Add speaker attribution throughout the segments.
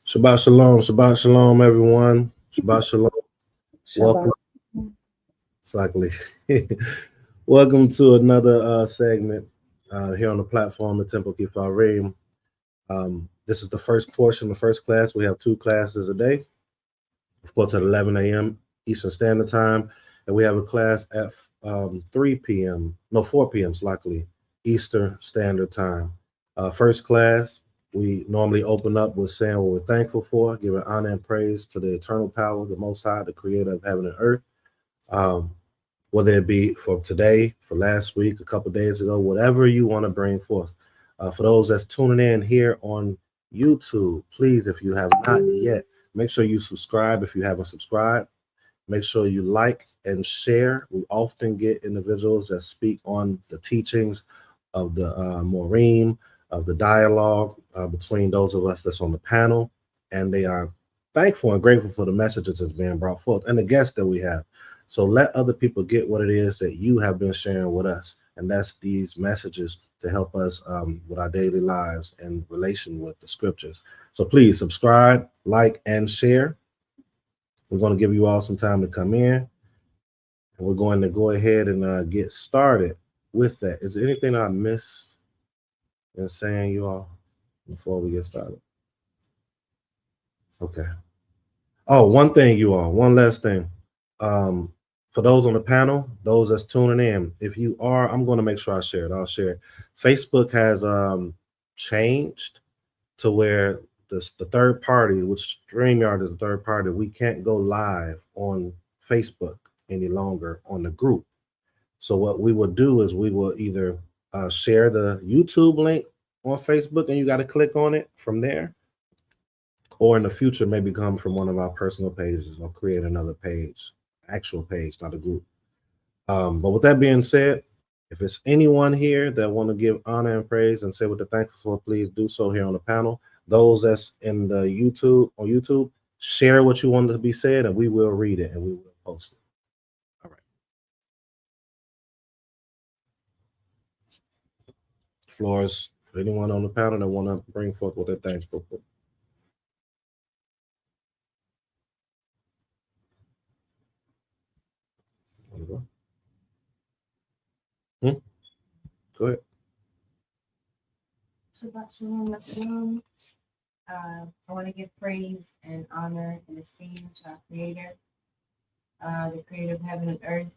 Speaker 1: Shabbat shalom, everyone. Shabbat shalom. Welcome, exactly. Welcome to another segment here on the platform, the Temple Kifarim. This is the first portion, the first class. We have two classes a day, of course, at 11 a.m. Eastern Standard Time, and we have a class at 4 p.m. Luckily, Eastern Standard Time. First class, we normally open up with saying what we're thankful for, giving honor and praise to the eternal power, the Most High, the Creator of heaven and earth. Whether it be for today, for last week, a couple days ago, whatever you want to bring forth. For those that's tuning in here on YouTube, please, if you have not yet, make sure you subscribe if you haven't subscribed. Make sure you like and share. We often get individuals that speak on the teachings of the Morim, of the dialogue between those of us that's on the panel, and they are thankful and grateful for the messages that's being brought forth and the guests that we have. So let other people get what it is that you have been sharing with us, and that's these messages to help us with our daily lives in relation with the scriptures. So please subscribe, like, and share. We're going to give you all some time to come in, and we're going to go ahead and get started with that. Is there anything I missed in saying, you all, before we get started? Okay. Oh, one thing, you all, one last thing. For those on the panel, those that's tuning in, if you are, I'm going to make sure I share it. I'll share it. Facebook has changed to where the third party, which StreamYard is the third party, we can't go live on Facebook any longer on the group. So what we will do is we will either share the YouTube link on Facebook, and you got to click on it from there, or in the future maybe come from one of our personal pages or create another page, actual page, not a group. But with that being said, if it's anyone here that want to give honor and praise and say what they're thankful for, please do so here on the panel. Those that's in the YouTube, share what you want to be said, and we will read it and we will post it. All right. The floor is for anyone on the panel that want to bring forth what they're thankful for. Go ahead.
Speaker 2: Shabbat shalom, shalom. I want to give praise and honor and esteem to our Creator, the Creator of heaven and earth,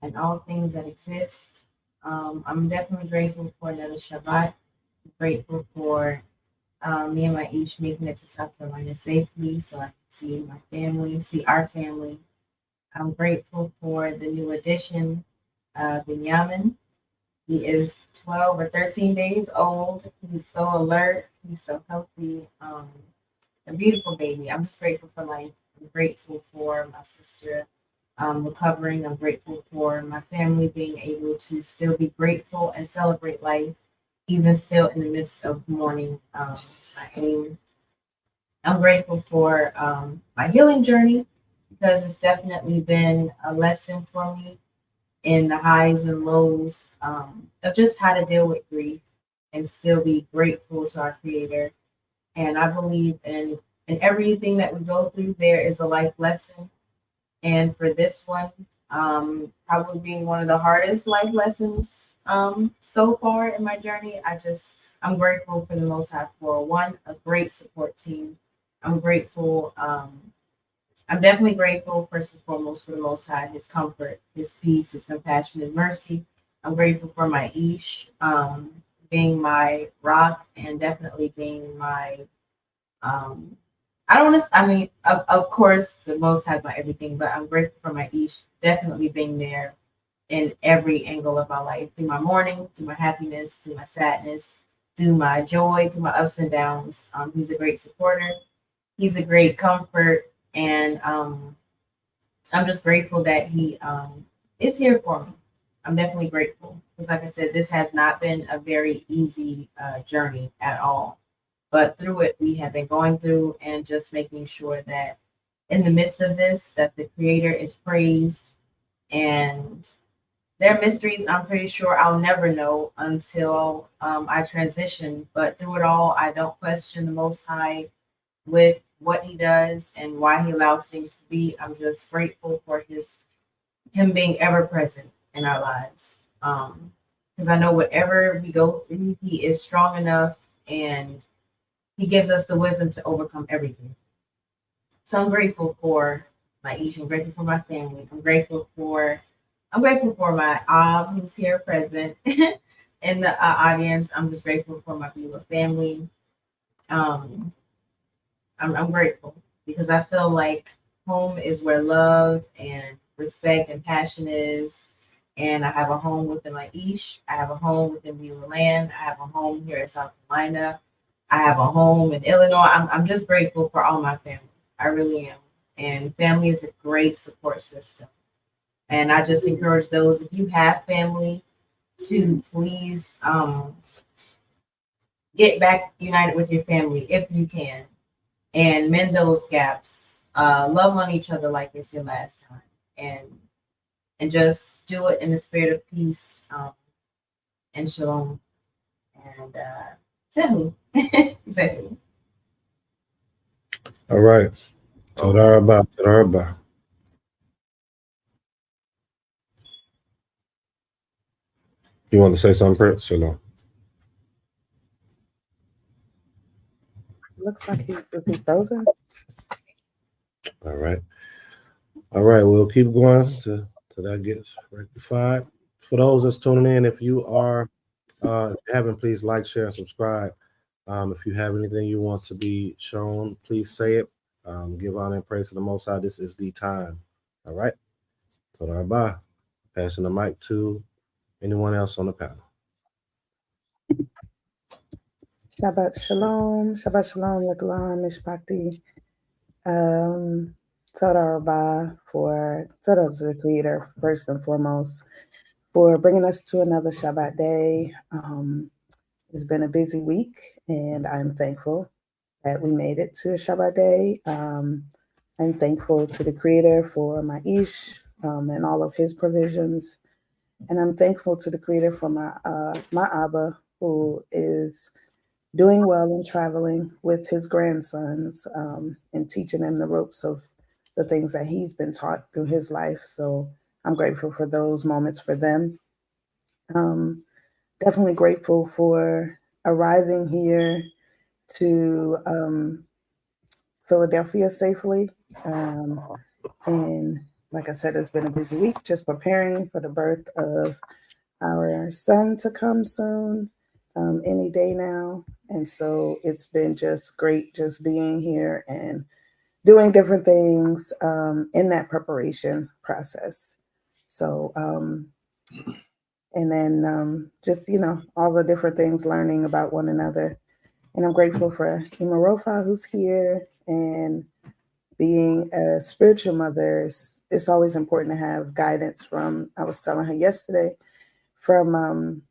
Speaker 2: and all things that exist. I'm definitely grateful for another Shabbat. I'm grateful for me and my Ish making it to South Carolina safely so I can see my family, see our family. I'm grateful for the new addition, Binyamin. He is 12 or 13 days old. He's so alert. He's so healthy. A beautiful baby. I'm just grateful for life. I'm grateful for my sister recovering. I'm grateful for my family being able to still be grateful and celebrate life, even still in the midst of mourning my pain. I'm grateful for my healing journey because it's definitely been a lesson for me in the highs and lows of just how to deal with grief and still be grateful to our Creator. And I believe in everything that we go through, there is a life lesson. And for this one, probably being one of the hardest life lessons so far in my journey, I'm grateful for the Most High for one, a great support team. I'm grateful. I'm definitely grateful, first and foremost, for the Most High, His comfort, His peace, His compassion, His mercy. I'm grateful for my Ish, being my rock, and definitely being my, of course, the Most High is my everything, but I'm grateful for my Ish, definitely being there in every angle of my life, through my mourning, through my happiness, through my sadness, through my joy, through my ups and downs. He's a great supporter. He's a great comfort. And I'm just grateful that he is here for me. I'm definitely grateful because, like I said, this has not been a very easy journey at all. But through it, we have been going through and just making sure that in the midst of this, that the Creator is praised. And there are mysteries I'm pretty sure I'll never know until I transition. But through it all, I don't question the Most High. with what he does and why he allows things to be. I'm just grateful for him being ever present in our lives. Because I know whatever we go through, he is strong enough and he gives us the wisdom to overcome everything. So I'm grateful for my Ish. I'm grateful for my family. I'm grateful for my who's here present in the audience. I'm just grateful for my beautiful family. Um, I'm grateful because I feel like home is where love and respect and passion is. And I have a home within my Ish. I have a home within Beulah Land. I have a home here in South Carolina. I have a home in Illinois. I'm just grateful for all my family. I really am. And family is a great support system. And I just encourage those, if you have family, to please get back united with your family if you can and mend those gaps. Love on each other like it's your last time. And just do it in the spirit of peace and shalom. And Zehu. Zehu.
Speaker 1: All right. Toda Rabah, Toda Rabah. You want to say something, Prince? Shalom.
Speaker 3: Looks like he's frozen.
Speaker 1: All right. All right. We'll keep going till that gets rectified. For those that's tuning in, if you are haven't, please like, share, and subscribe. If you have anything you want to be shown, please say it. Give honor and praise to the Most High. This is the time. All right. Toda Rabah. Passing the mic to anyone else on the panel.
Speaker 3: Shabbat Shalom, Shabbat Shalom, Lekalam, Mishpachti. Toda Rabah for Toda to the Creator, first and foremost, for bringing us to another Shabbat day. It's been a busy week, and I'm thankful that we made it to a Shabbat day. I'm thankful to the Creator for my Ish and all of his provisions. And I'm thankful to the Creator for my Abba, who is doing well and traveling with his grandsons and teaching them the ropes of the things that he's been taught through his life. So I'm grateful for those moments for them. Definitely grateful for arriving here to Philadelphia safely. And like I said, it's been a busy week, just preparing for the birth of our son to come soon, any day now. And so it's been just great just being here and doing different things in that preparation process. So, and then just, all the different things, learning about one another. And I'm grateful for Imarofa, who's here, and being a spiritual mother. It's always important to have guidance from, I was telling her yesterday, from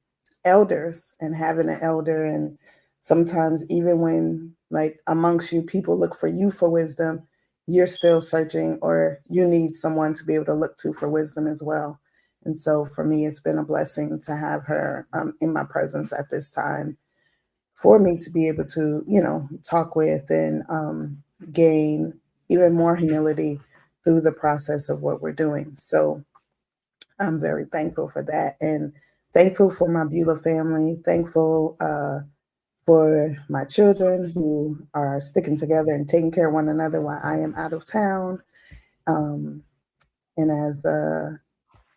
Speaker 3: elders, and having an elder. And sometimes even when, like, amongst you, people look for you for wisdom, you're still searching, or you need someone to be able to look to for wisdom as well. And so for me, it's been a blessing to have her in my presence at this time, for me to be able to, talk with and gain even more humility through the process of what we're doing. So I'm very thankful for that, and thankful for my Beulah family, thankful for my children who are sticking together and taking care of one another while I am out of town. And as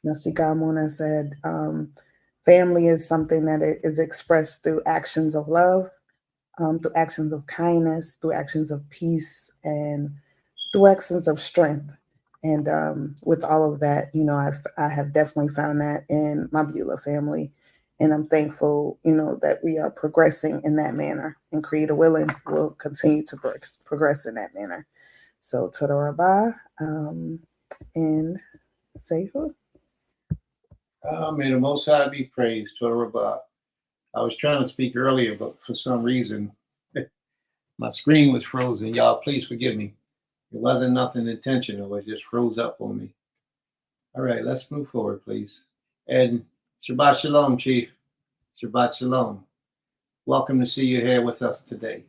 Speaker 3: Nasika Muna said, family is something that is expressed through actions of love, through actions of kindness, through actions of peace, and through actions of strength. And with all of that, I have definitely found that in my Beulah family. And I'm thankful, that we are progressing in that manner, and Creator willing, will continue to progress in that manner. So Toda Rabah, and say who?
Speaker 4: May the Most High be praised. Toda Rabah. I was trying to speak earlier, but for some reason, my screen was frozen. Y'all, please forgive me. It wasn't nothing intentional. It just froze up on me. All right, let's move forward, please. And Shabbat Shalom, Chief. Shabbat Shalom. Welcome to see you here with us today.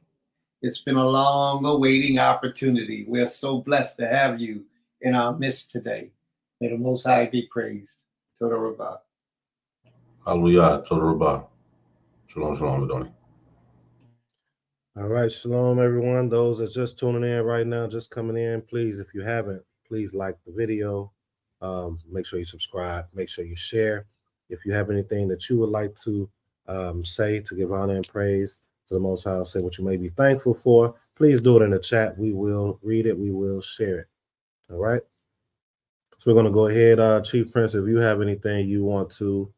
Speaker 4: It's been a long awaiting opportunity. We're so blessed to have you in our midst today. May the Most High be praised. Toda Rabbah.
Speaker 5: Hallelujah. Toda Rabbah. Shalom, shalom, Adoni.
Speaker 1: All right, shalom, everyone. Those that's just tuning in right now, just coming in, please, if you haven't, please like the video. Make sure you subscribe. Make sure you share. If you have anything that you would like to say to give honor and praise to the Most High, say what you may be thankful for, please do it in the chat. We will read it. We will share it. All right. So we're going to go ahead, Chief Prince, if you have anything you want to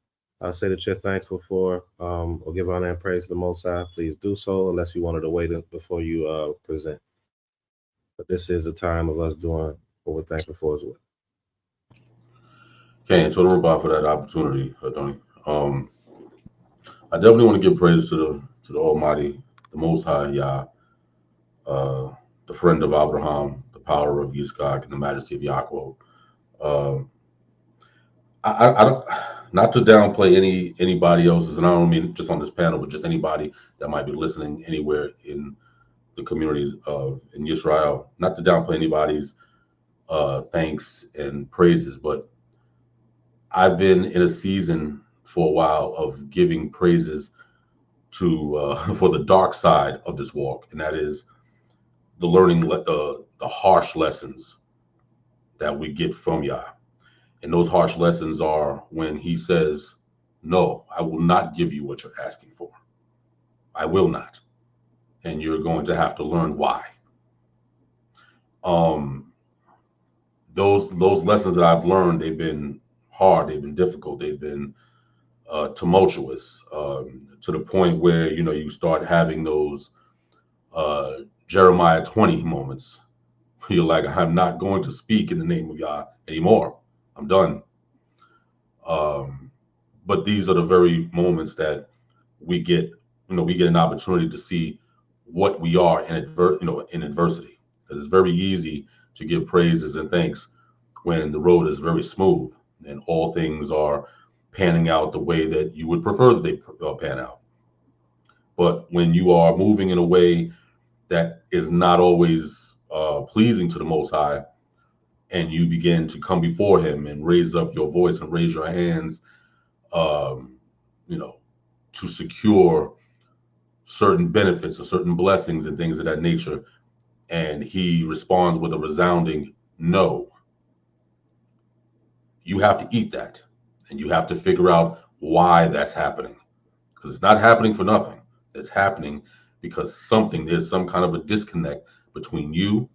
Speaker 1: say that you're thankful for or give honor and praise to the Most High, please do so, unless you wanted to wait before you present. But this is a time of us doing what we're thankful for as well.
Speaker 5: Okay, and Toda Rabbah for that opportunity, Adoni. I definitely want to give praise to the Almighty, the Most High, Yah, the friend of Abraham, the power of Yitzchak, and the majesty of Yaakov. I don't, not to downplay anybody else's, and I don't mean just on this panel, but just anybody that might be listening anywhere in the communities in Yisrael. Not to downplay anybody's thanks and praises, but I've been in a season for a while of giving praises to for the dark side of this walk, and that is the learning the harsh lessons that we get from Yah. And those harsh lessons are when he says, no, I will not give you what you're asking for. I will not. And you're going to have to learn why. Those lessons that I've learned, they've been hard, they've been difficult, they've been tumultuous, to the point where, you start having those Jeremiah 20 moments. You're like, I'm not going to speak in the name of Yah anymore. I'm done. But these are the very moments that we get an opportunity to see what we are in adversity. Because it's very easy to give praises and thanks when the road is very smooth and all things are panning out the way that you would prefer that they pan out. But when you are moving in a way that is not always pleasing to the Most High, and you begin to come before him and raise up your voice and raise your hands, to secure certain benefits or certain blessings and things of that nature, and he responds with a resounding no, you have to eat that, and you have to figure out why that's happening, because it's not happening for nothing. It's happening because there's some kind of a disconnect between you,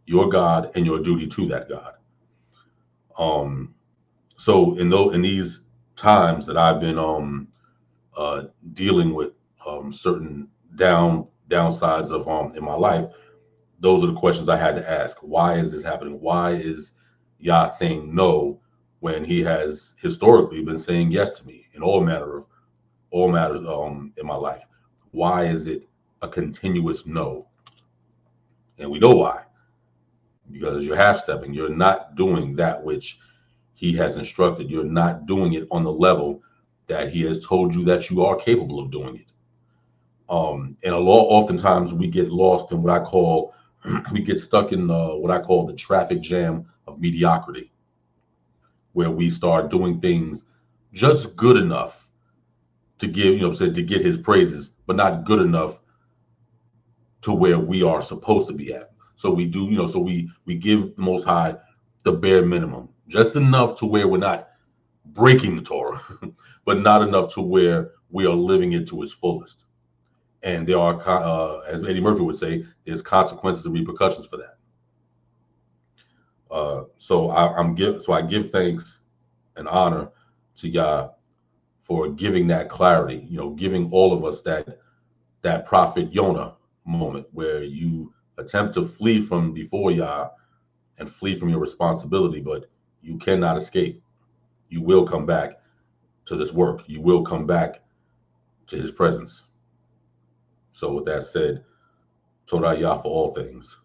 Speaker 5: your God, and your duty to that God. So in these times that I've been dealing with certain downsides of in my life, those are the questions I had to ask. Why is this happening? Why is Yah saying no when he has historically been saying yes to me in all matters in my life? Why is it a continuous no? And we know why. Because you're half-stepping. You're not doing that which he has instructed. You're not doing it on the level that he has told you that you are capable of doing it. And oftentimes we get lost in we get stuck in what I call the traffic jam of mediocrity, where we start doing things just good enough to get his praises, but not good enough to where we are supposed to be at. So we do, so we give the Most High the bare minimum, just enough to where we're not breaking the Torah, but not enough to where we are living it to its fullest. And there are, as Eddie Murphy would say, there's consequences and repercussions for that. So I give thanks and honor to Yah for giving that clarity, giving all of us that prophet Yonah moment where you attempt to flee from before Yah and flee from your responsibility, but you cannot escape. You will come back to this work. You will come back to his presence. So with that said, Todah Yah for all things.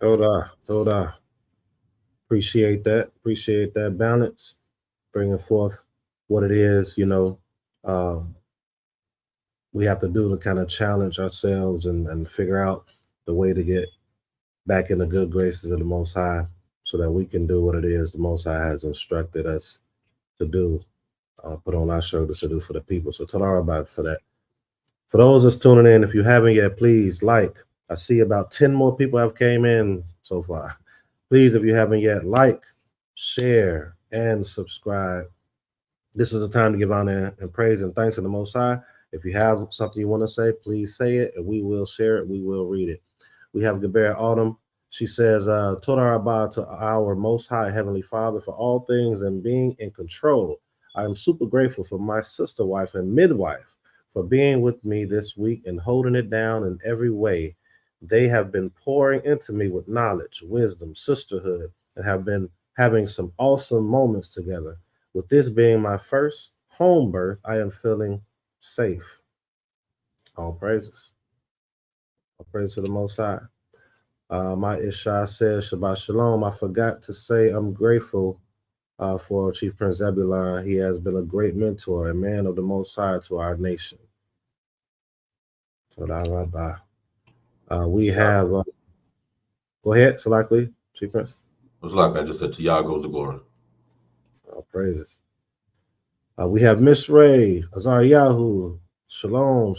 Speaker 1: Todah. Appreciate that balance, bringing forth what it is, we have to do to kind of challenge ourselves and figure out the way to get back in the good graces of the Most High so that we can do what it is the Most High has instructed us to do, put on our shoulders to do for the people. So tell our about for that. For those that's tuning in, if you haven't yet, please like. I see about 10 more people have came in so far. Please, if you haven't yet, like, share, and subscribe. This is a time to give honor and praise and thanks to the Most High. If you have something you want to say, please say it, and we will share it. We will read it. We have Geber Autumn. She says, Toda Rabbah to our Most High Heavenly Father for all things and being in control. I am super grateful for my sister wife and midwife for being with me this week and holding it down in every way. They have been pouring into me with knowledge, wisdom, sisterhood, and have been having some awesome moments together. With this being my first home birth, I am feeling safe. All praises. All praise to the Most High. My Isha says, Shabbat Shalom. I forgot to say I'm grateful for Chief Prince Zebulon. He has been a great mentor, a man of the Most High to our nation. So we have, go ahead, Salakli, Chief Prince.
Speaker 5: It's like I just said, to Yah goes the glory.
Speaker 1: All praises. We have Miss Ray, Azariyahu, Shalom,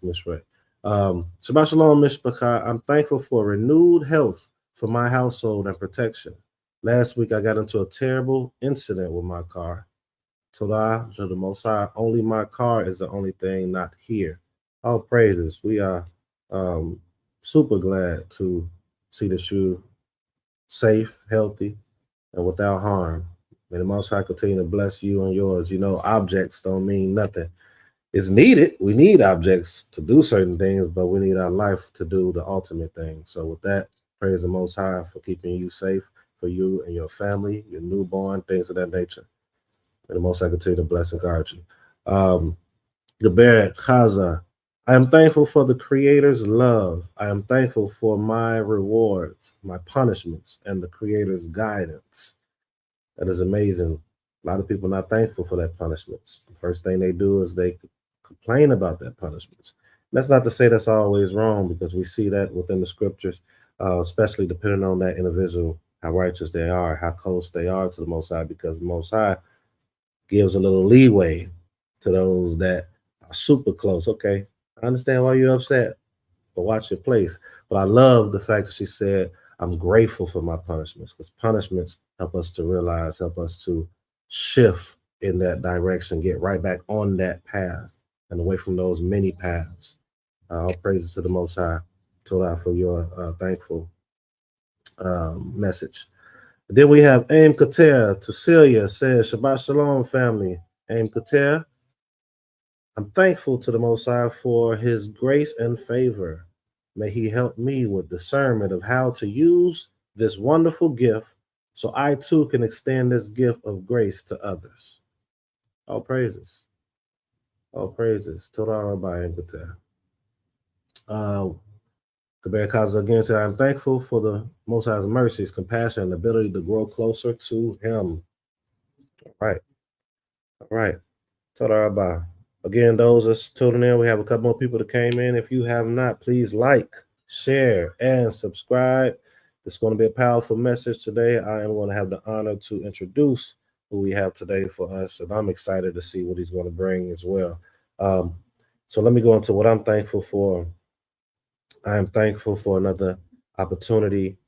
Speaker 1: Miss Ray. Shabbat Shalom, Mishpachah. I'm thankful for renewed health for my household and protection. Last week, I got into a terrible incident with my car. Todah to the Most High, only my car is the only thing not here. All praises. We are super glad to see that you're safe, healthy, and without harm. May the Most High continue to bless you and yours. You know, objects don't mean nothing. It's needed. We need objects to do certain things, but we need our life to do the ultimate thing. So with that, praise the Most High for keeping you safe, for you and your family, your newborn, things of that nature. May the Most High continue to bless and guard you. The Barrett Chaza. I am thankful for the Creator's love. I am thankful for my rewards, my punishments, and the Creator's guidance. That is amazing. A lot of people are not thankful for that punishments. The first thing they do is they complain about that punishments. That's not to say that's always wrong, because we see that within the scriptures, especially depending on that individual, how righteous they are, how close they are to the Most High, because the Most High gives a little leeway to those that are super close. Okay, I understand why you're upset, but watch your place. But I love the fact that she said, I'm grateful for my punishments, because punishments help us to realize, help us to shift in that direction, get right back on that path and away from those many paths. All praises to the Most High, Torah, for your thankful message. Then we have Aim Kater. Cecilia says, Shabbat Shalom, family. Aim Kater. I'm thankful to the Most High for his grace and favor. May he help me with discernment of how to use this wonderful gift so I too can extend this gift of grace to others. All praises. All praises. Torah Rabbi Aim Kater. Kabir Kaza again said, I'm thankful for the Most High's mercies, compassion, and ability to grow closer to him. All right. All right. Toda Rabbi. Again, those that's tuning in, we have a couple more people that came in. If you have not, please like, share, and subscribe. It's going to be a powerful message today. I am going to have the honor to introduce who we have today for us, and I'm excited to see what he's going to bring as well. So let me go into what I'm thankful for. I am thankful for another opportunity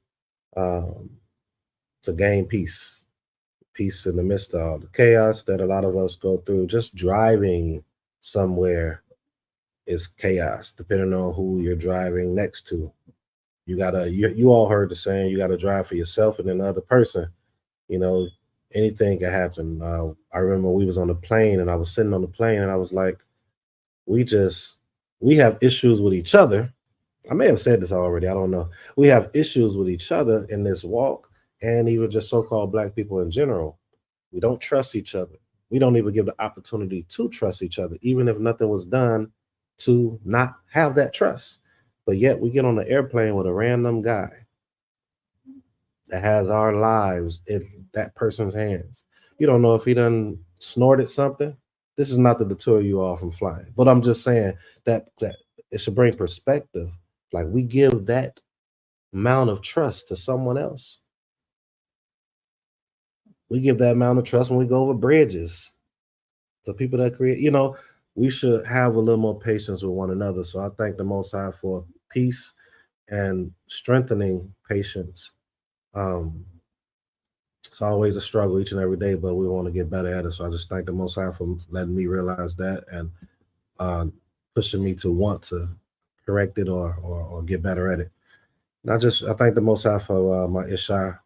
Speaker 1: to gain peace. Peace in the midst of all the chaos that a lot of us go through. Just driving somewhere is chaos, depending on who you're driving next to. You all heard the saying, you gotta drive for yourself and then the other person. You know, anything can happen. I remember we was on the plane and I was sitting on the plane and I was like, we have issues with each other. I may have said this already, I don't know. We have issues with each other in this walk, and even just so-called Black people in general. We don't trust each other. We don't even give the opportunity to trust each other, even if nothing was done to not have that trust. But yet we get on the airplane with a random guy that has our lives in that person's hands. You don't know if he done snorted something. This is not to deter you all from flying, but I'm just saying that it should bring perspective. Like we give that amount of trust to someone else. We give that amount of trust when we go over bridges to people that create, we should have a little more patience with one another. So I thank the Most High for peace and strengthening patience. It's always a struggle each and every day, but we want to get better at it. So I just thank the Most High for letting me realize that and pushing me to want to correct it or get better at it. And I thank the Most High for my Isha.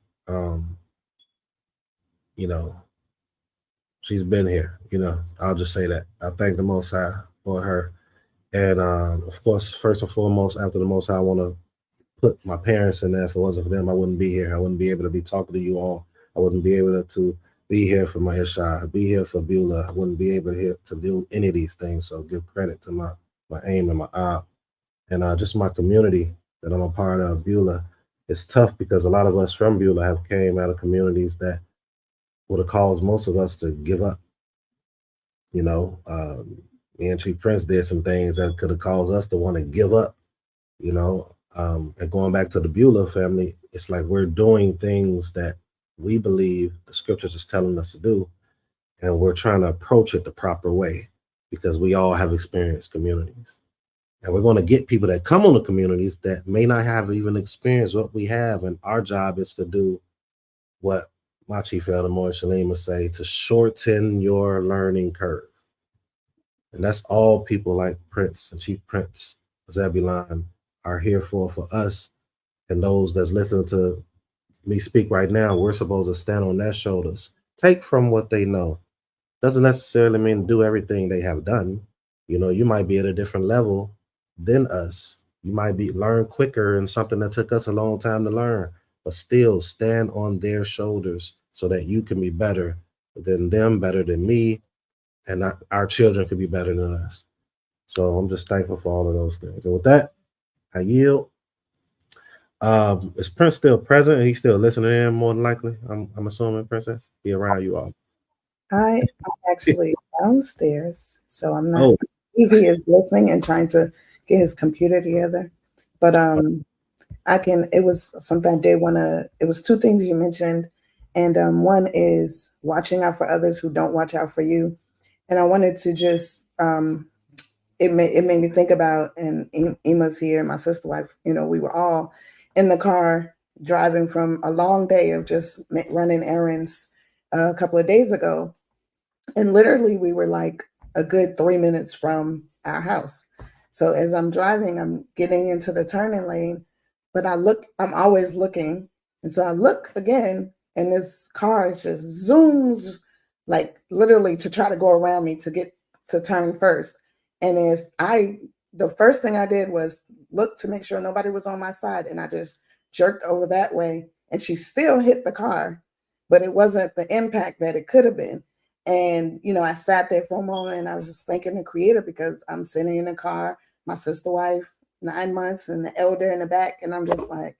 Speaker 1: She's been here. I'll just say that. I thank the Most High for her. And of course, first and foremost, after the Most High, I want to put my parents in there. If it wasn't for them, I wouldn't be here. I wouldn't be able to be talking to you all. I wouldn't be able to be here for my Isha, be here for Beulah. I wouldn't be able to do any of these things. So give credit to my aim and my op and just my community that I'm a part of, Beulah. It's tough because a lot of us from Beulah have came out of communities that would have caused most of us to give up. Me and Chief Prince did some things that could have caused us to want to give up, and going back to the Beulah family, it's like we're doing things that we believe the scriptures is telling us to do, and we're trying to approach it the proper way because we all have experienced communities. And we're going to get people that come on the communities that may not have even experienced what we have, and our job is to do what my Chief Elder Morris Shalem would say, to shorten your learning curve. And that's all people like Prince and Chief Prince Zebulon are here for us. And those that's listening to me speak right now, we're supposed to stand on their shoulders, take from what they know. Doesn't necessarily mean do everything they have done. You might be at a different level than us. You might learn quicker in something that took us a long time to learn, but still stand on their shoulders so that you can be better than them, better than me, and our children could be better than us. So I'm just thankful for all of those things. And with that, I yield. Is Prince still present? He's still listening in, more than likely. I'm assuming, Princess, be around you all.
Speaker 3: I'm actually downstairs, so I'm not.
Speaker 1: Oh,
Speaker 3: If he is listening and trying to get his computer together, but it was something I did want to. It was two things you mentioned, and one is watching out for others who don't watch out for you, and I wanted to just it made me think about, and Emma's here, my sister wife. We were all in the car driving from a long day of just running errands a couple of days ago. And literally, we were like a good 3 minutes from our house. So as I'm driving, I'm getting into the turning lane, but I'm always looking. And so I look again, and this car just zooms, like literally to try to go around me to get to turn first. And the first thing I did was look to make sure nobody was on my side. And I just jerked over that way, and she still hit the car, but it wasn't the impact that it could have been. And, I sat there for a moment, and I was just thanking the Creator because I'm sitting in the car, my sister wife, 9 months, and the elder in the back. And I'm just like,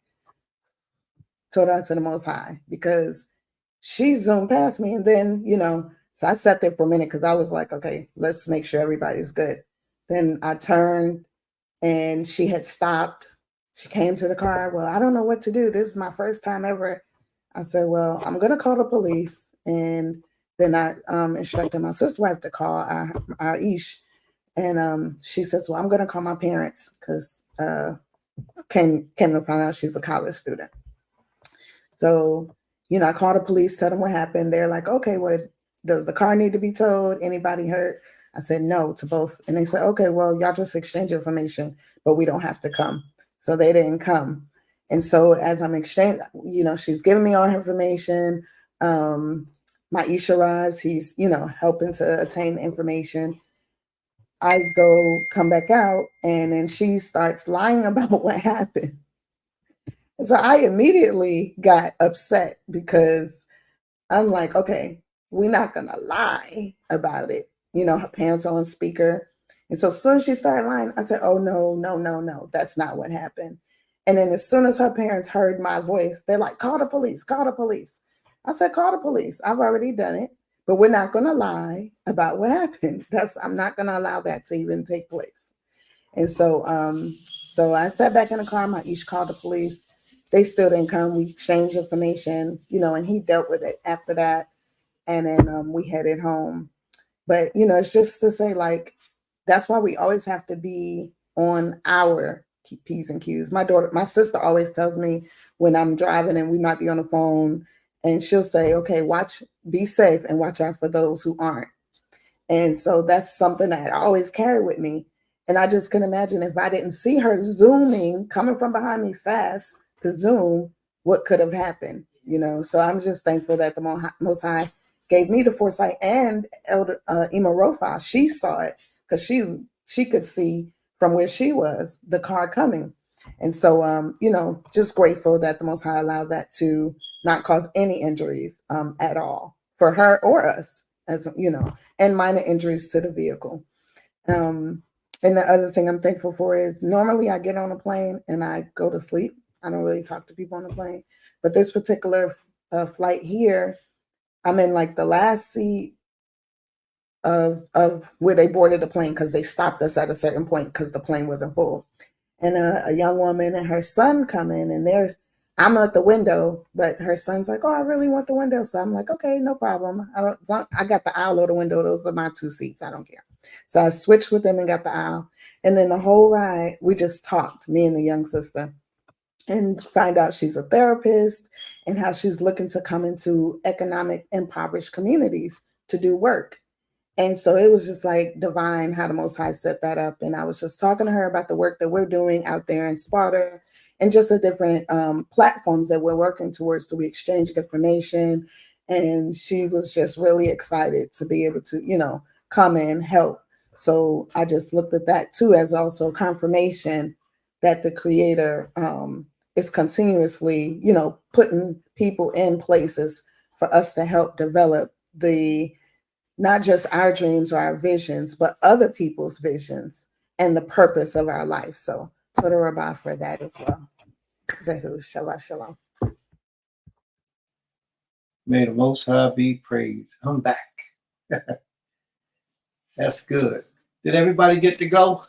Speaker 3: told her to the Most High, because she zoomed past me. And then, so I sat there for a minute because I was like, okay, let's make sure everybody's good. Then I turned, and she had stopped. She came to the car. Well, I don't know what to do. This is my first time ever. I said, well, I'm going to call the police. And then I instructed my sister wife to call our Ish. And she says, well, I'm going to call my parents because came to find out she's a college student. So, I called the police, tell them what happened. They're like, okay, well, does the car need to be towed? Anybody hurt? I said no to both. And they said, okay, well, y'all just exchange information, but we don't have to come. So they didn't come. And so as I'm exchanging, she's giving me all her information. My Ish arrives, he's, helping to attain the information. I come back out, and then she starts lying about what happened. And so I immediately got upset because I'm like, okay, we're not going to lie about it. Her parents are on speaker. And so as soon as she started lying, I said, oh, no, that's not what happened. And then as soon as her parents heard my voice, they're like, call the police, call the police. I said, call the police. I've already done it. but we're not going to lie about what happened. I'm not going to allow that to even take place. And so, so I sat back in the car. My Ish called the police. They still didn't come. We exchanged information, and he dealt with it after that. And then we headed home. But, it's just to say, like, that's why we always have to be on our P's and Q's. My sister always tells me when I'm driving and we might be on the phone, and she'll say, okay, be safe and watch out for those who aren't. And so that's something that I always carry with me. And I just can imagine if I didn't see her zooming, coming from behind me fast to zoom, what could have happened, So I'm just thankful that the Most High gave me the foresight, and Elder Ima Rofa, she saw it because she could see from where she was the car coming. And so, just grateful that the Most High allowed that to not cause any injuries at all for her or us, and minor injuries to the vehicle. And the other thing I'm thankful for is normally I get on a plane and I go to sleep. I don't really talk to people on the plane, but this particular flight here, I'm in like the last seat of where they boarded the plane because they stopped us at a certain point because the plane wasn't full. And a young woman and her son come in, and I'm at the window, but her son's like, oh, I really want the window. So I'm like, okay, no problem. I got the aisle or the window. Those are my two seats. I don't care. So I switched with them and got the aisle. And then the whole ride, we just talked, me and the young sister, and find out she's a therapist and how she's looking to come into economic impoverished communities to do work. And so it was just like divine how the Most High set that up. And I was just talking to her about the work that we're doing out there in Sparta and just the different platforms that we're working towards. So we exchanged information, and she was just really excited to be able to, come and help. So I just looked at that too as also confirmation that the Creator is continuously, putting people in places for us to help develop not just our dreams or our visions, but other people's visions and the purpose of our life. So Toda Rabbah for that as well. Zehu, Shabbat Shalom.
Speaker 4: May the Most High be praised. I'm back. That's good. Did everybody get to go?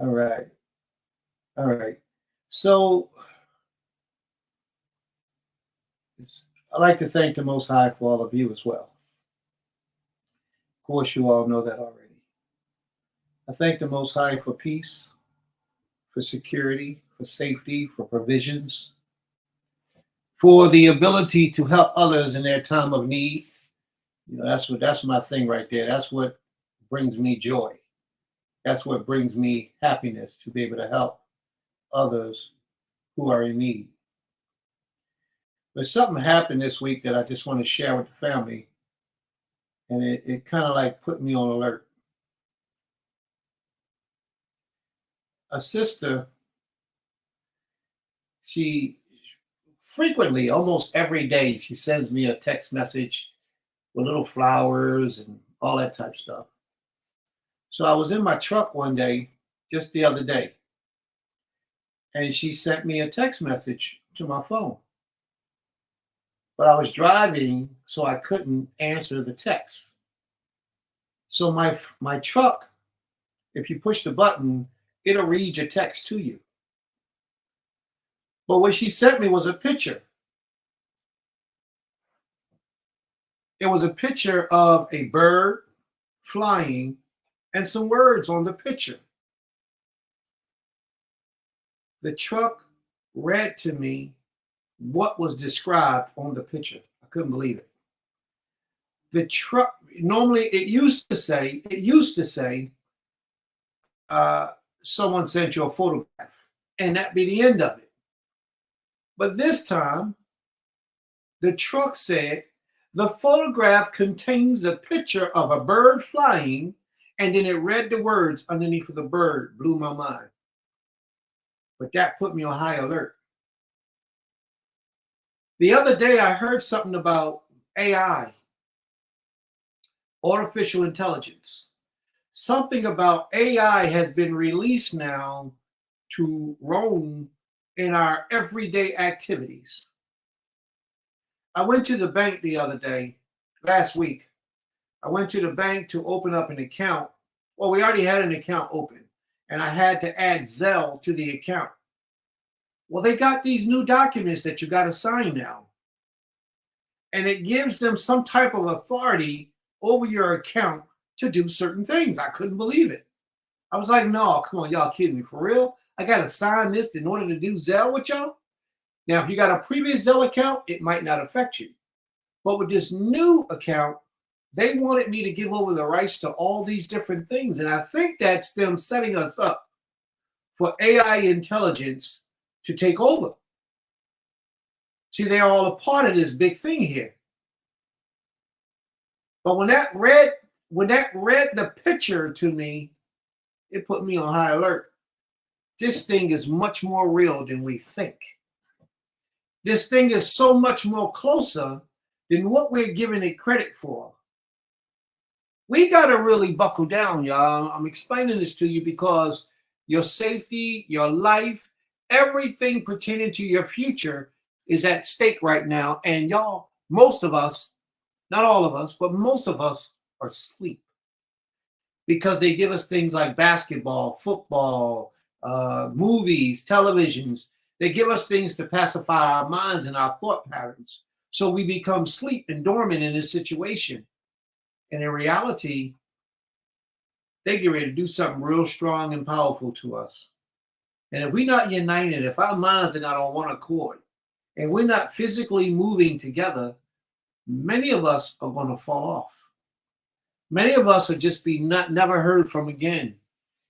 Speaker 4: All right. All right. So I'd like to thank the Most High for all of you as well. Of course, you all know that already. I thank the Most High for peace, for security, for safety, for provisions, for the ability to help others in their time of need. That's my thing right there. That's what brings me joy. That's what brings me happiness, to be able to help others who are in need. But something happened this week that I just want to share with the family, and it kind of like put me on alert. A sister, she frequently, almost every day, she sends me a text message with little flowers and all that type of stuff. So I was in my truck one day, just the other day, and she sent me a text message to my phone. But I was driving, so I couldn't answer the text. So my truck, if you push the button, it'll read your text to you. But what she sent me was a picture. It was a picture of a bird flying and some words on the picture. The truck read to me what was described on the picture. I couldn't believe it. The truck, normally it used to say, someone sent you a photograph, and that'd be the end of it. But this time, the truck said, the photograph contains a picture of a bird flying, and then it read the words underneath of the bird. Blew my mind. But that put me on high alert. The other day, I heard something about AI, artificial intelligence. Something about AI has been released now to roam in our everyday activities. I went to the bank the other day, last week. I went to the bank to open up an account. Well, we already had an account open, and I had to add Zelle to the account. Well, they got these new documents that you got to sign now. And it gives them some type of authority over your account to do certain things. I couldn't believe it. I was like, no, come on, y'all kidding me, for real? I got to sign this in order to do Zelle with y'all? Now, if you got a previous Zelle account, it might not affect you. But with this new account, they wanted me to give over the rights to all these different things. And I think that's them setting us up for AI intelligence to take over. See, they're all a part of this big thing here. But when that read the picture to me, it put me on high alert. This thing is much more real than we think. This thing is so much more closer than what we're giving it credit for. We got to really buckle down, y'all. I'm explaining this to you because your safety, your life, everything pertaining to your future is at stake right now. And y'all, most of us, not all of us, but most of us are asleep because they give us things like basketball, football, movies, televisions. They give us things to pacify our minds and our thought patterns. So we become asleep and dormant in this situation. And in reality, they get ready to do something real strong and powerful to us. And if we're not united, if our minds are not on one accord, and we're not physically moving together, many of us are going to fall off. Many of us will just be never heard from again,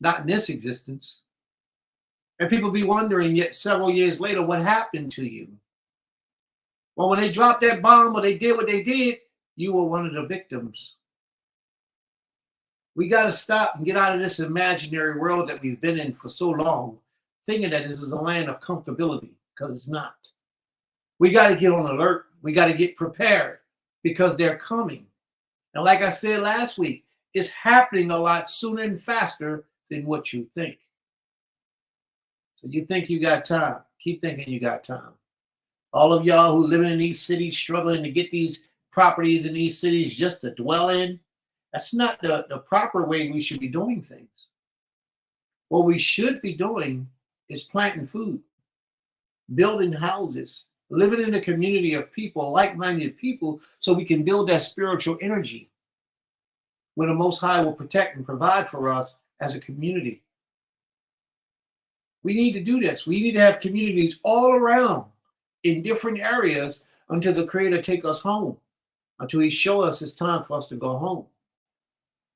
Speaker 4: not in this existence. And people be wondering yet several years later, what happened to you? Well, when they dropped that bomb or they did what they did, you were one of the victims. We got to stop and get out of this imaginary world that we've been in for so long, thinking that this is a land of comfortability, because it's not. We got to get on alert. We got to get prepared because they're coming. And like I said last week, it's happening a lot sooner and faster than what you think. So you think you got time. Keep thinking you got time. All of y'all who living in these cities, struggling to get these properties in these cities just to dwell in, that's not the proper way we should be doing things. What we should be doing is planting food, building houses, living in a community of people, like-minded people, so we can build that spiritual energy where the Most High will protect and provide for us as a community. We need to do this. We need to have communities all around in different areas until the Creator take us home, until He show us it's time for us to go home.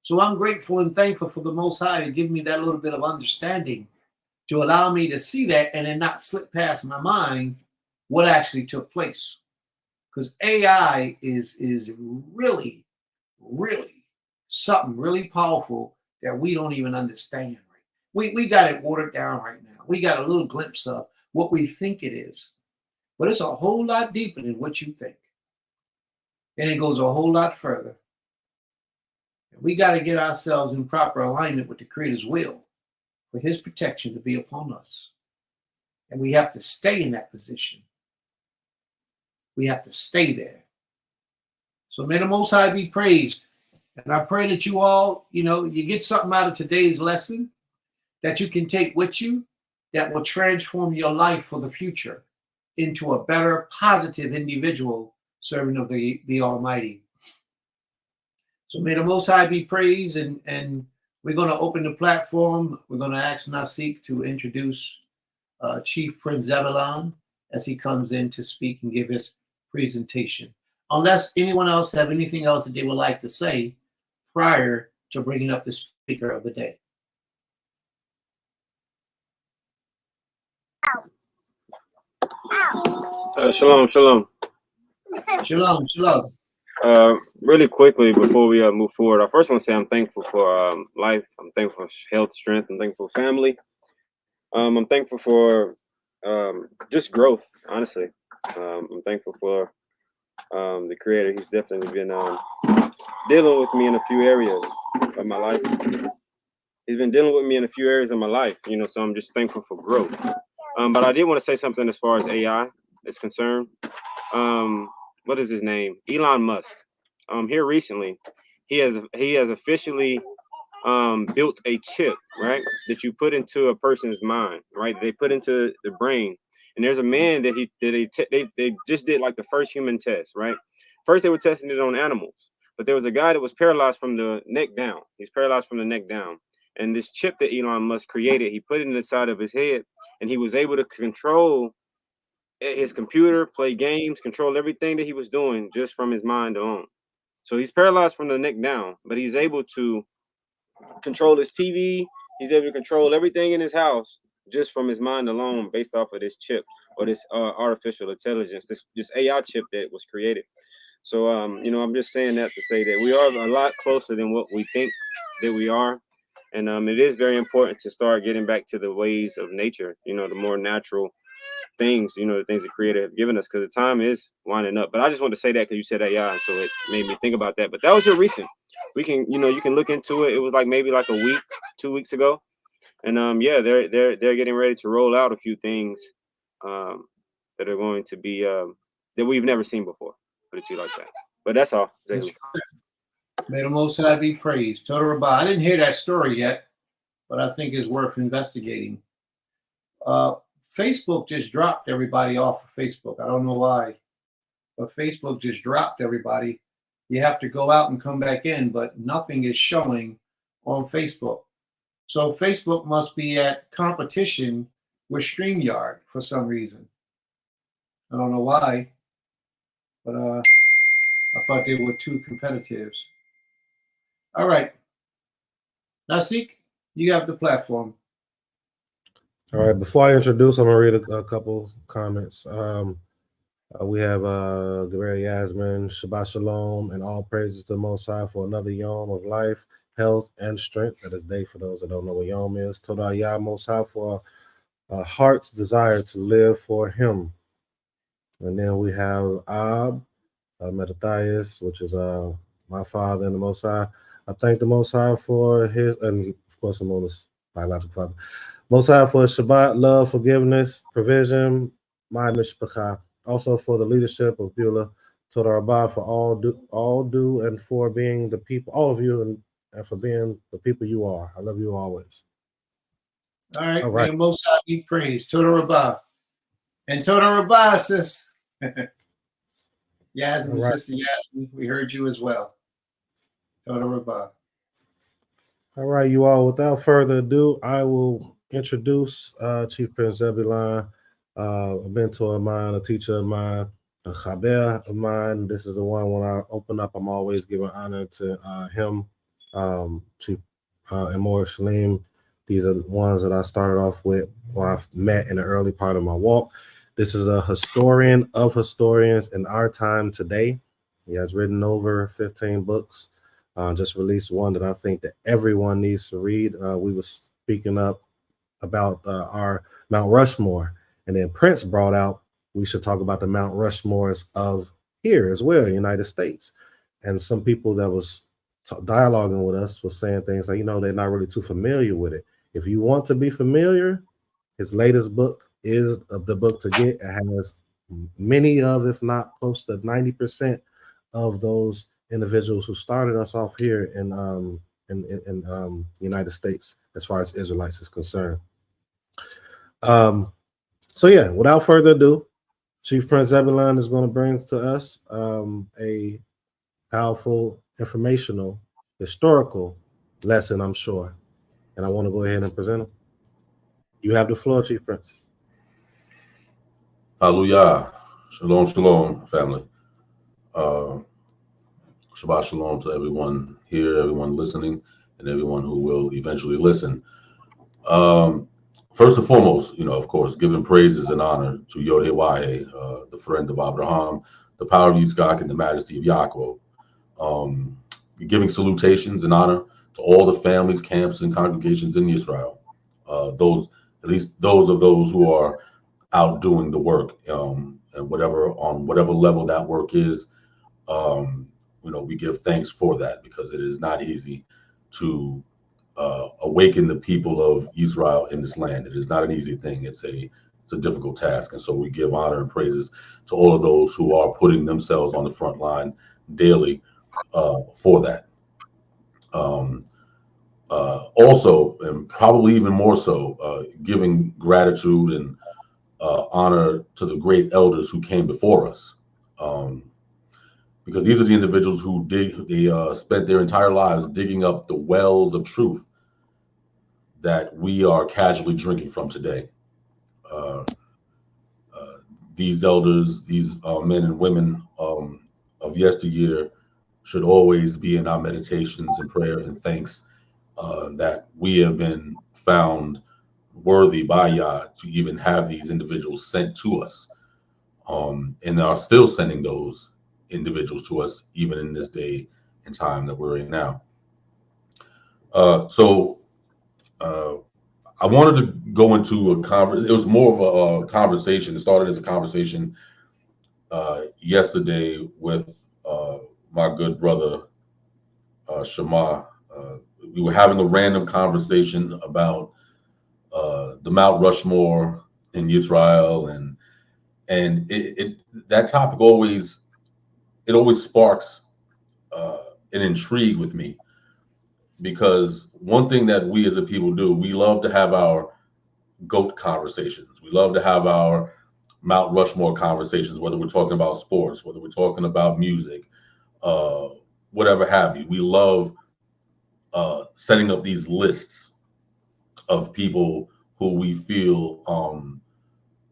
Speaker 4: So I'm grateful and thankful for the Most High to give me that little bit of understanding to allow me to see that and then not slip past my mind what actually took place. Because AI is really, really something really powerful that we don't even understand. We got it watered down right now. We got a little glimpse of what we think it is. But it's a whole lot deeper than what you think. And it goes a whole lot further. We got to get ourselves in proper alignment with the Creator's will for His protection to be upon us. And we have to stay in that position. We have to stay there. So may the Most High be praised. And I pray that you all, you get something out of today's lesson that you can take with you that will transform your life for the future into a better, positive individual servant of the Almighty. So may the Most High be praised, and we're going to open the platform. We're going to ask Nasik to introduce Chief Prince Zebulon as he comes in to speak and give his presentation. Unless anyone else have anything else that they would like to say prior to bringing up the speaker of the day.
Speaker 6: Shalom.
Speaker 4: Shalom.
Speaker 6: Really quickly before we move forward, I first want to say I'm thankful for life. I'm thankful for health, strength. I'm thankful for family. I'm thankful for just growth, honestly. I'm thankful for the Creator. He's definitely been dealing with me in a few areas of my life. He's been dealing with me in a few areas of my life, so I'm just thankful for growth. But I did want to say something as far as AI is concerned. When what is his name? Elon Musk. Here recently, he has officially built a chip, right, that you put into a person's mind, right? They put into the brain. And there's a man that they just did like the first human test, right? First they were testing it on animals, but there was a guy that was paralyzed from the neck down. He's paralyzed from the neck down. And this chip that Elon Musk created, he put it in the side of his head, and he was able to control his computer, play games, control everything that he was doing just from his mind alone. So he's paralyzed from the neck down, but he's able to control his TV. He's able to control everything in his house just from his mind alone, based off of this chip or this artificial intelligence, this AI chip that was created. So, I'm just saying that to say that we are a lot closer than what we think that we are. And it is very important to start getting back to the ways of nature, the more natural things, the things the creator have given us, because the time is winding up. But I just want to say that because you said AI, so it made me think about that. But that was your recent. We can, you can look into it. It was like maybe like a week, 2 weeks ago. And they're getting ready to roll out a few things that are going to be that we've never seen before. Put it to you like that. But that's all.
Speaker 4: May the Most High be praised. Total Rabbah. I didn't hear that story yet, but I think it's worth investigating. Facebook just dropped everybody off of Facebook. I don't know why, but Facebook just dropped everybody. You have to go out and come back in, but nothing is showing on Facebook. So Facebook must be at competition with StreamYard for some reason. I don't know why, but I thought they were two competitors. All right. Nasik, you have the platform.
Speaker 1: All right. Before I introduce, I'm going to read a couple comments. We have Gabriel Yasmin, Shabbat Shalom, and all praises to the Most High for another Yom of life, health, and strength. That is day for those that don't know what Yom is. Todah Yah Most High for a heart's desire to live for Him. And then we have Ab, Metathias, which is my father and the Most High. I thank the Most High for his, and of course, I'm on his biological father. Most High for Shabbat, love, forgiveness, provision, my mishpacha. Also for the leadership of Beulah, Todah Rabbah for all do, and for being the people, all of you, and for being the people you are. I love you always.
Speaker 4: All right. May the Most High be praised. Todah Rabbah. And Todah Rabbah, sis. Yasmin, Sister Yasmin, we heard you as well. Todah Rabbah.
Speaker 1: All right, you all. Without further ado, I will introduce Chief Prince Zebulon, a mentor of mine, a teacher of mine, a chaber of mine. This is the one when I open up, I'm always giving honor to him, Chief Emor Shalim. These are the ones that I started off with, who I've met in the early part of my walk. This is a historian of historians in our time today. He has written over 15 books. Just released one that I think that everyone needs to read. We were speaking up about our Mount Rushmore, and then Prince brought out we should talk about the Mount Rushmores of here as well, United States. And some people that was dialoguing with us was saying things like, they're not really too familiar with it. If you want to be familiar, his latest book is the book to get. It has many of, if not close to 90% of those individuals who started us off here in United States, as far as Israelites is concerned. Without further ado, Chief Prince Zebulon is going to bring to us a powerful, informational, historical lesson, I'm sure. And I want to go ahead and present him. You have the floor, Chief Prince.
Speaker 5: Hallelujah. Shalom, shalom, family. Shabbat shalom to everyone here, everyone listening, and everyone who will eventually listen. First and foremost, of course, giving praises and honor to Yod-Heh-Wahe, the friend of Abraham, the power of Yitzchak, and the majesty of Yaakov. Giving salutations and honor to all the families, camps, and congregations in Yisrael. At least those who are out doing the work, and on whatever level that work is. We give thanks for that, because it is not easy to awaken the people of Israel in this land. It is not an easy thing. It's it's a difficult task. And so we give honor and praises to all of those who are putting themselves on the front line daily for that. Also, and probably even more so, giving gratitude and honor to the great elders who came before us, because these are the individuals who spent their entire lives digging up the wells of truth that we are casually drinking from today. These elders, these men and women of yesteryear, should always be in our meditations and prayer and thanks that we have been found worthy by Yah to even have these individuals sent to us, and are still sending those individuals to us even in this day and time that we're in now. I wanted to go into a conversation. It was more of a conversation. It started as a conversation yesterday with my good brother Shema. We were having a random conversation about the Mount Rushmore in Yisrael, and that topic always sparks an intrigue with me, because one thing that we as a people do, we love to have our GOAT conversations. We love to have our Mount Rushmore conversations, whether we're talking about sports, whether we're talking about music, whatever have you. We love setting up these lists of people who we feel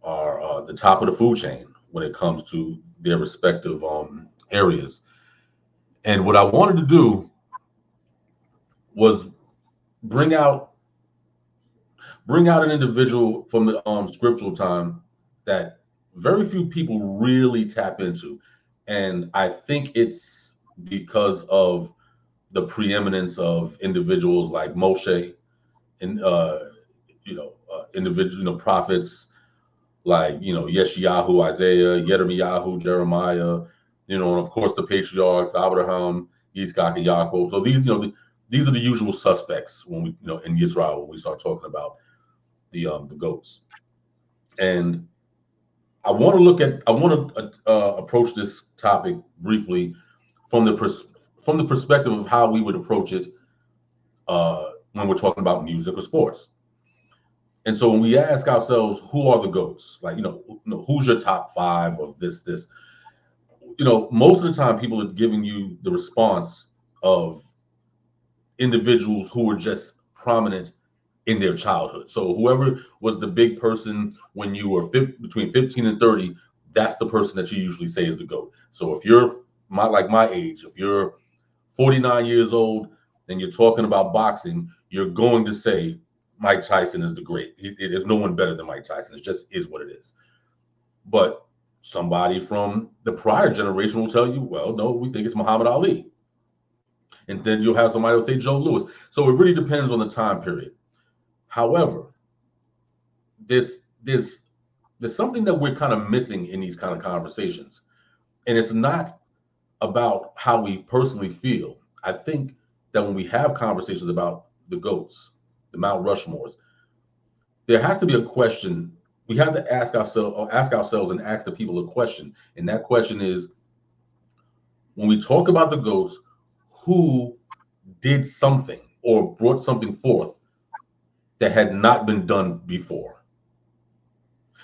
Speaker 5: are the top of the food chain when it comes to their respective areas. And what I wanted to do was bring out an individual from the scriptural time that very few people really tap into. And I think it's because of the preeminence of individuals like Moshe and prophets like Yeshayahu, Isaiah, Yirmiyahu, Jeremiah, and of course the patriarchs Abraham, Yitzchak, and Yaakov. So these are the usual suspects when we in Yisrael when we start talking about the goats. And I want to approach this topic briefly from the perspective of how we would approach it when we're talking about music or sports. And so when we ask ourselves, who are the GOATs? Like, who's your top 5 of this? Most of the time people are giving you the response of individuals who were just prominent in their childhood. So whoever was the big person when you were between 15 and 30, that's the person that you usually say is the GOAT. So if you're my age, if you're 49 years old and you're talking about boxing, you're going to say Mike Tyson is the great. There's no one better than Mike Tyson. It just is what it is. But somebody from the prior generation will tell you, well, no, we think it's Muhammad Ali. And then you'll have somebody who'll say Joe Louis. So it really depends on the time period. However, there's something that we're kind of missing in these kind of conversations. And it's not about how we personally feel. I think that when we have conversations about the GOATs, the Mount Rushmores, there has to be a question. We have to ask ourselves and ask the people a question. And that question is, when we talk about the GOATs, who did something or brought something forth that had not been done before?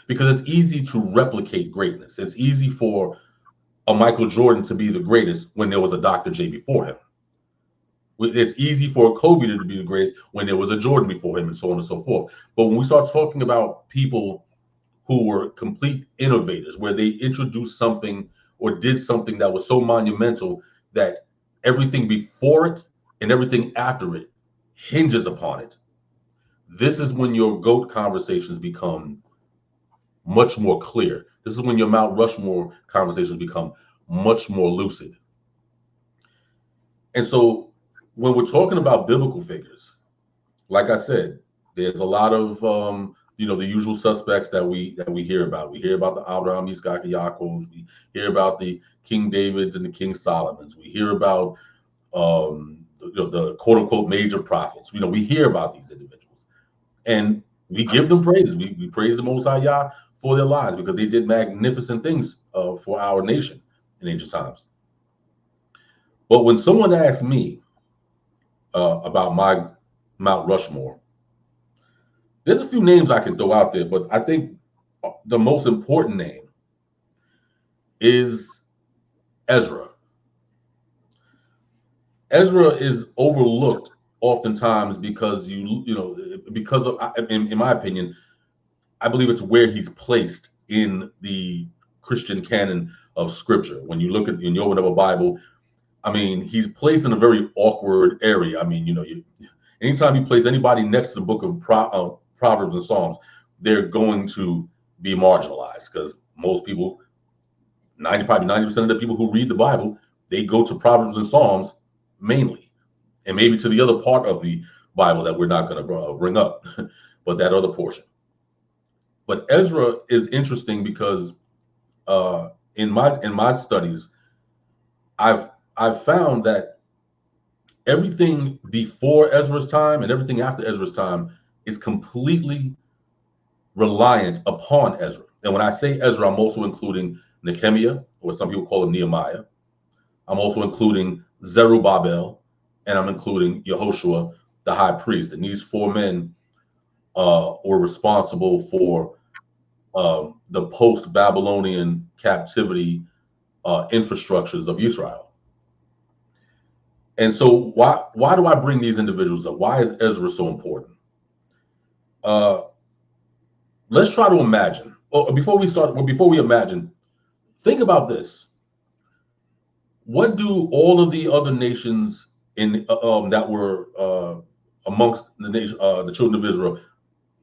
Speaker 5: Because it's easy to replicate greatness. It's easy for a Michael Jordan to be the greatest when there was a Dr. J before him. It's easy for a Kobe to be the greatest when there was a Jordan before him, and so on and so forth. But when we start talking about people who were complete innovators, where they introduced something or did something that was so monumental that everything before it and everything after it hinges upon it, this is when your GOAT conversations become much more clear. This is when your Mount Rushmore conversations become much more lucid. And so when we're talking about biblical figures, like I said, there's a lot of the usual suspects that we hear about. We hear about the Abraham, Yitzchak, and Yaakov. We hear about the King Davids and the King Solomons. We hear about the quote unquote major prophets. We hear about these individuals, and we give them praise. We praise the Most High Yah for their lives because they did magnificent things for our nation in ancient times. But when someone asks me about my Mount Rushmore, there's a few names I can throw out there, but I think the most important name is Ezra. Ezra is overlooked oftentimes because because of, in my opinion, I believe it's where he's placed in the Christian canon of Scripture. When you open up a Bible, I mean, he's placed in a very awkward area. I mean, anytime you place anybody next to the book of Proverbs and Psalms, they're going to be marginalized because most people, 90% of the people who read the Bible, they go to Proverbs and Psalms mainly, and maybe to the other part of the Bible that we're not going to bring up, but that other portion. But Ezra is interesting because in my studies, I've found that everything before Ezra's time and everything after Ezra's time is completely reliant upon Ezra. And when I say Ezra, I'm also including Nehemiah, or some people call him Nehemiah. I'm also including Zerubbabel, and I'm including Yehoshua, the high priest. And these four men were responsible for the post-Babylonian captivity infrastructures of Yisrael. And so why do I bring these individuals up? Why is Ezra so important? Let's try to imagine. Before we imagine, think about this. What do all of the other nations that were amongst the nation, the children of Israel,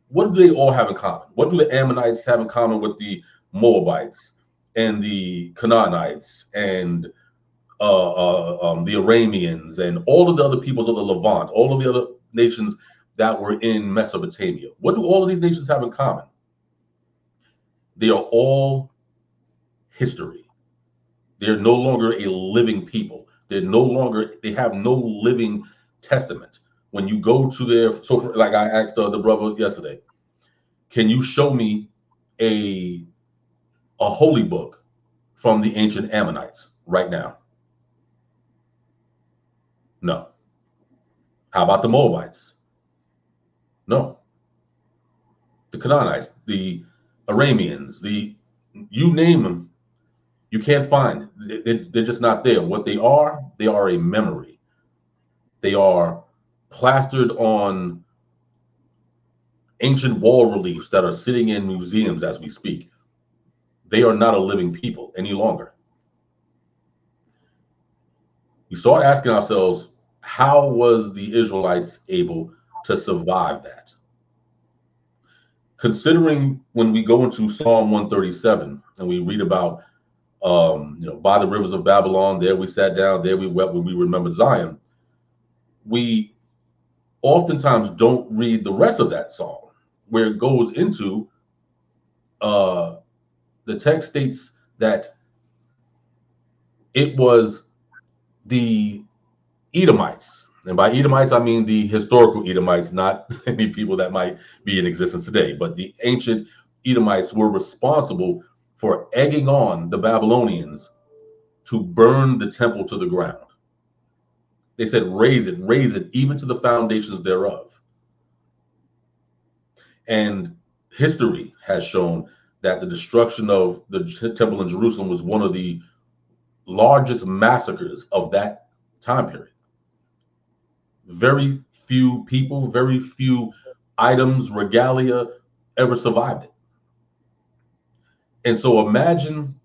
Speaker 5: what do they all have in common? What do the Ammonites have in common with the Moabites and the Canaanites and the Arameans and all of the other peoples of the Levant, all of the other nations that were in Mesopotamia? What do all of these nations have in common? They are all history. They're no longer a living people. They have no living testament. When you go to like I asked the brother yesterday, can you show me a holy book from the ancient Ammonites right now? No. How about the Moabites? No. The Canaanites, the Arameans, you name them, you can't find. They're just not there. What they are a memory. They are plastered on ancient wall reliefs that are sitting in museums as we speak. They are not a living people any longer. We start asking ourselves, how was the Israelites able to survive that? Considering when we go into Psalm 137 and we read about, by the rivers of Babylon, there we sat down, there we wept when we remembered Zion. We oftentimes don't read the rest of that psalm, where it goes into the text states that it was the Edomites. And by Edomites, I mean the historical Edomites, not any people that might be in existence today. But the ancient Edomites were responsible for egging on the Babylonians to burn the temple to the ground. They said, raise it, even to the foundations thereof. And history has shown that the destruction of the temple in Jerusalem was one of the largest massacres of that time period. Very few people, very few items, regalia ever survived it. And so imagine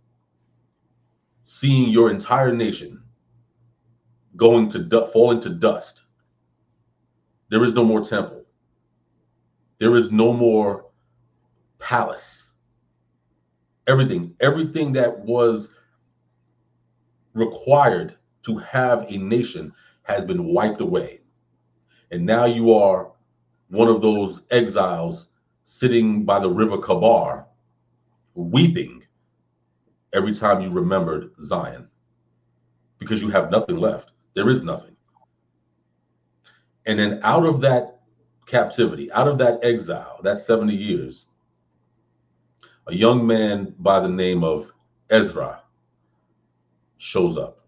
Speaker 5: seeing your entire nation falling to dust. There is no more temple. There is no more palace. Everything that was required to have a nation has been wiped away. And now you are one of those exiles sitting by the river Kabar, weeping every time you remembered Zion, because you have nothing left. There is nothing. And then out of that captivity, out of that exile, that 70 years, a young man by the name of Ezra shows up.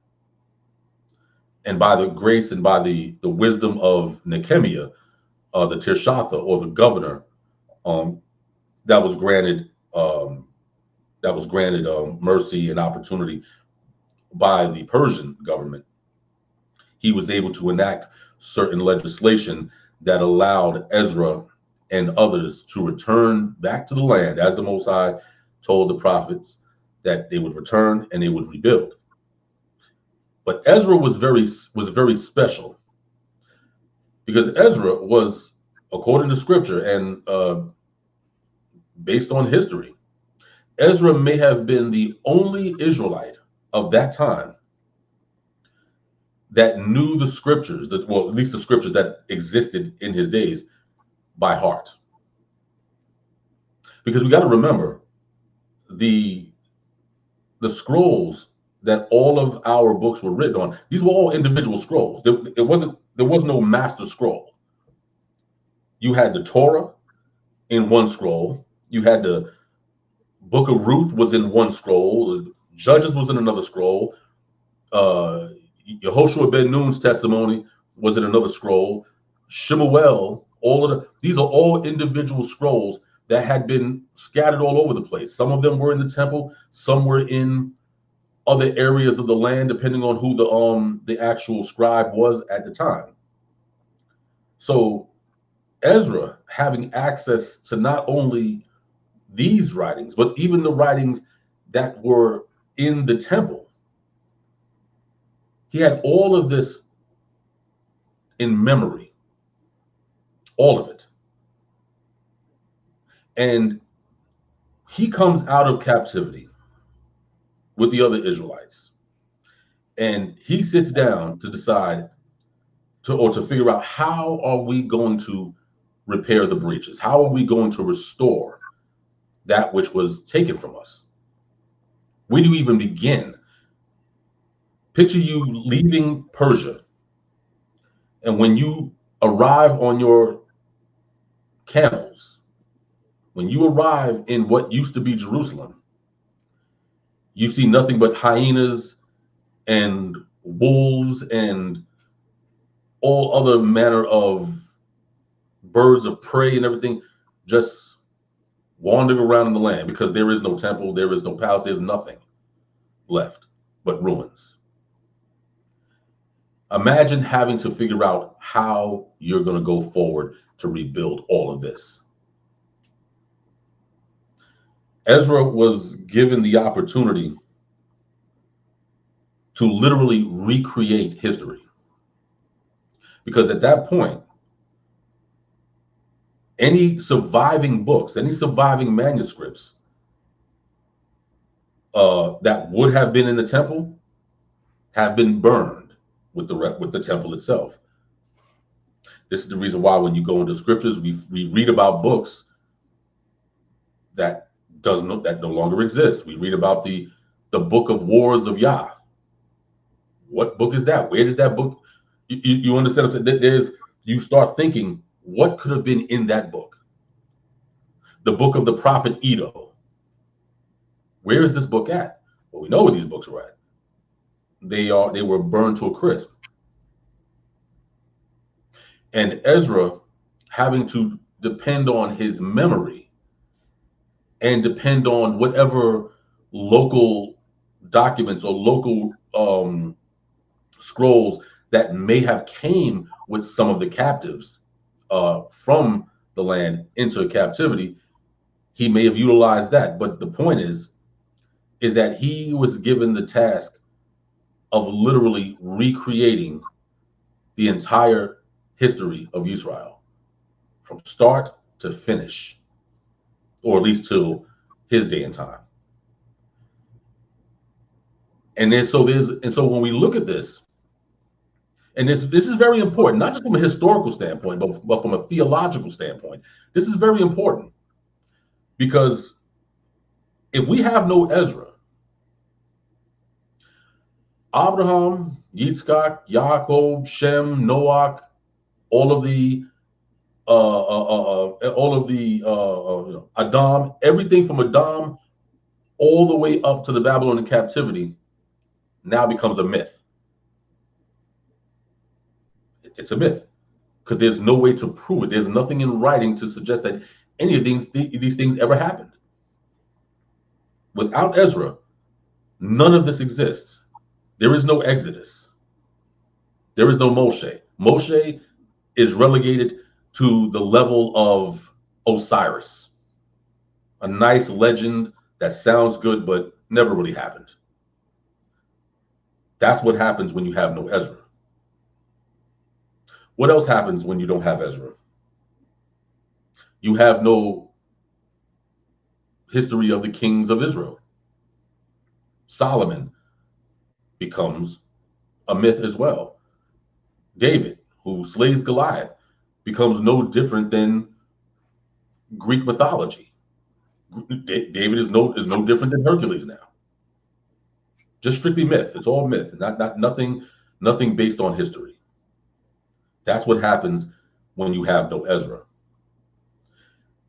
Speaker 5: And by the grace and by the wisdom of Nehemiah, the Tirshatha, or the governor, that was granted mercy and opportunity by the Persian government. He was able to enact certain legislation that allowed Ezra and others to return back to the land, as the Most High told the prophets that they would return and they would rebuild. But Ezra was very special, because Ezra was, according to scripture and based on history, Ezra may have been the only Israelite of that time that knew the scriptures, at least the scriptures that existed in his days, by heart. Because we got to remember, the scrolls that all of our books were written on, these were all individual scrolls. There was no master scroll. You had the Torah in one scroll. You had the Book of Ruth was in one scroll. Judges was in another scroll. Yehoshua ben Nun's testimony was in another scroll. Shemuel, these are all individual scrolls that had been scattered all over the place. Some of them were in the temple, some were in other areas of the land, depending on who the actual scribe was at the time. So Ezra, having access to not only these writings, but even the writings that were in the temple, he had all of this in memory, all of it. And he comes out of captivity with the other Israelites, and he sits down to decide to figure out, how are we going to repair the breaches? How are we going to restore that which was taken from us? Where do you even begin? Picture you leaving Persia, and when you arrive on your camels, when you arrive in what used to be Jerusalem, you see nothing but hyenas and wolves and all other manner of birds of prey and everything just wandering around in the land, because there is no temple, there is no palace, there's nothing left but ruins. Imagine having to figure out how you're going to go forward to rebuild all of this. Ezra was given the opportunity to literally recreate history, because at that point, any surviving books, any surviving manuscripts that would have been in the temple have been burned with the temple itself. This is the reason why when you go into scriptures, we read about books that no longer exist. We read about the book of wars of Yah. What book is that? Where does that book? You understand? You start thinking, what could have been in that book? The book of the prophet Edo. Where is this book at? Well, we know where these books were at. They were burned to a crisp. And Ezra, having to depend on his memory and depend on whatever local documents or local scrolls that may have came with some of the captives from the land into captivity, he may have utilized that. But the point is that he was given the task of literally recreating the entire history of Israel from start to finish, or at least till his day and time. And so when we look at this, and this is very important, not just from a historical standpoint, but from a theological standpoint, this is very important, because if we have no Ezra, Abraham, Yitzchak, Yaakov, Shem, Noach, all of the all of the Adam, everything from Adam all the way up to the Babylonian captivity now becomes a myth. It's a myth because there's no way to prove it. There's nothing in writing to suggest that any of these things ever happened. Without Ezra, none of this exists. There is no Exodus. There is no Moshe. Moshe is relegated to the level of Osiris, a nice legend that sounds good but never really happened. That's what happens when you have no Ezra. What else happens when you don't have Ezra? You have no history of the kings of Israel. Solomon becomes a myth as well. David, who slays Goliath, becomes no different than Greek mythology. David is no different than Hercules now. Just strictly myth. It's all myth, nothing based on history. That's what happens when you have no Ezra.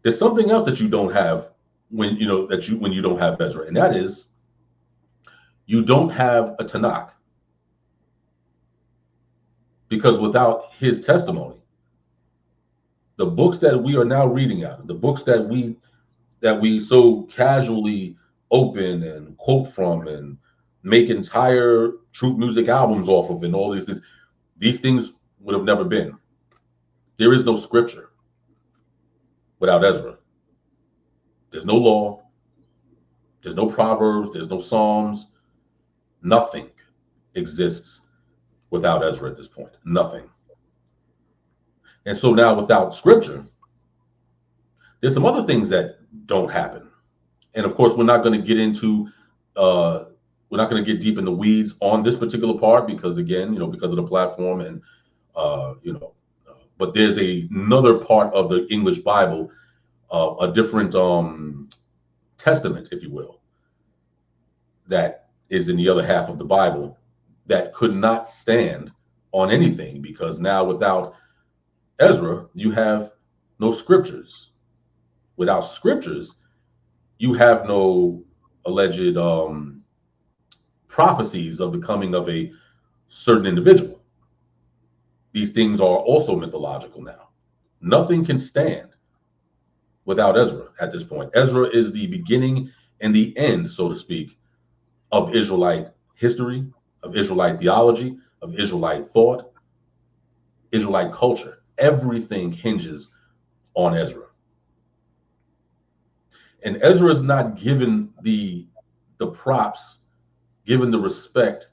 Speaker 5: There's something else that you don't have when you don't have Ezra, and that is you don't have a Tanakh. Because without his testimony, the books that we are now reading out of, the books that we so casually open and quote from and make entire truth music albums off of and all these things would have never been. There is no scripture without Ezra. There's no law. There's no Proverbs. There's no Psalms. Nothing exists without Ezra at this point. Nothing. And so now without scripture, there's some other things that don't happen. And of course, we're not going to get deep in the weeds on this particular part because again, because of the platform and but there's another part of the English Bible, a different testament, if you will, that is in the other half of the Bible that could not stand on anything because now without Ezra, you have no scriptures. Without scriptures, you have no alleged prophecies of the coming of a certain individual. These things are also mythological now. Nothing can stand without Ezra at this point. Ezra is the beginning and the end, so to speak, of Israelite history, of Israelite theology, of Israelite thought, Israelite culture. Everything hinges on Ezra. And Ezra is not given the props, given the respect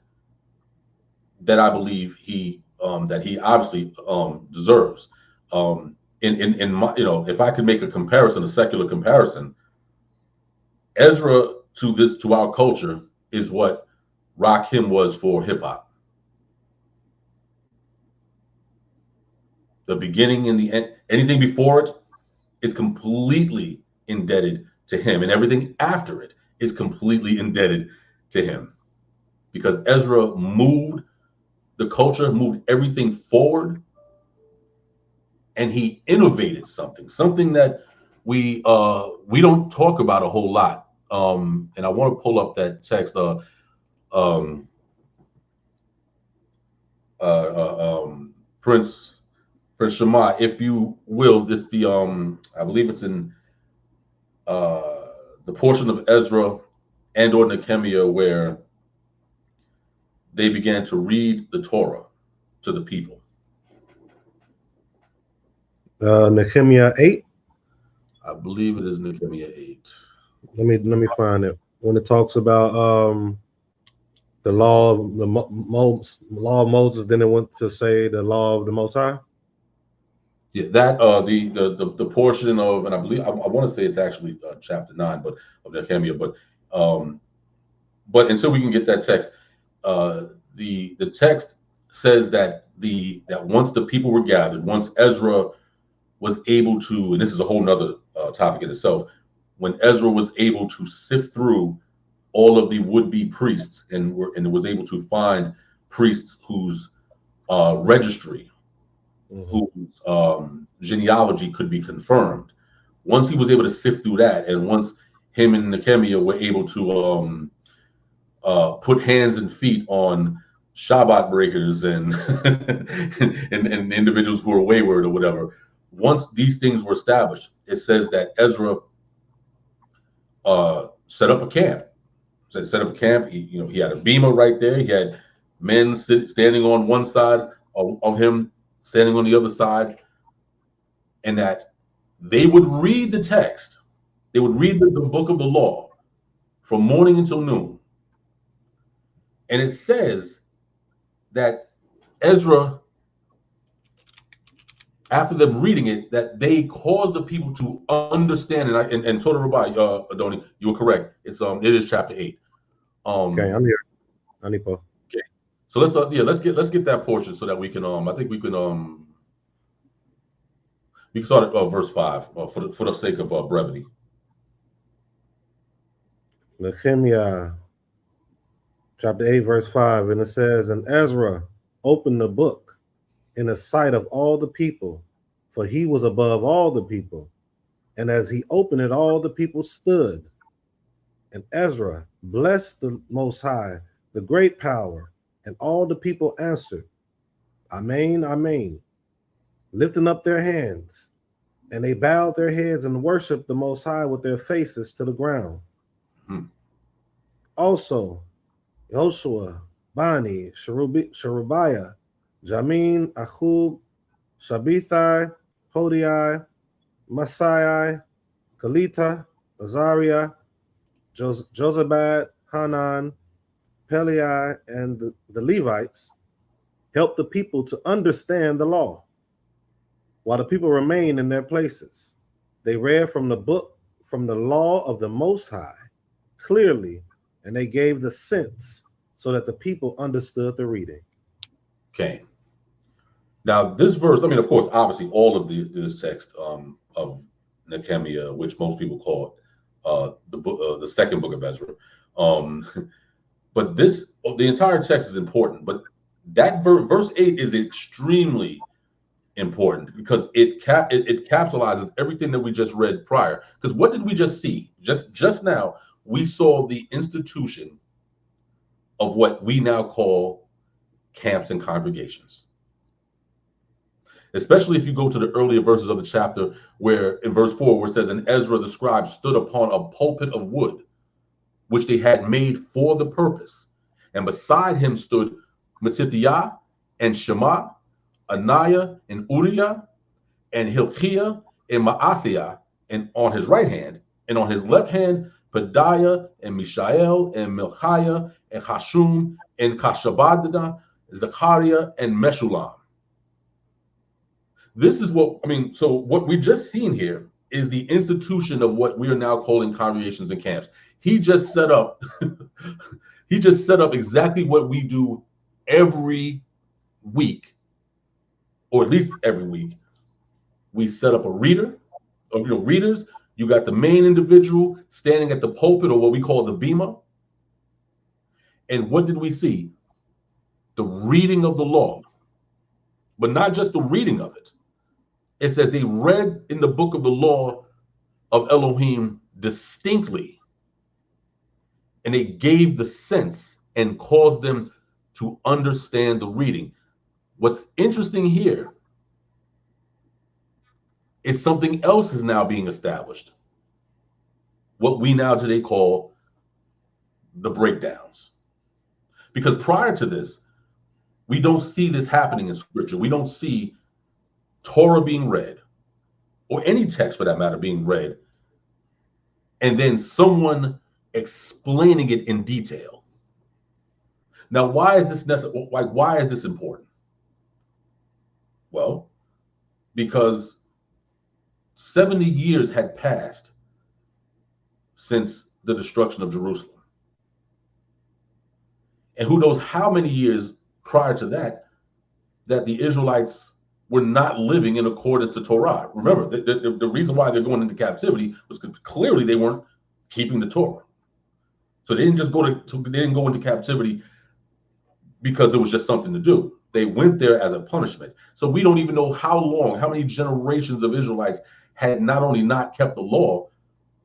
Speaker 5: that I believe he obviously deserves. In my, if I could make a comparison, a secular comparison, Ezra to our culture is what Rakim was for hip hop. The beginning and the end, anything before it is completely indebted to him, and everything after it is completely indebted to him, because Ezra moved the culture, moved everything forward, and he innovated something that we don't talk about a whole lot. And I want to pull up that text. Prince Shema, if you will, this I believe it's in the portion of Ezra and or Nehemiah where they began to read the Torah to the people.
Speaker 1: Nehemiah 8.
Speaker 5: I believe it is Nehemiah 8.
Speaker 1: Let me find it. When it talks about the law of Moses, then it went to say the law of the Most High.
Speaker 5: Yeah, that the portion of, and I believe I want to say it's actually chapter 9, but of Nehemiah, but until we can get that text, the text says that once the people were gathered, once Ezra was able to, and this is a whole nother topic in itself, when Ezra was able to sift through all of the would-be priests and was able to find priests whose registry, whose genealogy could be confirmed. Once he was able to sift through that, and once him and Hedeqyah were able to put hands and feet on Shabbat breakers and, and individuals who are wayward or whatever, once these things were established, it says that Ezra set up a camp. Set up a camp. He had a bema right there. He had men standing on one side of him, standing on the other side, and that they would read the text. They would read the book of the law from morning until noon. And it says that Ezra, after them reading it, that they caused the people to understand. And Total Rabbi, Adoni, you were correct. It is chapter 8.
Speaker 1: Okay, I'm here. Anipo.
Speaker 5: Okay, so let's get that portion so that we can I think we can start at verse 5 for the sake of brevity.
Speaker 1: Nehemiah chapter 8, verse 5, and it says, and Ezra opened the book in the sight of all the people, for he was above all the people. And as he opened it, all the people stood. And Ezra blessed the Most High, the great power, and all the people answered, Amen, Amen, lifting up their hands. And they bowed their heads and worshiped the Most High with their faces to the ground. Also, Joshua, Bani, Sherebiah, Jamin, Ahub, Shabbethai, Hodiai, Masai, Kalita, Azariah, Josabad, Hanan, Peliai, and the Levites helped the people to understand the law. While the people remained in their places, they read from the book, from the law of the Most High, clearly, and they gave the sense so that the people understood the reading.
Speaker 5: Okay. Now, this verse, I mean, of course, obviously, all of this text of Nehemiah, which most people call the second book of Ezra, but the entire text is important. But that verse 8 is extremely important because it capsulizes everything that we just read prior. Because what did we just see? Just now, we saw the institution of what we now call camps and congregations. Especially if you go to the earlier verses of the chapter, where in verse 4, where it says, and Ezra the scribe stood upon a pulpit of wood, which they had made for the purpose. And beside him stood Mattithiah and Shema, Ananiah and Uriah, and Hilkiah and Maaseiah, and on his right hand, and on his left hand, Pedaiah and Mishael and Milchiah and Hashum and Kashabadana, Zechariah and Meshullam. This is what, I mean, so what we just seen here is the institution of what we are now calling congregations and camps. He just set up, exactly what we do every week, or at least every week. We set up a reader, or readers. You got the main individual standing at the pulpit, or what we call the bema. And what did we see? The reading of the law, but not just the reading of it. It says they read in the book of the law of Elohim distinctly, and they gave the sense and caused them to understand the reading. What's interesting here is something else is now being established. What we now today call the breakdowns. Because prior to this, we don't see this happening in scripture. We don't see Torah being read, or any text for that matter being read, and then someone explaining it in detail. Now, why is this necessary? Why is this important? Well, because 70 years had passed since the destruction of Jerusalem. And who knows how many years prior to that the Israelites were not living in accordance to Torah. Remember, the reason why they're going into captivity was because clearly they weren't keeping the Torah. So they didn't just go into captivity because it was just something to do. They went there as a punishment. So we don't even know how long, how many generations of Israelites had not only not kept the law,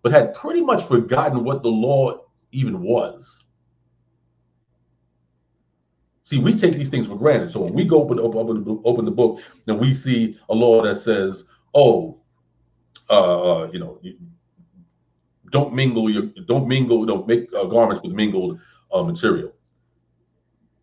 Speaker 5: but had pretty much forgotten what the law even was. See, we take these things for granted. So when we go open the book, then we see a law that says, "Oh, don't make garments with mingled material."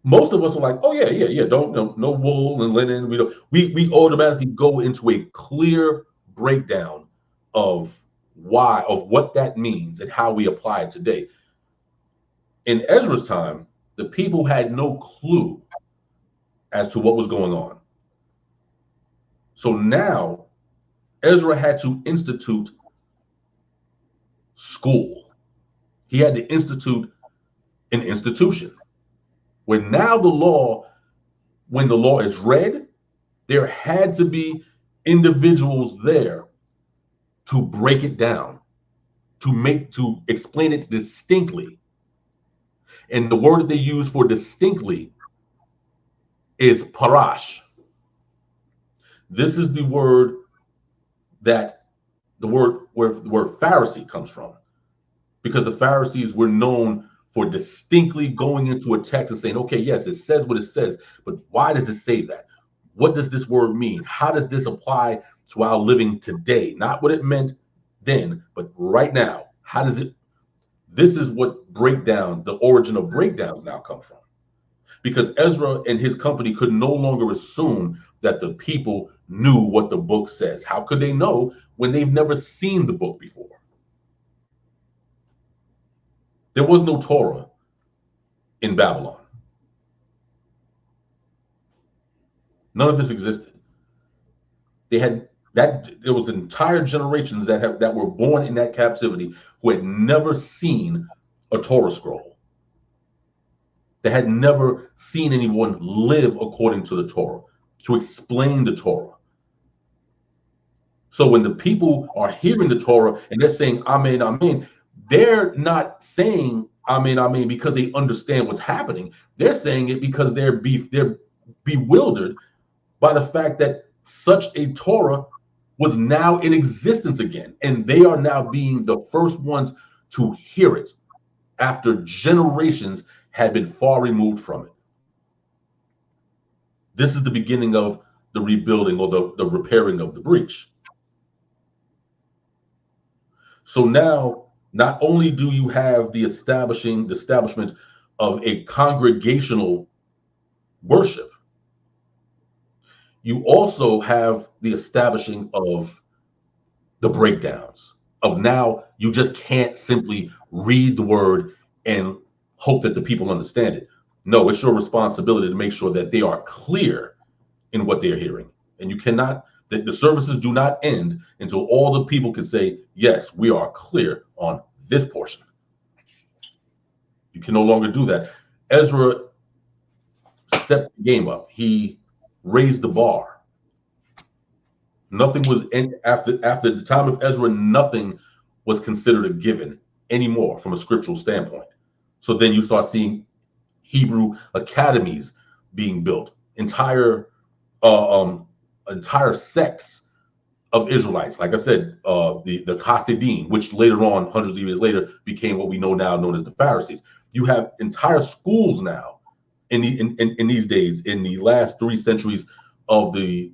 Speaker 5: Most of us are like, "Oh yeah, don't no wool and linen." We automatically go into a clear breakdown of what that means and how we apply it today. In Ezra's time, the people had no clue as to what was going on. So now Ezra had to institute school. He had to institute an institution where now when the law is read, there had to be individuals there to break it down, to explain it distinctly. And the word that they use for distinctly is parash. This is the word where the word Pharisee comes from, because the Pharisees were known for distinctly going into a text and saying, okay, yes, it says what it says, but why does it say that? What does this word mean? How does this apply to our living today? Not what it meant then, but right now. How does it? This is what the origin of breakdowns now come from. Because Ezra and his company could no longer assume that the people knew what the book says. How could they know when they've never seen the book before? There was no Torah in Babylon. None of this existed. There was entire generations that were born in that captivity who had never seen a Torah scroll. They had never seen anyone live according to the Torah, to explain the Torah. So when the people are hearing the Torah and they're saying Amen, Amen, they're not saying Amen, Amen because they understand what's happening. They're saying it because they're bewildered by the fact that such a Torah was now in existence again. And they are now being the first ones to hear it after generations had been far removed from it. This is the beginning of the rebuilding or the repairing of the breach. So now, not only do you have the establishment of a congregational worship, you also have the establishing of the breakdowns of now you just can't simply read the word and hope that the people understand it. No, it's your responsibility to make sure that they are clear in what they're hearing. And you cannot, that the services do not end until all the people can say, yes, we are clear on this portion. You can no longer do that. Ezra stepped the game up. He raised the bar. Nothing was after the time of Ezra, nothing was considered a given anymore from a scriptural standpoint. So then you start seeing Hebrew academies being built, entire sects of Israelites. Like I said, the Hasidim, which later on, hundreds of years later, became what we know now known as the Pharisees. You have entire schools now in these days, in the last 3 centuries of the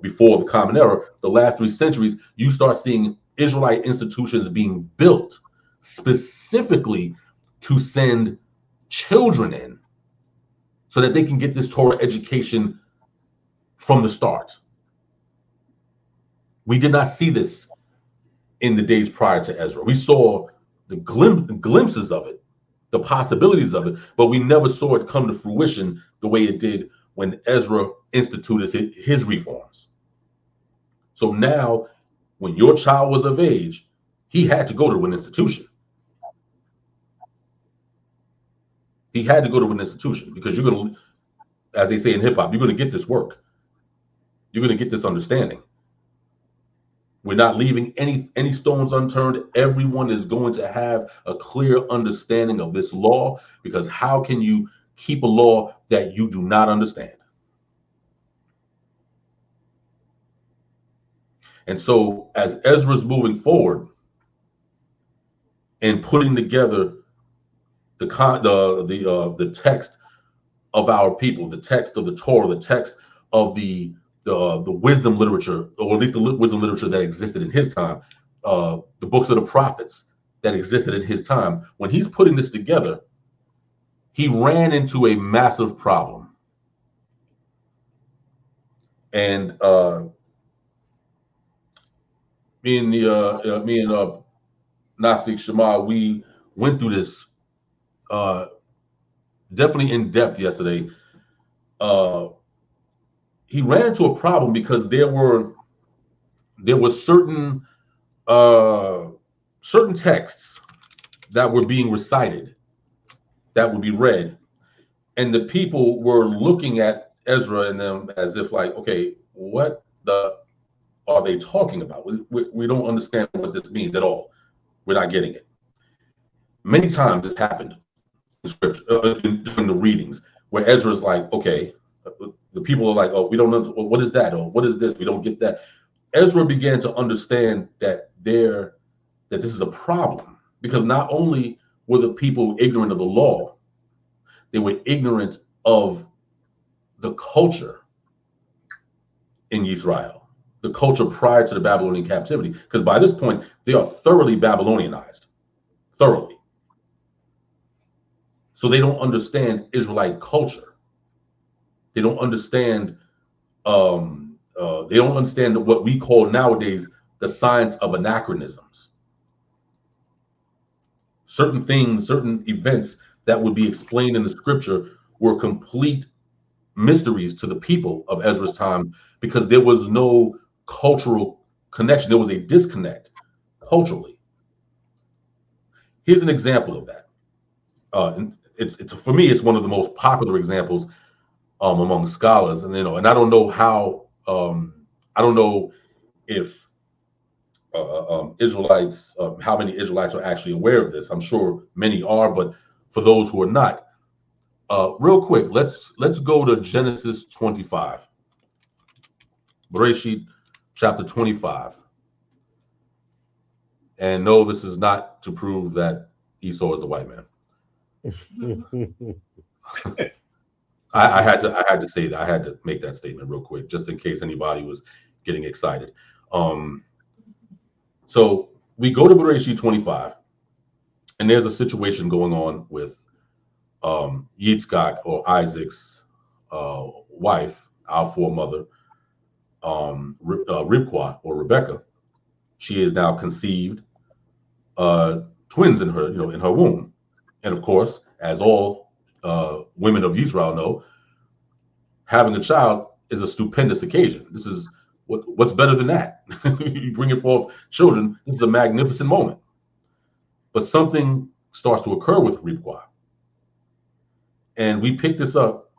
Speaker 5: before the Common Era, the last 3 centuries, you start seeing Israelite institutions being built specifically to send children in so that they can get this Torah education from the start. We did not see this in the days prior to Ezra. We saw the glimpses of it, the possibilities of it, but we never saw it come to fruition the way it did when Ezra instituted his reforms. So now, when your child was of age, he had to go to an institution. He had to go to an institution because you're going to, as they say in hip hop, you're going to get this work. You're going to get this understanding. We're not leaving any stones unturned. Everyone is going to have a clear understanding of this law, because how can you keep a law that you do not understand. And so as Ezra's moving forward and putting together the text of our people, the text of the Torah, the text of the wisdom literature, or at least the wisdom literature that existed in his time, the books of the prophets that existed in his time, when he's putting this together, he ran into a massive problem. And me and Nasik Shema, we went through this definitely in depth yesterday. He ran into a problem because there were certain texts that were being recited, that would be read, and the people were looking at Ezra and them as if like, okay, what the are they talking about? We don't understand what this means at all. We're not getting it. Many times this happened in scripture, during the readings, where Ezra's like, okay, the people are like, oh, we don't know, what is that? Or what is this? We don't get that. Ezra began to understand that this is a problem, because not only were the people ignorant of the law, they were ignorant of the culture in Yisrael, the culture prior to the Babylonian captivity, because by this point, they are thoroughly Babylonianized, thoroughly. So they don't understand Israelite culture. They don't understand, what we call nowadays the science of anachronisms. Certain things, certain events that would be explained in the scripture were complete mysteries to the people of Ezra's time, because there was no cultural connection. There was a disconnect culturally. Here's an example of that. It's for me, it's one of the most popular examples among scholars, and and I don't know how. I don't know if Israelites, how many Israelites are actually aware of this. I'm sure many are, but for those who are not, real quick, let's go to Genesis 25, Bereshit chapter 25, and no, this is not to prove that Esau is the white man. I had to say that. I had to make that statement real quick, just in case anybody was getting excited. So we go to Bereshit 25, and there's a situation going on with Yitzchak, or Isaac's wife, our foremother, Rivka, or Rebecca. She is now conceived twins in her, in her womb, and of course, as all women of Yisrael know, having a child is a stupendous occasion. This is what's better than that? You bring forth children. This is a magnificent moment. But something starts to occur with Rivka, and we pick this up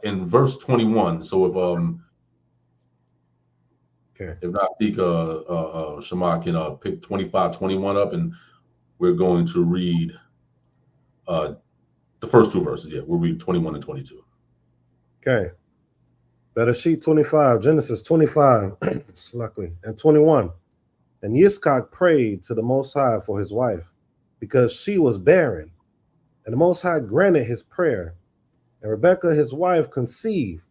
Speaker 5: in verse 21. So if not, Shema can pick 25, 21 up, and we're going to read the first two verses. Yeah, we'll read 21 and 22.
Speaker 1: Okay. Bereshit 25, Genesis 25, luckily, and 21. And Yitzchak prayed to the Most High for his wife, because she was barren. And the Most High granted his prayer. And Rebekah, his wife, conceived.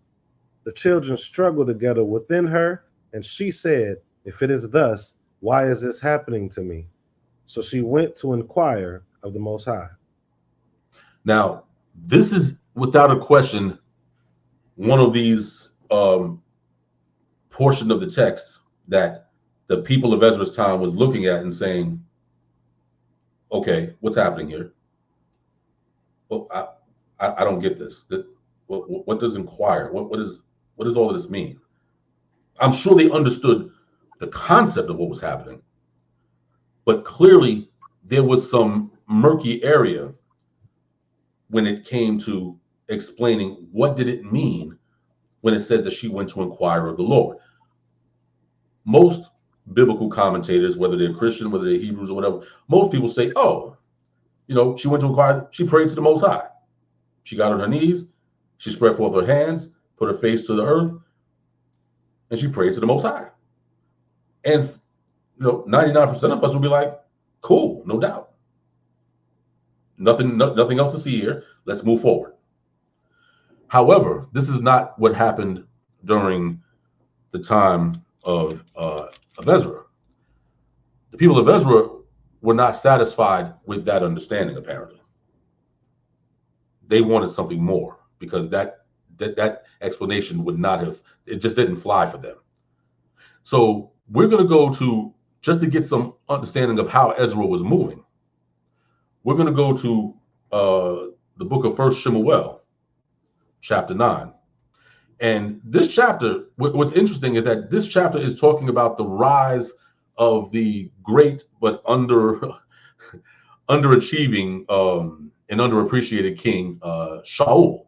Speaker 1: The children struggled together within her, and she said, if it is thus, why is this happening to me? So she went to inquire of the Most High.
Speaker 5: Now, this is without a question one of these portion of the text that the people of Ezra's time was looking at and saying, okay, what's happening here? Well, I don't get this. What does inquire? What does all of this mean? I'm sure they understood the concept of what was happening, but clearly there was some murky area when it came to explaining what did it mean when it says that she went to inquire of the Lord. Most biblical commentators, whether they're Christian, whether they're Hebrews or whatever, most people say, oh, she went to inquire, she prayed to the Most High. She got on her knees She spread forth her hands, put her face to the earth, and she prayed to the Most High. And 99% of us will be like, cool, no doubt. Nothing else to see here. Let's move forward. However, this is not what happened during the time of Ezra. The people of Ezra were not satisfied with that understanding, apparently. They wanted something more, because that explanation would not have, it just didn't fly for them. So we're going to go to, just to get some understanding of how Ezra was moving, we're going to go to the book of 1 Shemuel, chapter 9. And this chapter, what's interesting is that this chapter is talking about the rise of the great but underachieving and underappreciated king Shaul.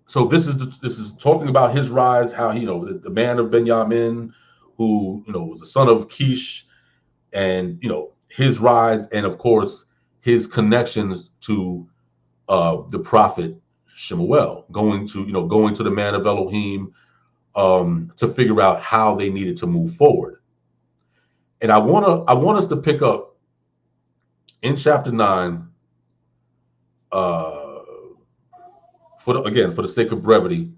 Speaker 5: So this is talking about his rise, how the man of Benjamin, who was the son of Kish, and his rise, and of course his connections to the prophet Shemuel, going to the man of Elohim to figure out how they needed to move forward. And I want us to pick up in chapter 9, for the sake of brevity.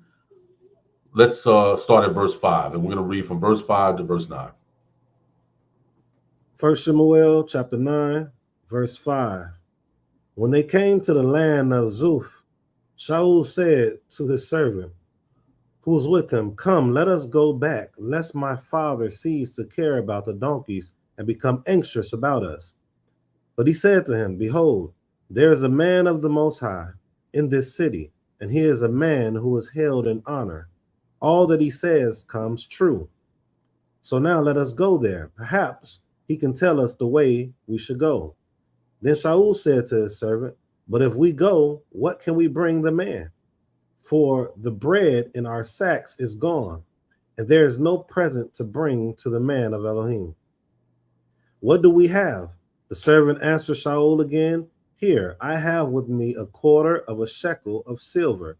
Speaker 5: Let's start at verse 5, and we're going to read from verse 5 to verse 9.
Speaker 1: 1 Shemuel chapter 9, verse 5. When they came to the land of Zuph, Shaul said to his servant, who was with him, come, let us go back, lest my father cease to care about the donkeys and become anxious about us. But he said to him, behold, there is a man of the Most High in this city, and he is a man who is held in honor. All that he says comes true. So now let us go there. Perhaps he can tell us the way we should go. Then Shaul said to his servant, but if we go, what can we bring the man? For the bread in our sacks is gone, and there is no present to bring to the man of Elohim. What do we have? The servant answered Shaul again, here, I have with me 1/4 of a shekel of silver,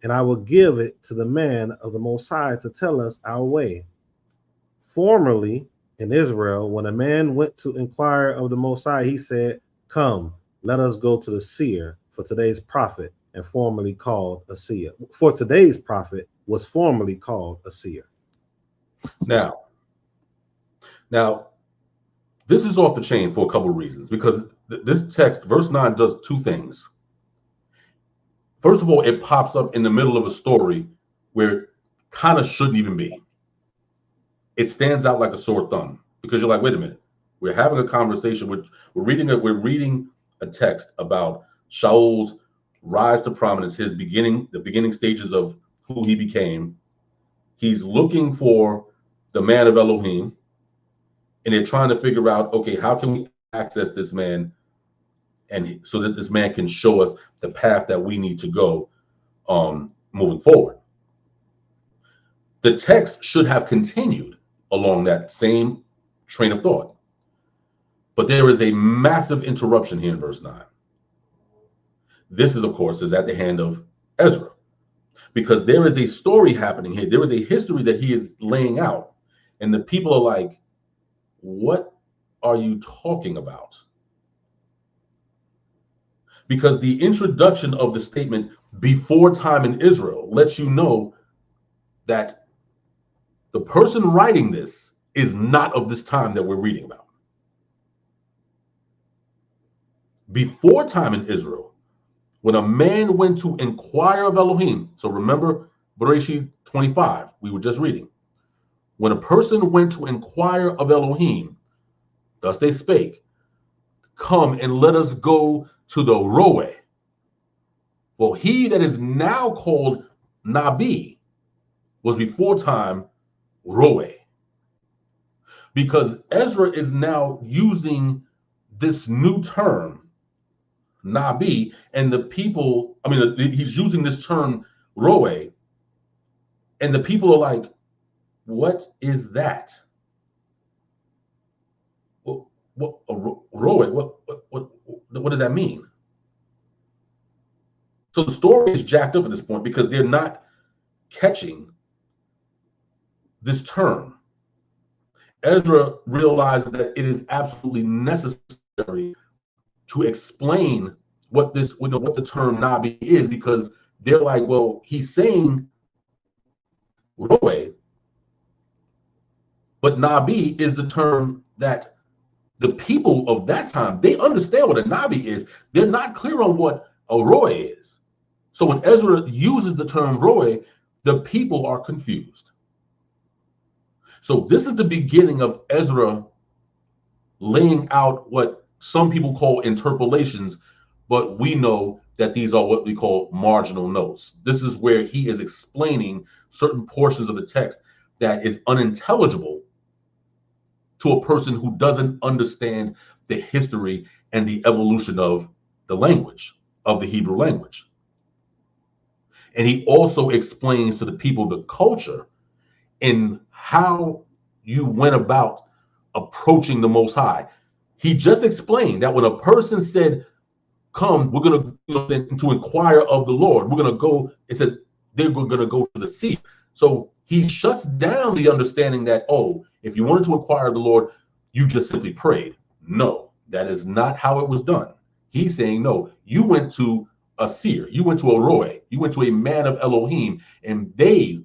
Speaker 1: and I will give it to the man of the Most High to tell us our way. Formerly in Israel, when a man went to inquire of the Most High, he said, come, let us go to the seer, for today's prophet, and formerly called a seer. For today's prophet was formerly called a seer.
Speaker 5: Now, this is off the chain for a couple of reasons, because this text, verse 9, does two things. First of all, it pops up in the middle of a story where it kind of shouldn't even be. It stands out like a sore thumb, because you're like, wait a minute, we're having a conversation, we're reading a text about Shaul's rise to prominence, the beginning stages of who he became. He's looking for the man of Elohim, and they're trying to figure out, okay, how can we access this man, and so that this man can show us the path that we need to go moving forward. The text should have continued along that same train of thought, but there is a massive interruption here in verse 9. This is, of course, at the hand of Ezra, because there is a story happening here. There is a history that he is laying out, and the people are like, what are you talking about? Because the introduction of the statement before time in Israel lets you know that the person writing this is not of this time that we're reading about. Before time in Israel, when a man went to inquire of Elohim, so remember Bereshit 25, we were just reading. When a person went to inquire of Elohim, thus they spake, come and let us go to the Roe. Well, he that is now called Nabi was before time Roe. Because Ezra is now using this new term, Nabi, and the people, he's using this term Roe, and the people are like, what is that? What Roe? What does that mean? So the story is jacked up at this point because they're not catching this term. Ezra realizes that it is absolutely necessary to explain what the term Nabi is, because they're like, well, he's saying Roe, but Nabi is the term that the people of that time, they understand what a Nabi is. They're not clear on what a Roe is. So when Ezra uses the term Roe, the people are confused. So this is the beginning of Ezra laying out what some people call interpolations, but we know that these are what we call marginal notes. This is where he is explaining certain portions of the text that is unintelligible to a person who doesn't understand the history and the evolution of the language, of the Hebrew language. And he also explains to the people the culture in how you went about approaching the Most High. He just explained that when a person said, come, we're going to inquire of the Lord, we're going to go, it says they're going to go to the sea. So he shuts down the understanding that, oh, if you wanted to inquire of the Lord, you just simply prayed. No, that is not how it was done. He's saying, no, you went to a seer, you went to a Roe, you went to a man of Elohim, and they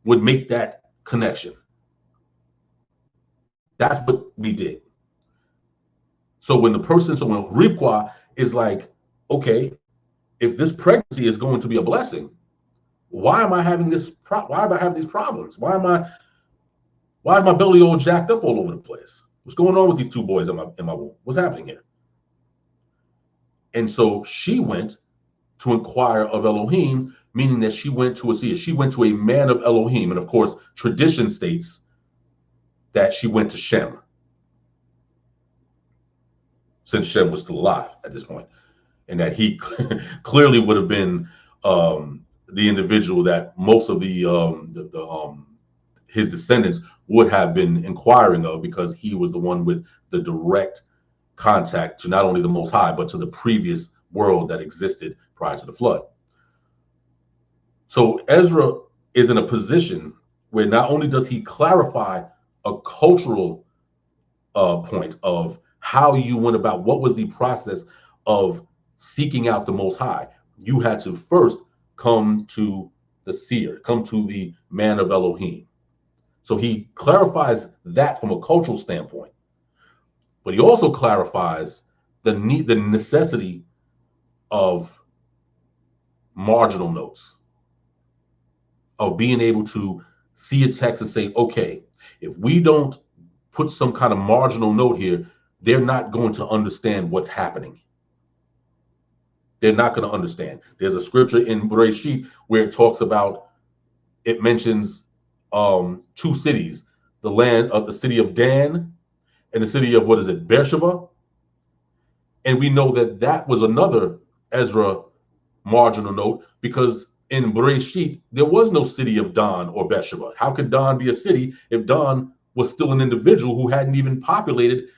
Speaker 5: would make that connection. That's what we did. So when Rivka is like, okay, if this pregnancy is going to be a blessing, why am I having these problems? Why is my belly all jacked up all over the place? What's going on with these two boys in my womb? What's happening here? And so she went to inquire of Elohim, meaning that she went to a seer. She went to a man of Elohim. And of course, tradition states that she went to Shem, since Shem was still alive at this point, and that he clearly would have been the individual that most of his descendants would have been inquiring of, because he was the one with the direct contact to not only the Most High, but to the previous world that existed prior to the flood. So Ezra is in a position where not only does he clarify a cultural point of how you went about, what was the process of seeking out the Most High. You had to first come to the seer, come to the man of Elohim. So he clarifies that from a cultural standpoint, but he also clarifies the necessity of marginal notes, of being able to see a text and say, okay, if we don't put some kind of marginal note here, they're not going to understand what's happening. They're not going to understand. There's a scripture in Bereshit where it mentions two cities, the city of Dan and the city of, Beersheba. And we know that was another Ezra marginal note, because in Bereshit, there was no city of Dan or Beersheba. How could Dan be a city if Dan was still an individual who hadn't even populated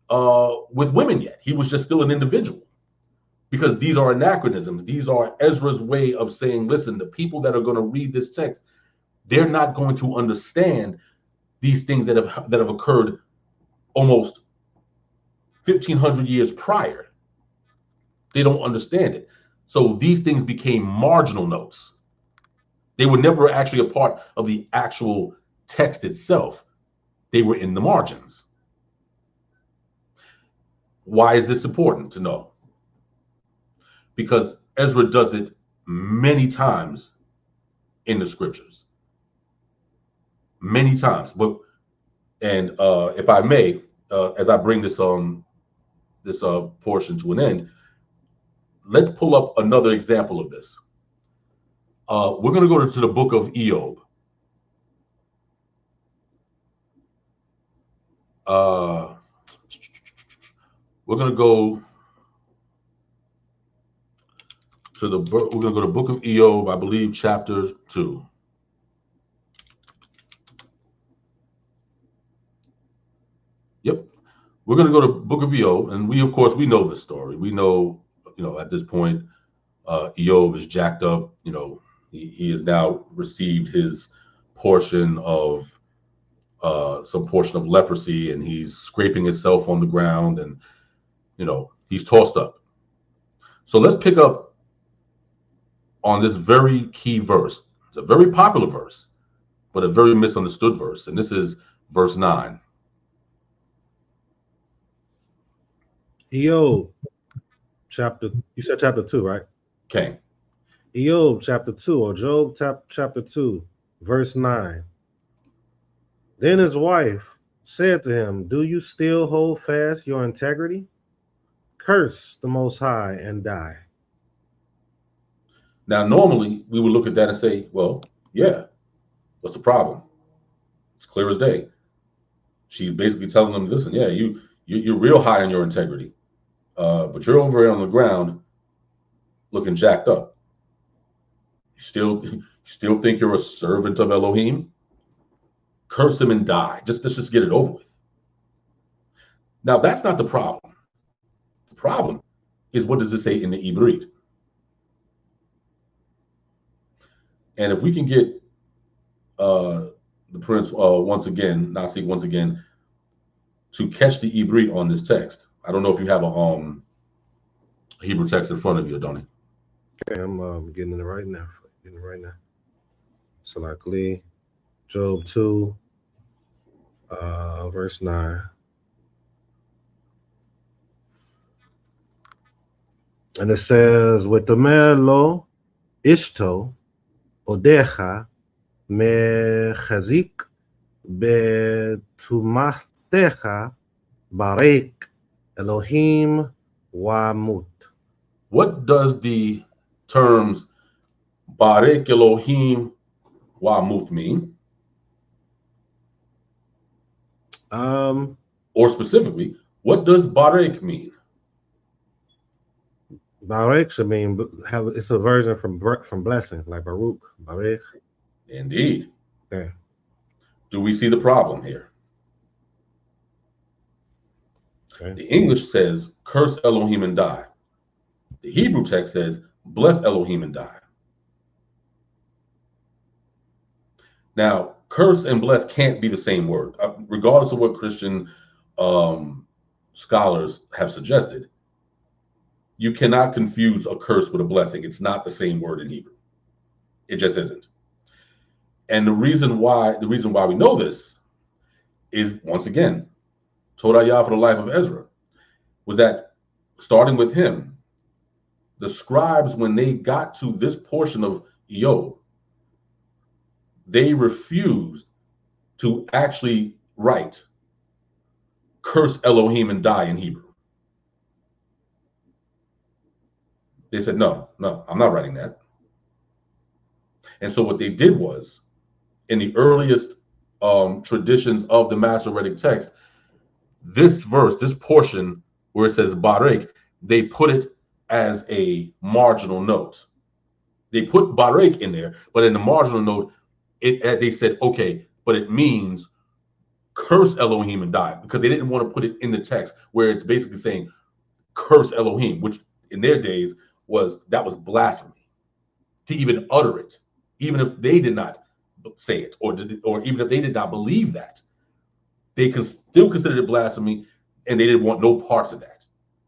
Speaker 5: with women yet? He was just still an individual. Because these are anachronisms. These are Ezra's way of saying, listen, the people that are going to read this text, they're not going to understand these things that have occurred almost 1,500 years prior. They don't understand it. So these things became marginal notes. They were never actually a part of the actual text itself. They were in the margins. Why is this important to know? Because Ezra does it many times in the scriptures. Many times. And if I may, as I bring this portion to an end, let's pull up another example of this. We're going to go to the book of Eob. We're going to go to the book of Eob, I believe, chapter 2. Yep. We're going to go to book of Eob, and we know this story. We know at this point, Eob is jacked up. He has now received his portion of some portion of leprosy, and he's scraping himself on the ground, and he's tossed up. So let's pick up on this very key verse. It's a very popular verse, but a very misunderstood verse, and this is verse 9.
Speaker 1: Eob, you said chapter 2, right?
Speaker 5: Okay.
Speaker 1: Eob chapter 2, or Job chapter 2, verse 9. Then his wife said to him, "Do you still hold fast your integrity? Curse the Most High and die."
Speaker 5: Now, normally we would look at that and say, well, yeah, what's the problem? It's clear as day. She's basically telling them, listen, yeah, you're real high on your integrity, but you're over here on the ground looking jacked up. You still think you're a servant of Elohim? Curse him and die. Let's just get it over with. Now, that's not the problem. The problem is, what does it say in the Ibrit? And if we can get the Prince once again to catch the Ibrit on this text. I don't know if you have a Hebrew text in front of you, Donnie.
Speaker 1: Okay, I'm getting it right now. So likely Job 2, verse 9. And it says, "V'tomer lo ishto odecha mechazik betumatecha barek Elohim wamut."
Speaker 5: What does the terms Barek Elohim Wamuth mean? Or specifically, what does Barek mean?
Speaker 1: Barek should mean it's a version from blessing, like Baruch, Barek.
Speaker 5: Indeed.
Speaker 1: Yeah.
Speaker 5: Do we see the problem here?
Speaker 1: Okay.
Speaker 5: The English says, curse Elohim and die. The Hebrew text says, bless Elohim and die. Now, curse and bless can't be the same word, regardless of what Christian scholars have suggested. You cannot confuse a curse with a blessing. It's not the same word in Hebrew. It just isn't. And the reason why we know this is, once again, Torah Yah for the life of Ezra, was that starting with him, the scribes, when they got to this portion of Eob, they refused to actually write curse Elohim and die in Hebrew. They said, no, I'm not writing that. And so what they did was, in the earliest traditions of the Masoretic text, this verse, this portion where it says Barek, they put it as a marginal note. They put Barek in there, but in the marginal note, they said, okay, but it means curse Elohim and die, because they didn't want to put it in the text where it's basically saying curse Elohim, which in their days was blasphemy to even utter it, even if they did not say it, or even if they did not believe that. They can still consider it blasphemy, and they didn't want no parts of that.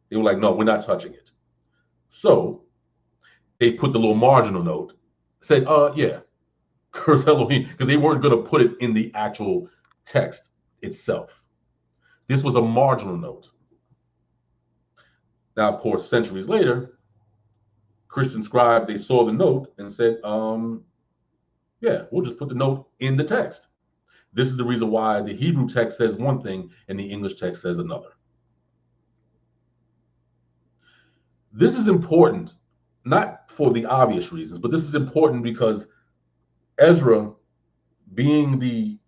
Speaker 5: They were like, no, we're not touching it. So they put the little marginal note, said, yeah, curse Elohim, because they weren't going to put it in the actual text itself. This was a marginal note. Now, of course, centuries later, Christian scribes, they saw the note and said, yeah, we'll just put the note in the text. This is the reason why the Hebrew text says one thing and the English text says another. This is important, not for the obvious reasons, but this is important because Ezra, being the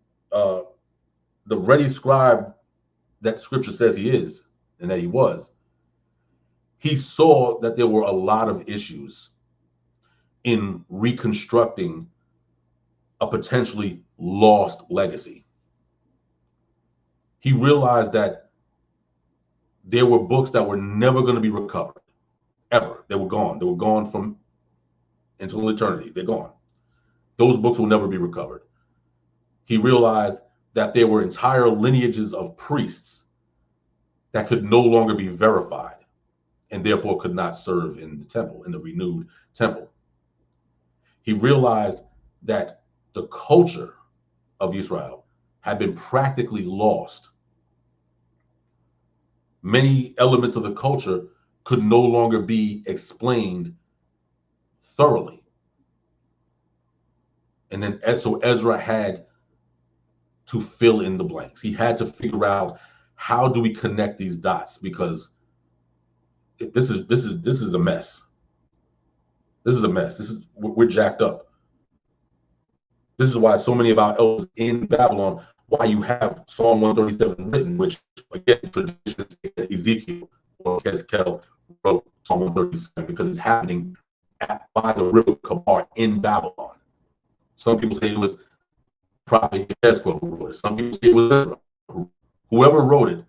Speaker 5: ready scribe that Scripture says he is and that he was, he saw that there were a lot of issues in reconstructing a potentially lost legacy. He realized that there were books that were never going to be recovered, ever. They were gone. They were gone from until eternity. They're gone. Those books will never be recovered. He realized that there were entire lineages of priests that could no longer be verified and therefore could not serve in the temple, in the renewed temple. He realized that the culture of Israel had been practically lost. Many elements of the culture could no longer be explained thoroughly. And then so Ezra had to fill in the blanks. He had to figure out, how do we connect these dots? Because this is a mess. This is a mess. We're jacked up. This is why so many of our elders in Babylon, why you have Psalm 137 written, which again, tradition says that Ezekiel or Hezekiah wrote Psalm 137, because it's happening by the river Kabar in Babylon. Some people say it was Prophet Hedeqyah who wrote it. Some people say it was Ezra. Whoever wrote it,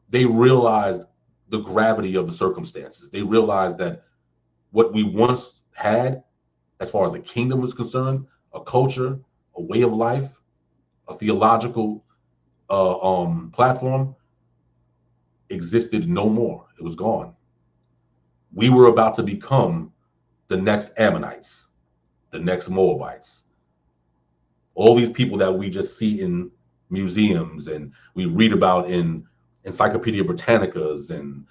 Speaker 5: they realized the gravity of the circumstances. They realized that what we once had, as far as a kingdom was concerned, a culture, a way of life, a theological platform, existed no more. It was gone. We were about to become the next Ammonites, the next Moabites. All these people that we just see in museums and we read about in Encyclopedia Britannicas and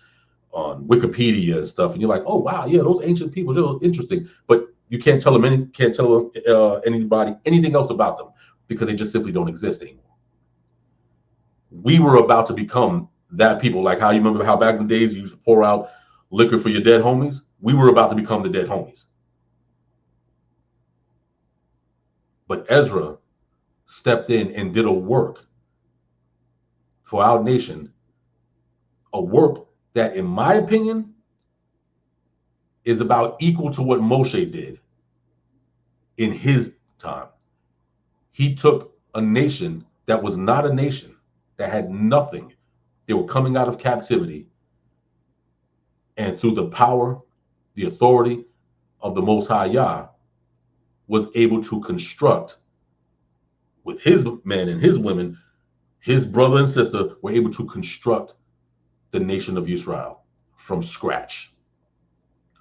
Speaker 5: on Wikipedia and stuff, and you're like, oh wow, yeah, those ancient people, they're interesting, but you can't tell anybody anything else about them because they just simply don't exist anymore. We were about to become that people, like how you remember how back in the days you used to pour out liquor for your dead homies. We were about to become the dead homies. But Ezra stepped in and did a work for our nation, a work that, in my opinion, is about equal to what Moshe did in his time. He took a nation that was not a nation, that had nothing. They were coming out of captivity, and through the power, the authority of the Most High Yah, was able to construct, with his men and his women, his brother and sister, were able to construct the nation of Yisrael from scratch,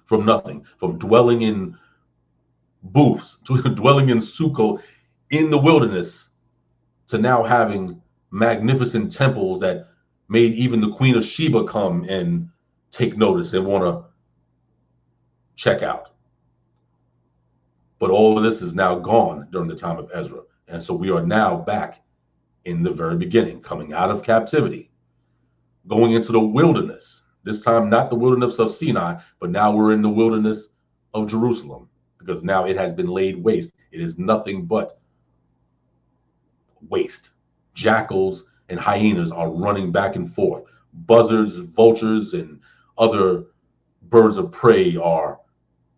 Speaker 5: from nothing, from dwelling in booths to dwelling in Sukkot in the wilderness, to now having magnificent temples that made even the Queen of Sheba come and take notice and want to check out. But all of this is now gone during the time of Ezra. And so we are now back in the very beginning, coming out of captivity, going into the wilderness. This time, not the wilderness of Sinai, but now we're in the wilderness of Jerusalem, because now it has been laid waste. It is nothing but waste. Jackals and hyenas are running back and forth. Buzzards, vultures, and other birds of prey are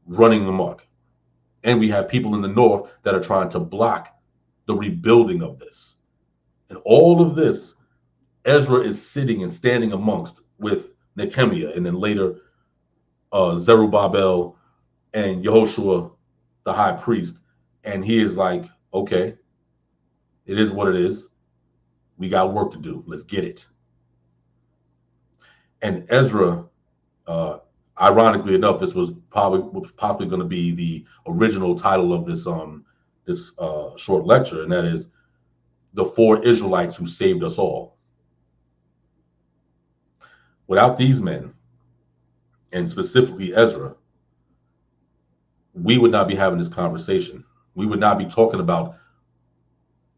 Speaker 5: running amok. And we have people in the north that are trying to block the rebuilding of this. And all of this, Ezra is sitting and standing amongst with Nehemiah, and then later Zerubbabel and Yehoshua, the high priest. And he is like, okay, it is what it is. We got work to do. Let's get it. And Ezra, ironically enough, this was possibly going to be the original title of this short lecture, and that is The Four Israelites Who Saved Us All. Without these men, and specifically Ezra, we would not be having this conversation. We would not be talking about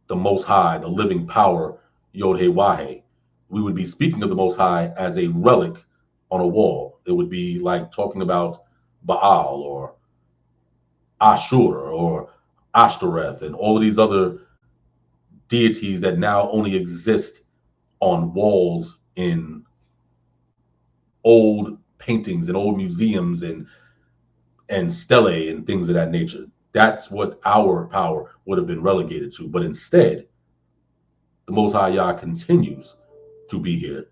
Speaker 5: the Most High, the living power, Yod-Heh-Wah-Heh. We would be speaking of the Most High as a relic on a wall. It would be like talking about Baal or Ashur or Ashtoreth and all of these other deities that now only exist on walls in old paintings and old museums and stelae and things of that nature. That's what our power would have been relegated to. But instead, the Most High Yah continues to be here.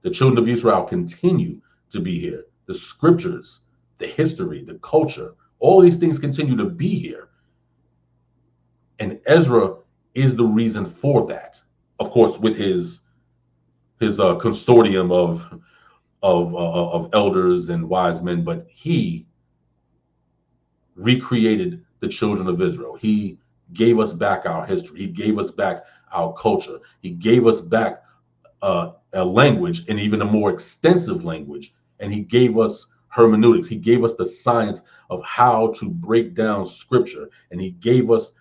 Speaker 5: The children of Israel continue to be here. The scriptures the history, the culture, all these things continue to be here. And Ezra is the reason for that. Of course, with his consortium of elders and wise men, but he recreated the children of Israel. He gave us back our history. He gave us back our culture. He gave us back a language, and even a more extensive language. And he gave us hermeneutics. He gave us the science of how to break down scripture. And he gave us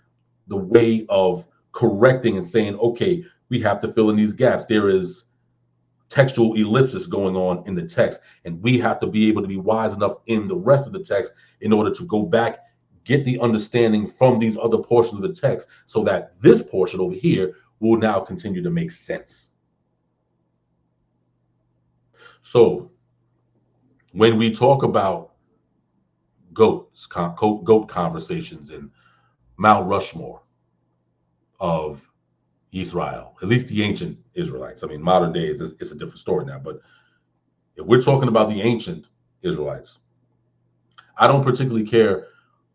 Speaker 5: the way of correcting and saying, okay, we have to fill in these gaps. There is textual ellipsis going on in the text, and we have to be able to be wise enough in the rest of the text in order to go back, get the understanding from these other portions of the text, so that this portion over here will now continue to make sense. So when we talk about goat conversations and Mount Rushmore of Yisrael, at least the ancient Israelites. I mean, modern day, it's a different story now. But if we're talking about the ancient Israelites, I don't particularly care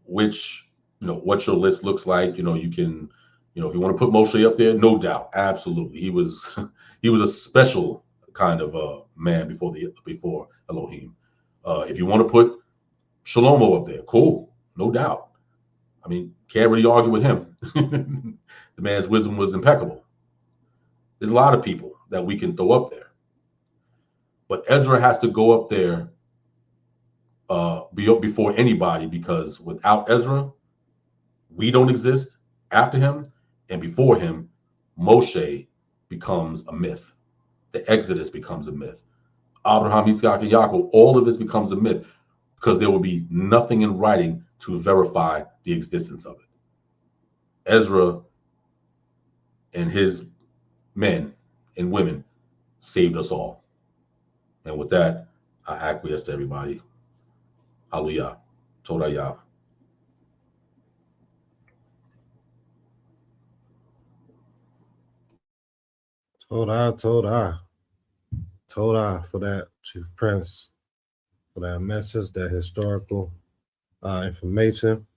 Speaker 5: which, what your list looks like. You can, if you want to put Moshe up there, no doubt, absolutely. He was a special kind of man before Elohim. If you want to put Shlomo up there, cool, no doubt. I mean, can't really argue with him. The man's wisdom was impeccable. There's a lot of people that we can throw up there. But Ezra has to go up there before anybody, because without Ezra, we don't exist. After him and before him, Moshe becomes a myth. The Exodus becomes a myth. Abraham, Yitzhak, and Yaakov, all of this becomes a myth, because there will be nothing in writing to verify the existence of it. Ezra and his men and women saved us all. And with that, I acquiesce to everybody. Hallelujah. Todah Yah.
Speaker 1: Todah for that, Chief Prince, for that message, that historical information.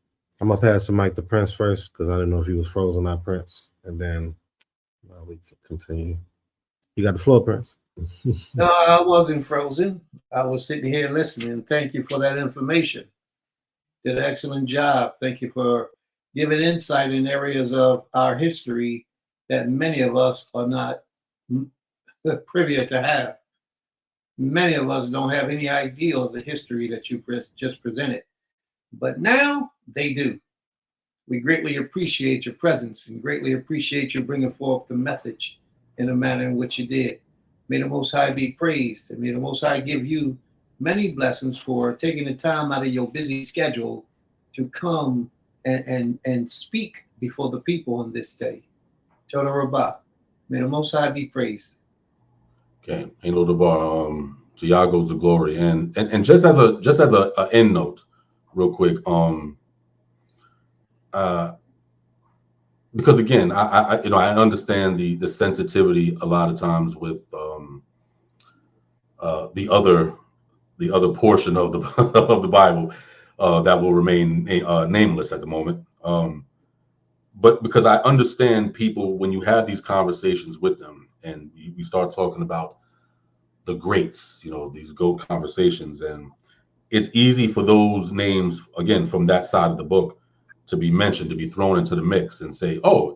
Speaker 1: I'm gonna pass the mic to Prince first, because I didn't know if he was frozen or not, Prince, and then we can continue. You got the floor, Prince.
Speaker 4: No, I wasn't frozen. I was sitting here listening. Thank you for that information. Did an excellent job. Thank you for giving insight in areas of our history that many of us are not privy to have. Many of us don't have any idea of the history that you just presented, but now they do. We greatly appreciate your presence and greatly appreciate you bringing forth the message in the manner in which you did. May the Most High be praised, and may the Most High give you many blessings for taking the time out of your busy schedule to come and speak before the people on this day. Todah Rabbah. May the Most High be praised.
Speaker 5: Okay, ain't no debar. To Yah goes the glory, and just as a end note, real quick, because again, I understand the sensitivity a lot of times with the other portion of the of the Bible that will remain nameless at the moment. But because I understand people, when you have these conversations with them and you start talking about the greats, these GOAT conversations, and it's easy for those names, again, from that side of the book, to be mentioned, to be thrown into the mix and say, oh,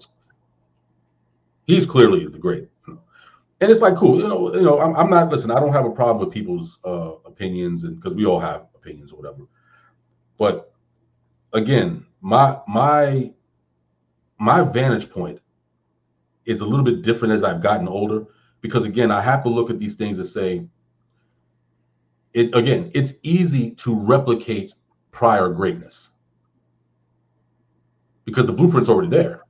Speaker 5: he's clearly the great. And it's like, cool, I'm not, listen, I don't have a problem with people's opinions, and because we all have opinions or whatever. But again, my vantage point is a little bit different as I've gotten older, because again, I have to look at these things and say, it's easy to replicate prior greatness because the blueprint's already there.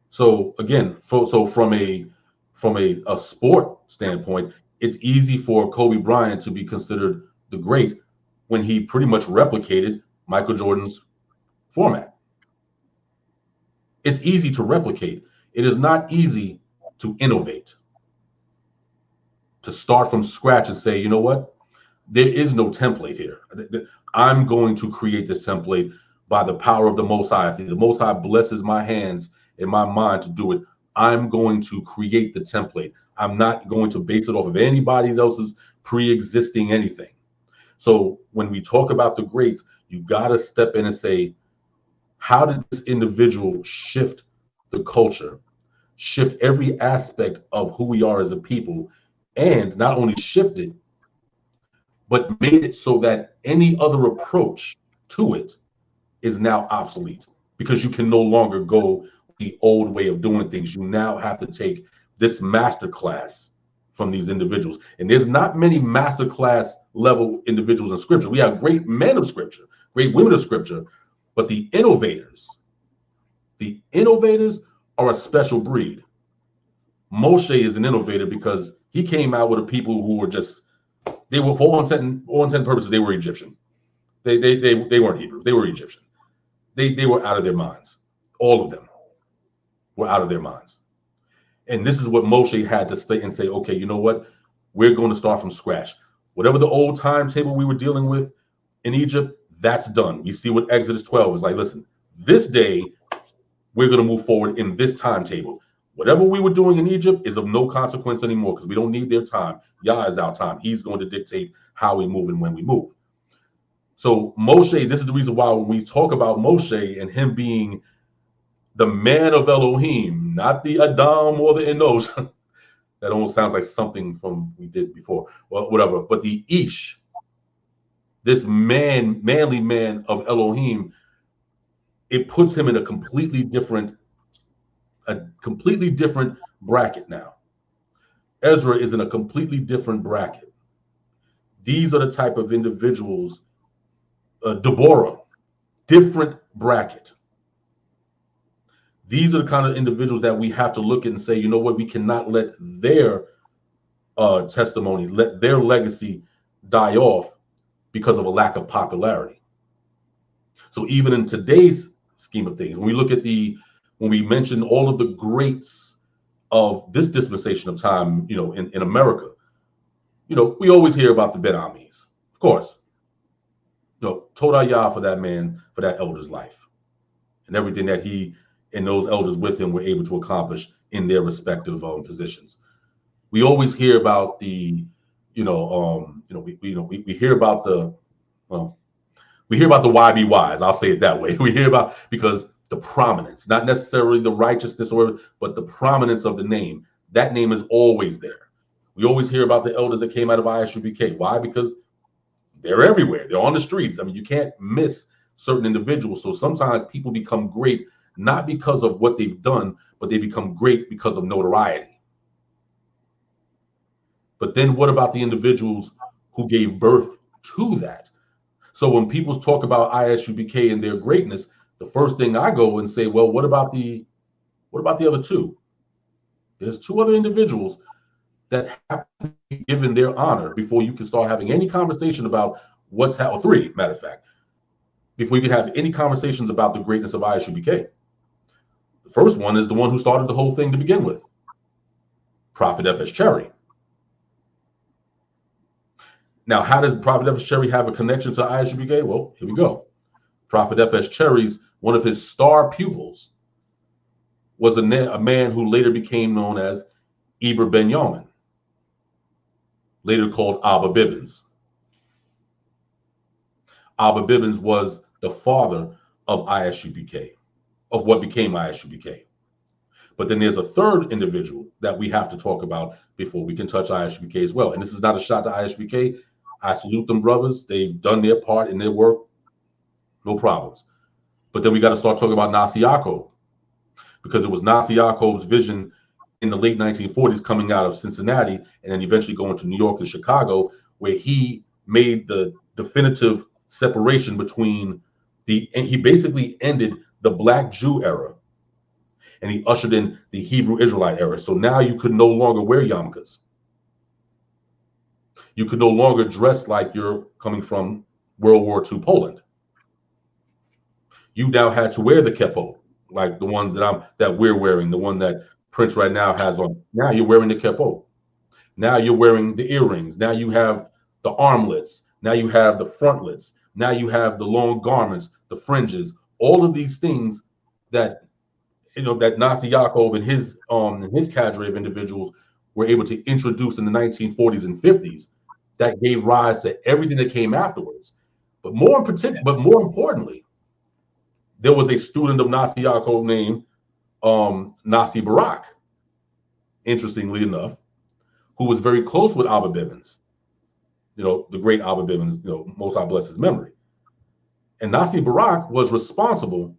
Speaker 5: So again, from a sport standpoint, it's easy for Kobe Bryant to be considered the great when he pretty much replicated Michael Jordan's format. It's easy to replicate. It is not easy to innovate, to start from scratch and say, you know what? There is no template here. I'm going to create this template by the power of the Most High. If the Most High blesses my hands and my mind to do it, I'm going to create the template. I'm not going to base it off of anybody else's pre-existing anything. So when we talk about the greats, you got to step in and say, how did this individual shift the culture, shift every aspect of who we are as a people, and not only shift it, but made it so that any other approach to it is now obsolete, because you can no longer go the old way of doing things. You now have to take this master class from these individuals. And there's not many master class level individuals in scripture. We have great men of scripture, great women of scripture, but the innovators are a special breed. Moshe is an innovator because he came out with a people who were just, they were, for all intent purposes, they were Egyptian. They weren't Hebrews, they were Egyptian. They were out of their minds. All of them were out of their minds. And this is what Moshe had to stay and say, okay, you know what? We're going to start from scratch. Whatever the old timetable we were dealing with in Egypt, that's done. You see what Exodus 12 is like, listen, this day, we're going to move forward in this timetable. Whatever we were doing in Egypt is of no consequence anymore, because we don't need their time. Yah is our time. He's going to dictate how we move and when we move. So Moshe, this is the reason why when we talk about Moshe and him being the man of Elohim, not the Adam or the Enosh, that almost sounds like something from we did before, well, whatever, but the Ish, this manly man of Elohim, it puts him in a completely different bracket now. Ezra is in a completely different bracket. These are the type of individuals, Deborah, different bracket. These are the kind of individuals that we have to look at and say, you know what, we cannot let their testimony, let their legacy die off because of a lack of popularity. So even in today's scheme of things, when we look at when we mention all of the greats of this dispensation of time, you know, in America, you know, we always hear about the Ben Amis, of course. You know, Todah Yah for that man, for that elder's life, and everything that he and those elders with him were able to accomplish in their respective positions. We always hear about we hear about we hear about the YBYs. I'll say it that way. We hear about, because the prominence, not necessarily the righteousness but the prominence of the name. That name is always there. We always hear about the elders that came out of ISUBK. Why? Because they're everywhere. They're on the streets. I mean, you can't miss certain individuals. So sometimes people become great not because of what they've done, but they become great because of notoriety. But then what about the individuals who gave birth to that? So when people talk about ISUBK and their greatness, the first thing I go and say, well, what about the other two? There's two other individuals that have to be given their honor before you can start having any conversation about what's happening. Three, matter of fact, before you can have any conversations about the greatness of ISUBK. The first one is the one who started the whole thing to begin with, Prophet F.S. Cherry. Now, how does Prophet F.S. Cherry have a connection to ISUBK? Well, here we go. Prophet F.S. Cherry's, one of his star pupils was a man who later became known as Eber Ben Yamin, later called Abba Bibbins. Abba Bibbins was the father of ISUBK, of what became ISUBK. But then there's a third individual that we have to talk about before we can touch ISUBK as well. And this is not a shot to ISUBK. I salute them brothers. They've done their part in their work. No problems. But then we got to start talking about Nasi Yaakov, because it was Nasi Yaakov's vision in the late 1940s coming out of Cincinnati and then eventually going to New York and Chicago, where he made the definitive separation between he basically ended the Black Jew era and he ushered in the Hebrew Israelite era. So now you could no longer wear yarmulkes. You could no longer dress like you're coming from World War II Poland. You now had to wear the kepo, like the one that we're wearing, the one that Prince right now has on. Now you're wearing the kepo. Now you're wearing the earrings. Now you have the armlets. Now you have the frontlets. Now you have the long garments, the fringes, all of these things that, that Nasi Yaakov and his cadre of individuals were able to introduce in the 1940s and 50s that gave rise to everything that came afterwards. But more importantly, there was a student of Nasi Yaakov named Nasi Barak, interestingly enough, who was very close with Abba Bivens, the great Abba Bivens, Most High bless his memory. And Nasi Barak was responsible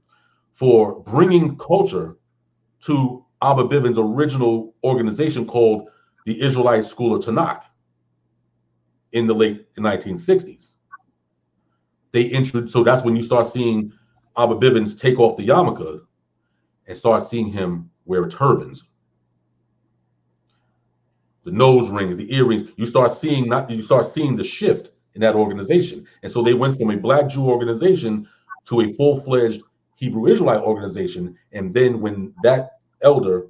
Speaker 5: for bringing culture to Abba Bivens' original organization called the Israelite School of Tanakh in the late 1960s. So that's when you start seeing Abba Bivens take off the yarmulke and start seeing him wear turbans, the nose rings, the earrings. You start seeing the shift in that organization. And so they went from a Black Jew organization to a full-fledged Hebrew Israelite organization. And then when that elder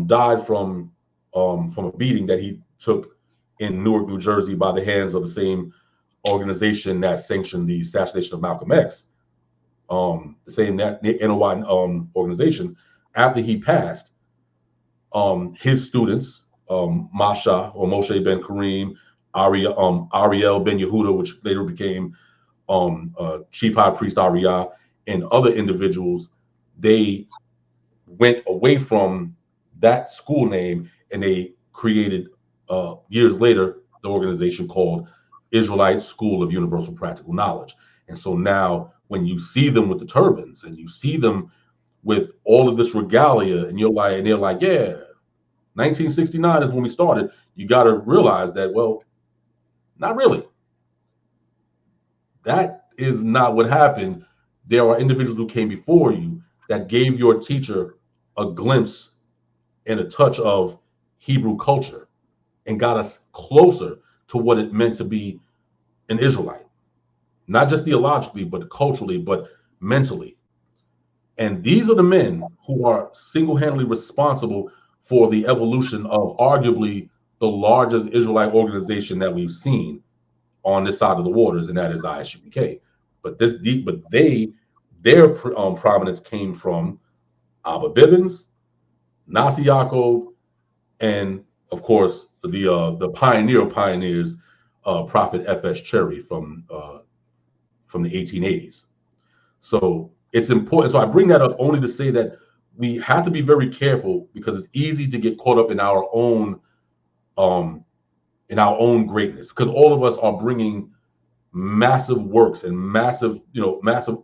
Speaker 5: died from a beating that he took in Newark, New Jersey, by the hands of the same organization that sanctioned the assassination of Malcolm X, the same NOI organization. After he passed, his students, Masha or Moshe ben Kareem, Ariel ben Yehuda, which later became Chief High Priest Ariah, and other individuals, they went away from that school name and they created, years later, the organization called Israelite School of Universal Practical Knowledge. And so now when you see them with the turbans and you see them with all of this regalia, and they're like, yeah, 1969 is when we started, you got to realize that, well, not really. That is not what happened. There are individuals who came before you that gave your teacher a glimpse and a touch of Hebrew culture and got us closer to what it meant to be an Israelite, not just theologically, but culturally, but mentally. And these are the men who are single-handedly responsible for the evolution of arguably the largest Israelite organization that we've seen on this side of the waters, and that is ISUPK. But their prominence came from Abba Bivens, Nasi Yaakov, and of course the pioneer of pioneers, Prophet F.S. Cherry from the 1880s. So it's important. So I bring that up only to say that we have to be very careful, because it's easy to get caught up in our own greatness, because all of us are bringing massive works and massive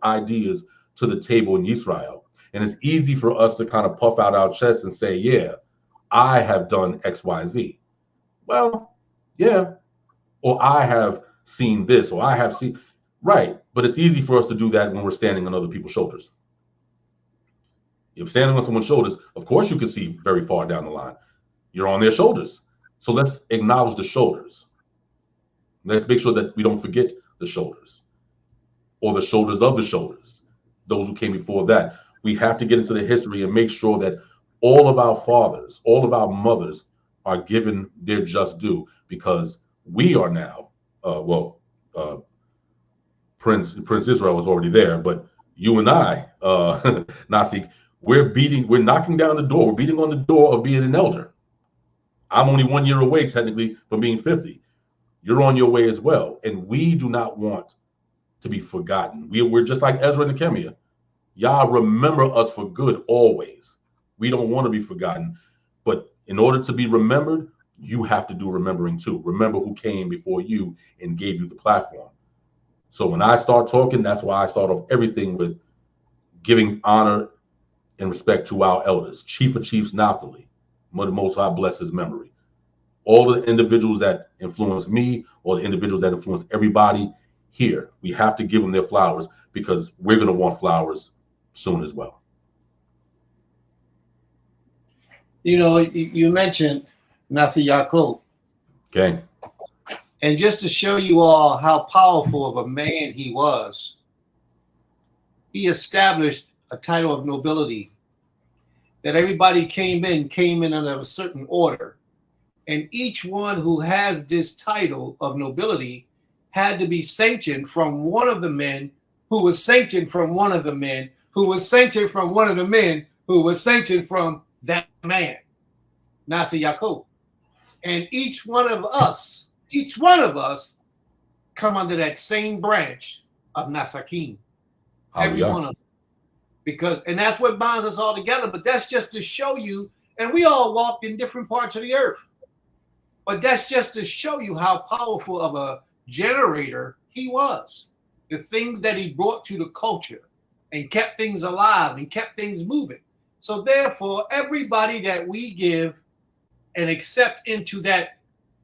Speaker 5: ideas to the table in Yisrael. And it's easy for us to kind of puff out our chests and say, yeah, I have done X, Y, Z. Well, yeah. Or I have seen this, or I have seen, right. But it's easy for us to do that when we're standing on other people's shoulders. If standing on someone's shoulders, of course you can see very far down the line. You're on their shoulders. So let's acknowledge the shoulders. Let's make sure that we don't forget the shoulders, or the shoulders of the shoulders, those who came before that. We have to get into the history and make sure that all of our fathers, all of our mothers are given their just due, because we are now, Prince Israel was already there, but you and I, Nasi, we're knocking down the door, we're beating on the door of being an elder. I'm only 1 year away, technically, from being 50. You're on your way as well. And we do not want to be forgotten. We're just like Ezra and Nehemiah. Y'all remember us for good always. We don't want to be forgotten. But in order to be remembered, you have to do remembering too. Remember who came before you and gave you the platform. So when I start talking, that's why I start off everything with giving honor and respect to our elders. Chief of Chiefs Naphtali, the Most High bless his memory. All the individuals that influence me, or the individuals that influence everybody here, we have to give them their flowers, because we're going to want flowers soon as well.
Speaker 4: You mentioned Nasi Yaakov.
Speaker 5: Okay.
Speaker 4: And just to show you all how powerful of a man he was, he established a title of nobility that everybody came in under a certain order. And each one who has this title of nobility had to be sanctioned from one of the men who was sanctioned from one of the men who was sanctioned from one of the men who was sanctioned from that man, Nasi Yaakov. And each one of us come under that same branch of Nasakim. Every one of them. Because, and that's what binds us all together. But that's just to show you, and we all walked in different parts of the earth. But that's just to show you how powerful of a generator he was. The things that he brought to the culture and kept things alive and kept things moving. So therefore, everybody that we give and accept into that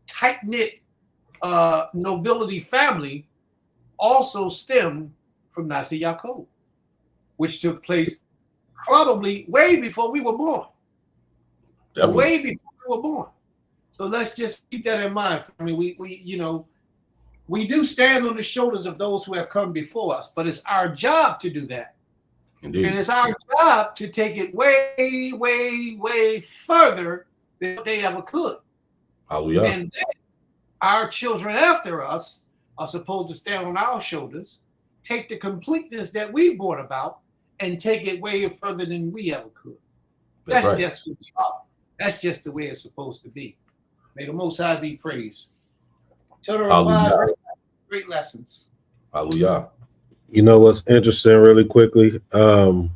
Speaker 4: tight-knit nobility family also stemmed from Nasi Yaakov, which took place probably way before we were born.
Speaker 5: Definitely.
Speaker 4: Way before we were born. So let's just keep that in mind. I mean, we do stand on the shoulders of those who have come before us, but it's our job to do that.
Speaker 5: Indeed.
Speaker 4: And it's our job to take it way, way, way further than they ever could.
Speaker 5: Hallelujah.
Speaker 4: And then our children after us are supposed to stand on our shoulders, take the completeness that we brought about, and take it way further than we ever could. That's
Speaker 5: right.
Speaker 4: just who we are. That's just the way it's supposed to be. May the Most High be praised.
Speaker 5: Hallelujah.
Speaker 4: Great lessons.
Speaker 5: Hallelujah.
Speaker 1: You know what's interesting, really quickly? 3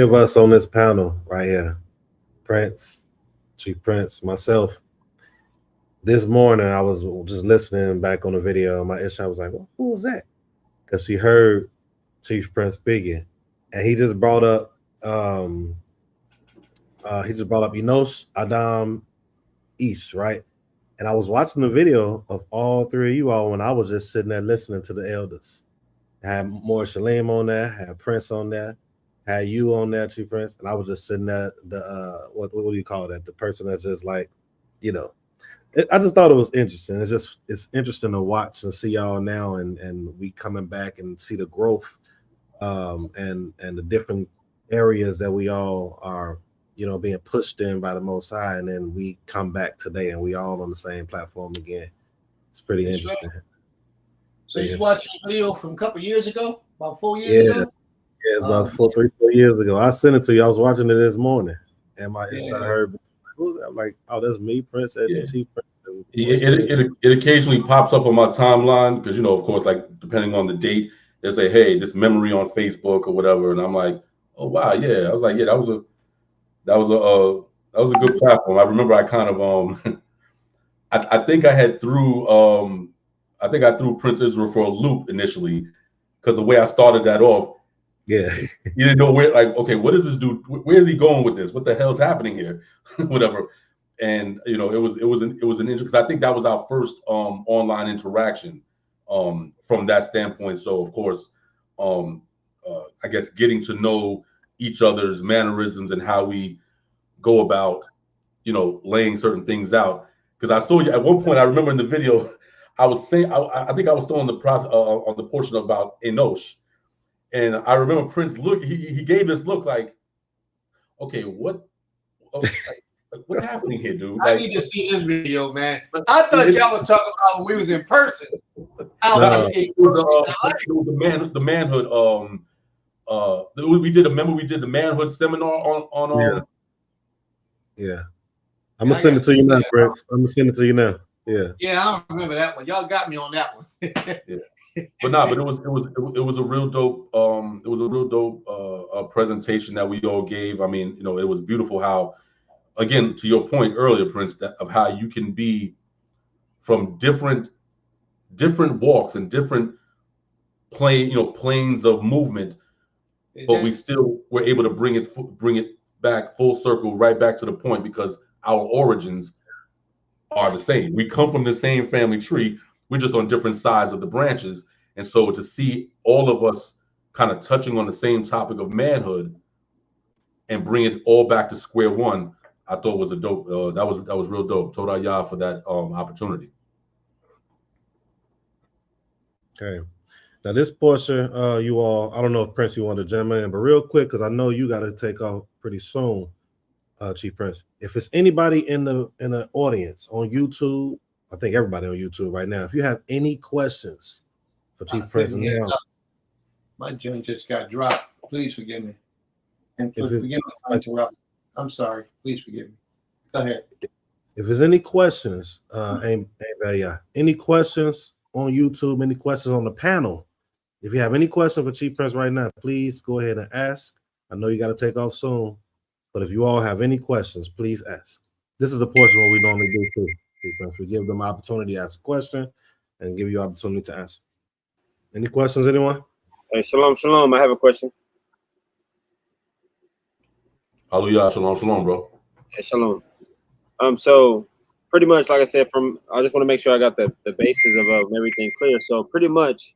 Speaker 1: of us on this panel right here, Prince, Chief Prince, myself. This morning, I was just listening back on the video. My Isha was like, well, who was that? Because she heard Chief Prince speaking, and he just brought up Enosh Adam Ish, right? And I was watching the video of all 3 of you all when I was just sitting there listening to the elders. I had more Shalem on there, had Prince on there, had you on there, Chief Prince, and I was just sitting there. The what do you call that? The person that's just like, you know, I just thought it was interesting. It's interesting to watch and see y'all now, and we coming back and see the growth, and the different areas that we all are, you know, being pushed in by the Most High, and then we come back today and we all on the same platform again. It's pretty
Speaker 4: That's
Speaker 1: interesting.
Speaker 4: right. So you watching a video from a couple years ago, about 4 years ago?
Speaker 1: Yeah, it's about 4 years ago. I sent it to you. I was watching it this morning, and I heard, I'm like, oh, that's me, Prince, and Chief Prince.
Speaker 5: It occasionally pops up on my timeline because, you know, of course, like depending on the date, they say, hey, this memory on Facebook or whatever, and I'm like, oh wow, yeah. I was like, yeah, that was a good platform. I remember I kind of I think I threw Prince Israel for a loop initially because the way I started that off,
Speaker 1: yeah,
Speaker 5: you didn't know where, like, okay, what is this dude? Where is he going with this? What the hell's happening here? Whatever. And you know, it was an interesting, because I think that was our first online interaction from that standpoint. So of course, I guess getting to know each other's mannerisms and how we go about, you know, laying certain things out. Because I saw you at one point. I remember in the video, I was saying, I think I was still on the process on the portion about Enosh, and I remember Prince look. He gave this look like, okay, what's happening here, dude?
Speaker 4: I need to see this video, man. I thought y'all was talking about when we was in person.
Speaker 5: The manhood. We did the manhood seminar on.
Speaker 1: Yeah. I'm gonna send it to you now, Prince. I'm gonna send it to you now. Yeah.
Speaker 4: Yeah, I don't remember that one. Y'all got me on that one.
Speaker 5: Yeah. But it was a real dope presentation that we all gave. I mean, you know, it was beautiful how, again, to your point earlier, Prince, of how you can be from different walks and different planes of movement, but we still were able to bring it back full circle, right back to the point, because our origins are the same. We come from the same family tree. We're just on different sides of the branches. And so to see all of us kind of touching on the same topic of manhood and bring it all back to square one, I thought was a dope. That was real dope. Toda Yah for that opportunity.
Speaker 1: Okay. Now this portion, you all, I don't know if Prince you want to jump in, but real quick, because I know you got to take off pretty soon. Chief Prince. If it's anybody in the audience on YouTube, I think everybody on YouTube right now, if you have any questions for Chief Prince now,
Speaker 4: my joint just got dropped. Please forgive me. And
Speaker 1: If
Speaker 4: forgive
Speaker 1: it's-
Speaker 4: me for interrupting. I'm sorry. Please forgive me. Go ahead.
Speaker 1: if there's any questions, any questions on YouTube, any questions on the panel, if you have any question for Chief Prince right now, please go ahead and ask. I know you got to take off soon, but if you all have any questions, please ask. This is the portion where we normally do too, Chief Prince. We give them opportunity to ask a question and give you opportunity to answer. Any questions, anyone?
Speaker 6: Hey, shalom, shalom. I have a question.
Speaker 5: Hallelujah, shalom, shalom, bro.
Speaker 6: Hey, shalom. So pretty much, like I said, I just want to make sure I got the basis of everything clear. So pretty much,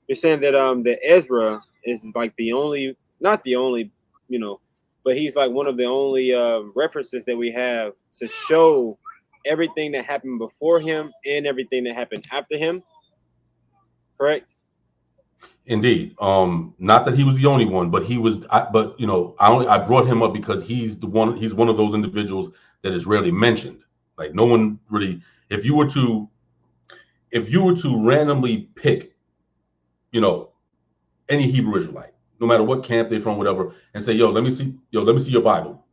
Speaker 6: you're saying that that Ezra is like not the only, but he's like one of the only references that we have to show everything that happened before him and everything that happened after him. Correct?
Speaker 5: Indeed. Not that he was the only one, but he was. I brought him up because he's one of those individuals that is rarely mentioned. Like no one really. If you were to randomly pick, any Hebrew Israelite, no matter what camp they're from, whatever, and say, let me see your Bible,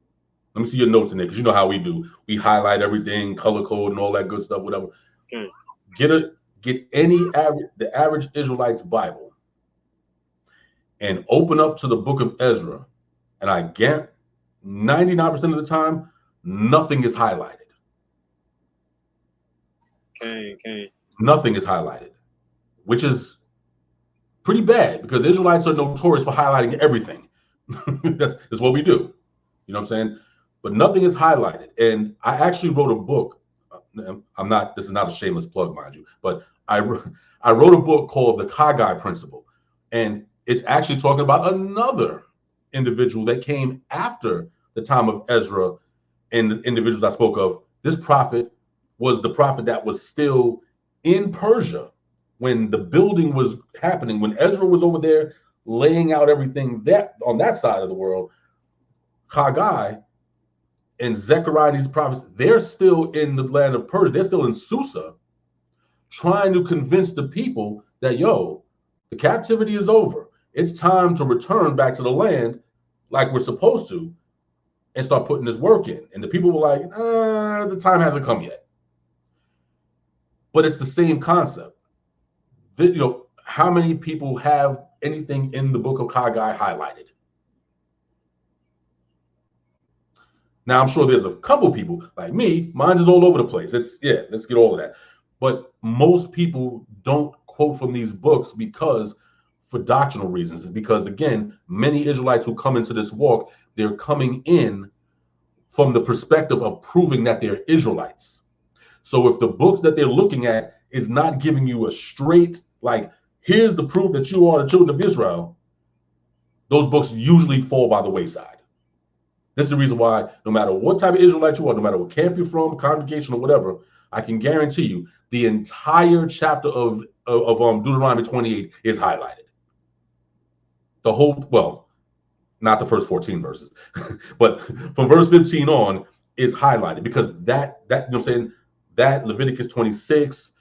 Speaker 5: let me see your notes in there, because you know how we do. We highlight everything, color code, and all that good stuff, whatever.
Speaker 6: Okay.
Speaker 5: Get the average Israelite's Bible and open up to the book of Ezra, and I guarantee 99% of the time, nothing is highlighted.
Speaker 6: Okay.
Speaker 5: Nothing is highlighted, which is pretty bad because Israelites are notorious for highlighting everything. That's what we do. You know what I'm saying? But nothing is highlighted. And I actually wrote a book. This is not a shameless plug, mind you, but I wrote a book called The Haggai Principle. And it's actually talking about another individual that came after the time of Ezra and the individuals I spoke of. This prophet was the prophet that was still in Persia when the building was happening, when Ezra was over there laying out everything that on that side of the world. Haggai and Zechariah and these prophets, they're still in the land of Persia. They're still in Susa, trying to convince the people that, the captivity is over. It's time to return back to the land like we're supposed to and start putting this work in. And the people were like, the time hasn't come yet. But it's the same concept. How many people have anything in the book of Haggai highlighted? Now, I'm sure there's a couple people like me, mine is all over the place. Let's get all of that. But most people don't quote from these books for doctrinal reasons. Because, again, many Israelites who come into this walk, they're coming in from the perspective of proving that they're Israelites. So if the books that they're looking at is not giving you a straight, like, here's the proof that you are the children of Israel, those books usually fall by the wayside. This is the reason why no matter what type of Israelite you are, no matter what camp you're from, congregation or whatever, I can guarantee you the entire chapter of Deuteronomy 28 is highlighted. The whole, well, not the first 14 verses, but from verse 15 on is highlighted because that you know what I'm saying, that Leviticus 26,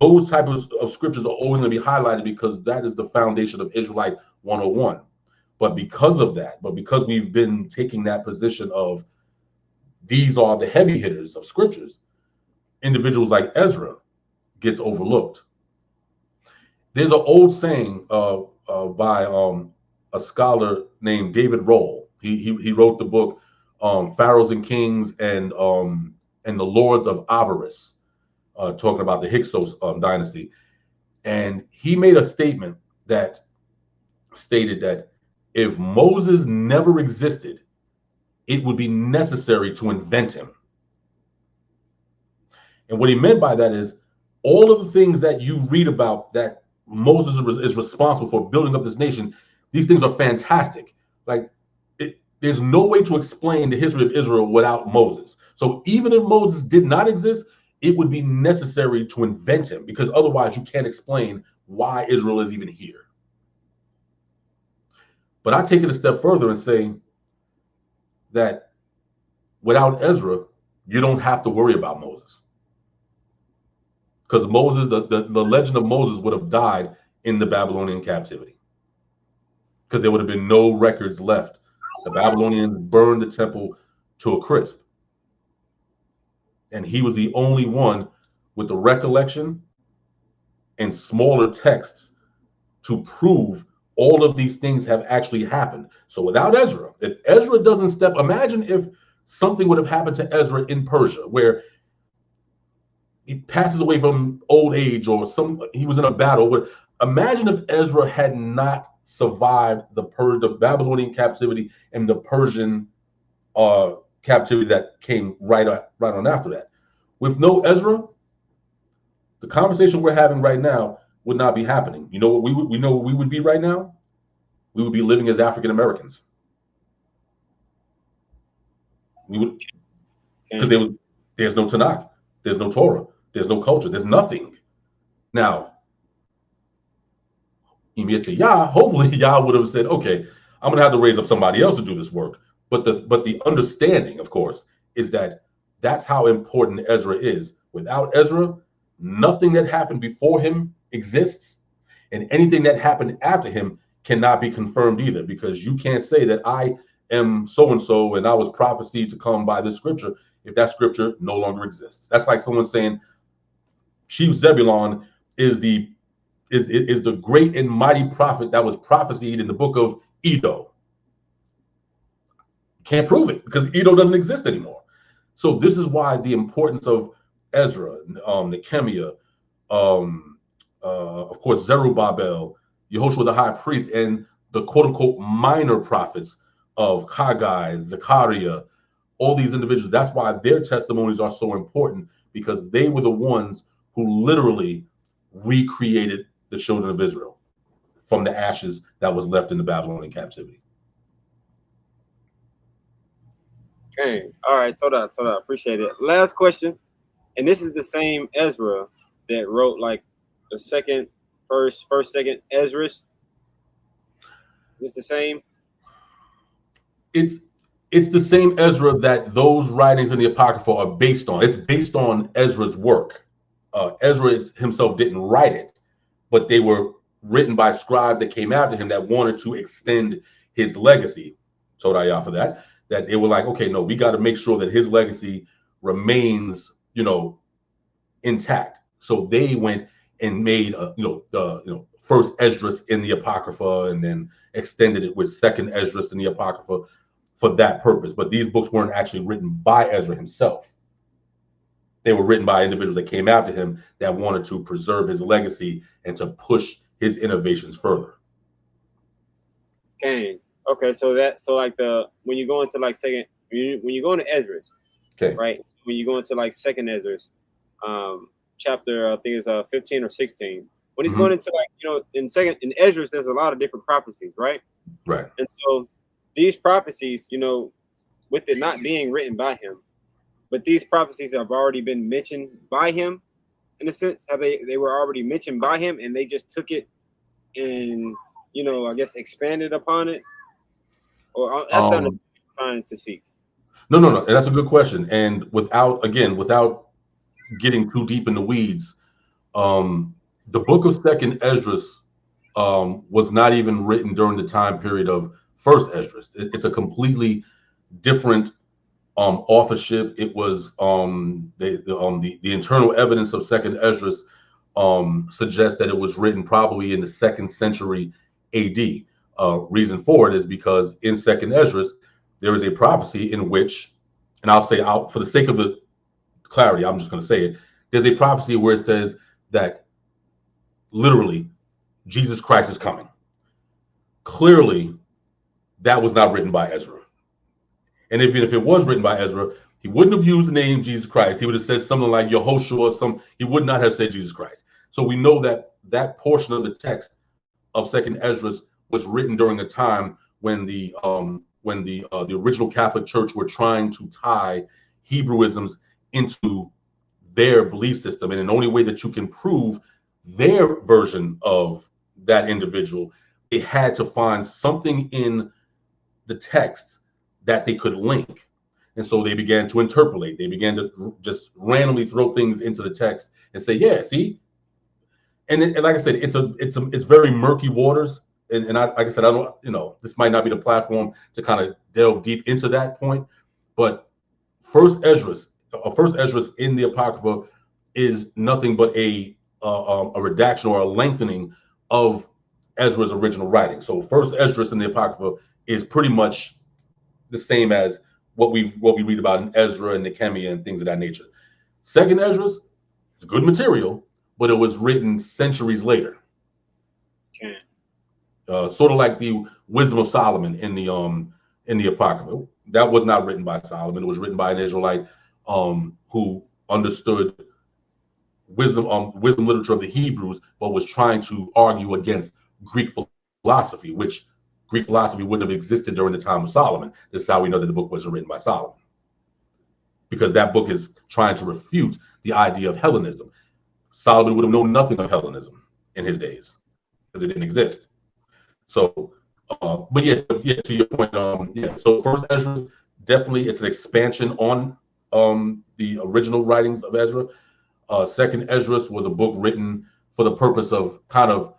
Speaker 5: those type of scriptures are always going to be highlighted because that is the foundation of Israelite 101. But because of that, because we've been taking that position of these are the heavy hitters of scriptures, individuals like Ezra gets overlooked. There's an old saying by a scholar named David Roll. He wrote the book Pharaohs and Kings and the Lords of Avarice, talking about the Hyksos dynasty. And he made a statement that stated that if Moses never existed, it would be necessary to invent him. And what he meant by that is all of the things that you read about that Moses is responsible for building up this nation, these things are fantastic. Like, there's no way to explain the history of Israel without Moses. So even if Moses did not exist, it would be necessary to invent him because otherwise you can't explain why Israel is even here. But I take it a step further and say that without Ezra, you don't have to worry about Moses. Because Moses, the legend of Moses would have died in the Babylonian captivity. Because there would have been no records left. The Babylonians burned the temple to a crisp. And he was the only one with the recollection and smaller texts to prove all of these things have actually happened. So without Ezra, if Ezra doesn't step, imagine if something would have happened to Ezra in Persia, where he passes away from old age, or he was in a battle. Imagine if Ezra had not survived the Babylonian captivity and the Persian captivity that came right on after that. With no Ezra, the conversation we're having right now would not be happening. You know what we would be right now? We would be living as African Americans. We would, because there's no Tanakh, there's no Torah, there's no culture, there's nothing. Now, hopefully Yah would have said, okay, I'm gonna have to raise up somebody else to do this work. But the understanding, of course, is that that's how important Ezra is. Without Ezra, nothing that happened before him exists, and anything that happened after him cannot be confirmed either, because you can't say that I am so-and-so and I was prophesied to come by this scripture if that scripture no longer exists. That's like someone saying Chief Zebulon is the great and mighty prophet that was prophesied in the book of Edo. Can't prove it because Edo doesn't exist anymore. So this is why the importance of Ezra, Nehemiah, of course, Zerubbabel, Yehoshua the high priest, and the quote-unquote minor prophets of Haggai, Zechariah, all these individuals. That's why their testimonies are so important, because they were the ones who literally recreated the children of Israel from the ashes that was left in the Babylonian captivity.
Speaker 6: Okay. All right. So that. Appreciate it. Last question. And this is the same Ezra that wrote like the first, second Ezra's. It's the same.
Speaker 5: It's the same Ezra that those writings in the Apocrypha are based on. It's based on Ezra's work. Ezra himself didn't write it, but they were written by scribes that came after him that wanted to extend his legacy. Todayah for that. That they were like, okay, no, we got to make sure that his legacy remains, intact. So they went and made, first Esdras in the Apocrypha, and then extended it with second Esdras in the Apocrypha for that purpose. But these books weren't actually written by Ezra himself. They were written by individuals that came after him that wanted to preserve his legacy and to push his innovations further.
Speaker 6: Okay. Okay. So like when you go into like when you go into Ezra's,
Speaker 5: okay,
Speaker 6: right? So when you go into like second Ezra's, chapter, I think it's 15 or 16. When he's going into in Ezra's, there's a lot of different prophecies, right?
Speaker 5: Right.
Speaker 6: And so these prophecies, with it not being written by him, but these prophecies have already been mentioned by him, in a sense. They were already mentioned by him, and they just took it and I guess expanded upon it. Or that's what I'm trying to see.
Speaker 5: No. That's a good question. And without getting too deep in the weeds, the book of second Esdras was not even written during the time period of first Esdras. It's a completely different authorship. It was the internal evidence of second Esdras suggests that it was written probably in the 2nd century AD. Reason for it is because in second Esdras there is a prophecy in which, and I'll say out for the sake of the clarity, I'm just going to say it. There's a prophecy where it says that literally Jesus Christ is coming. Clearly, that was not written by Ezra. And even if it was written by Ezra, he wouldn't have used the name Jesus Christ. He would have said something like Yehoshua or he would not have said Jesus Christ. So we know that that portion of the text of second Esdras was written during a time when the original Catholic Church were trying to tie Hebrewisms into their belief system. And the only way that you can prove their version of that individual, they had to find something in the texts that they could link. And so they began to interpolate. They began to just randomly throw things into the text and say, yeah, see? And like I said, it's very murky waters. And like I said, I don't, this might not be the platform to kind of delve deep into that point. But First Esdras in the Apocrypha is nothing but a redaction or a lengthening of Ezra's original writing. So First Esdras in the Apocrypha is pretty much the same as what we read about in Ezra and Nehemiah and things of that nature. Second Esdras is good material, but it was written centuries later.
Speaker 6: Okay.
Speaker 5: Sort of like the Wisdom of Solomon in the Apocrypha. That was not written by Solomon. It was written by an Israelite who understood wisdom literature of the Hebrews, but was trying to argue against Greek philosophy, which Greek philosophy wouldn't have existed during the time of Solomon. This is how we know that the book wasn't written by Solomon, because that book is trying to refute the idea of Hellenism. Solomon would have known nothing of Hellenism in his days because it didn't exist. So, but yeah, to your point, so First Ezra, definitely it's an expansion on the original writings of Ezra. Second Ezra was a book written for the purpose of kind of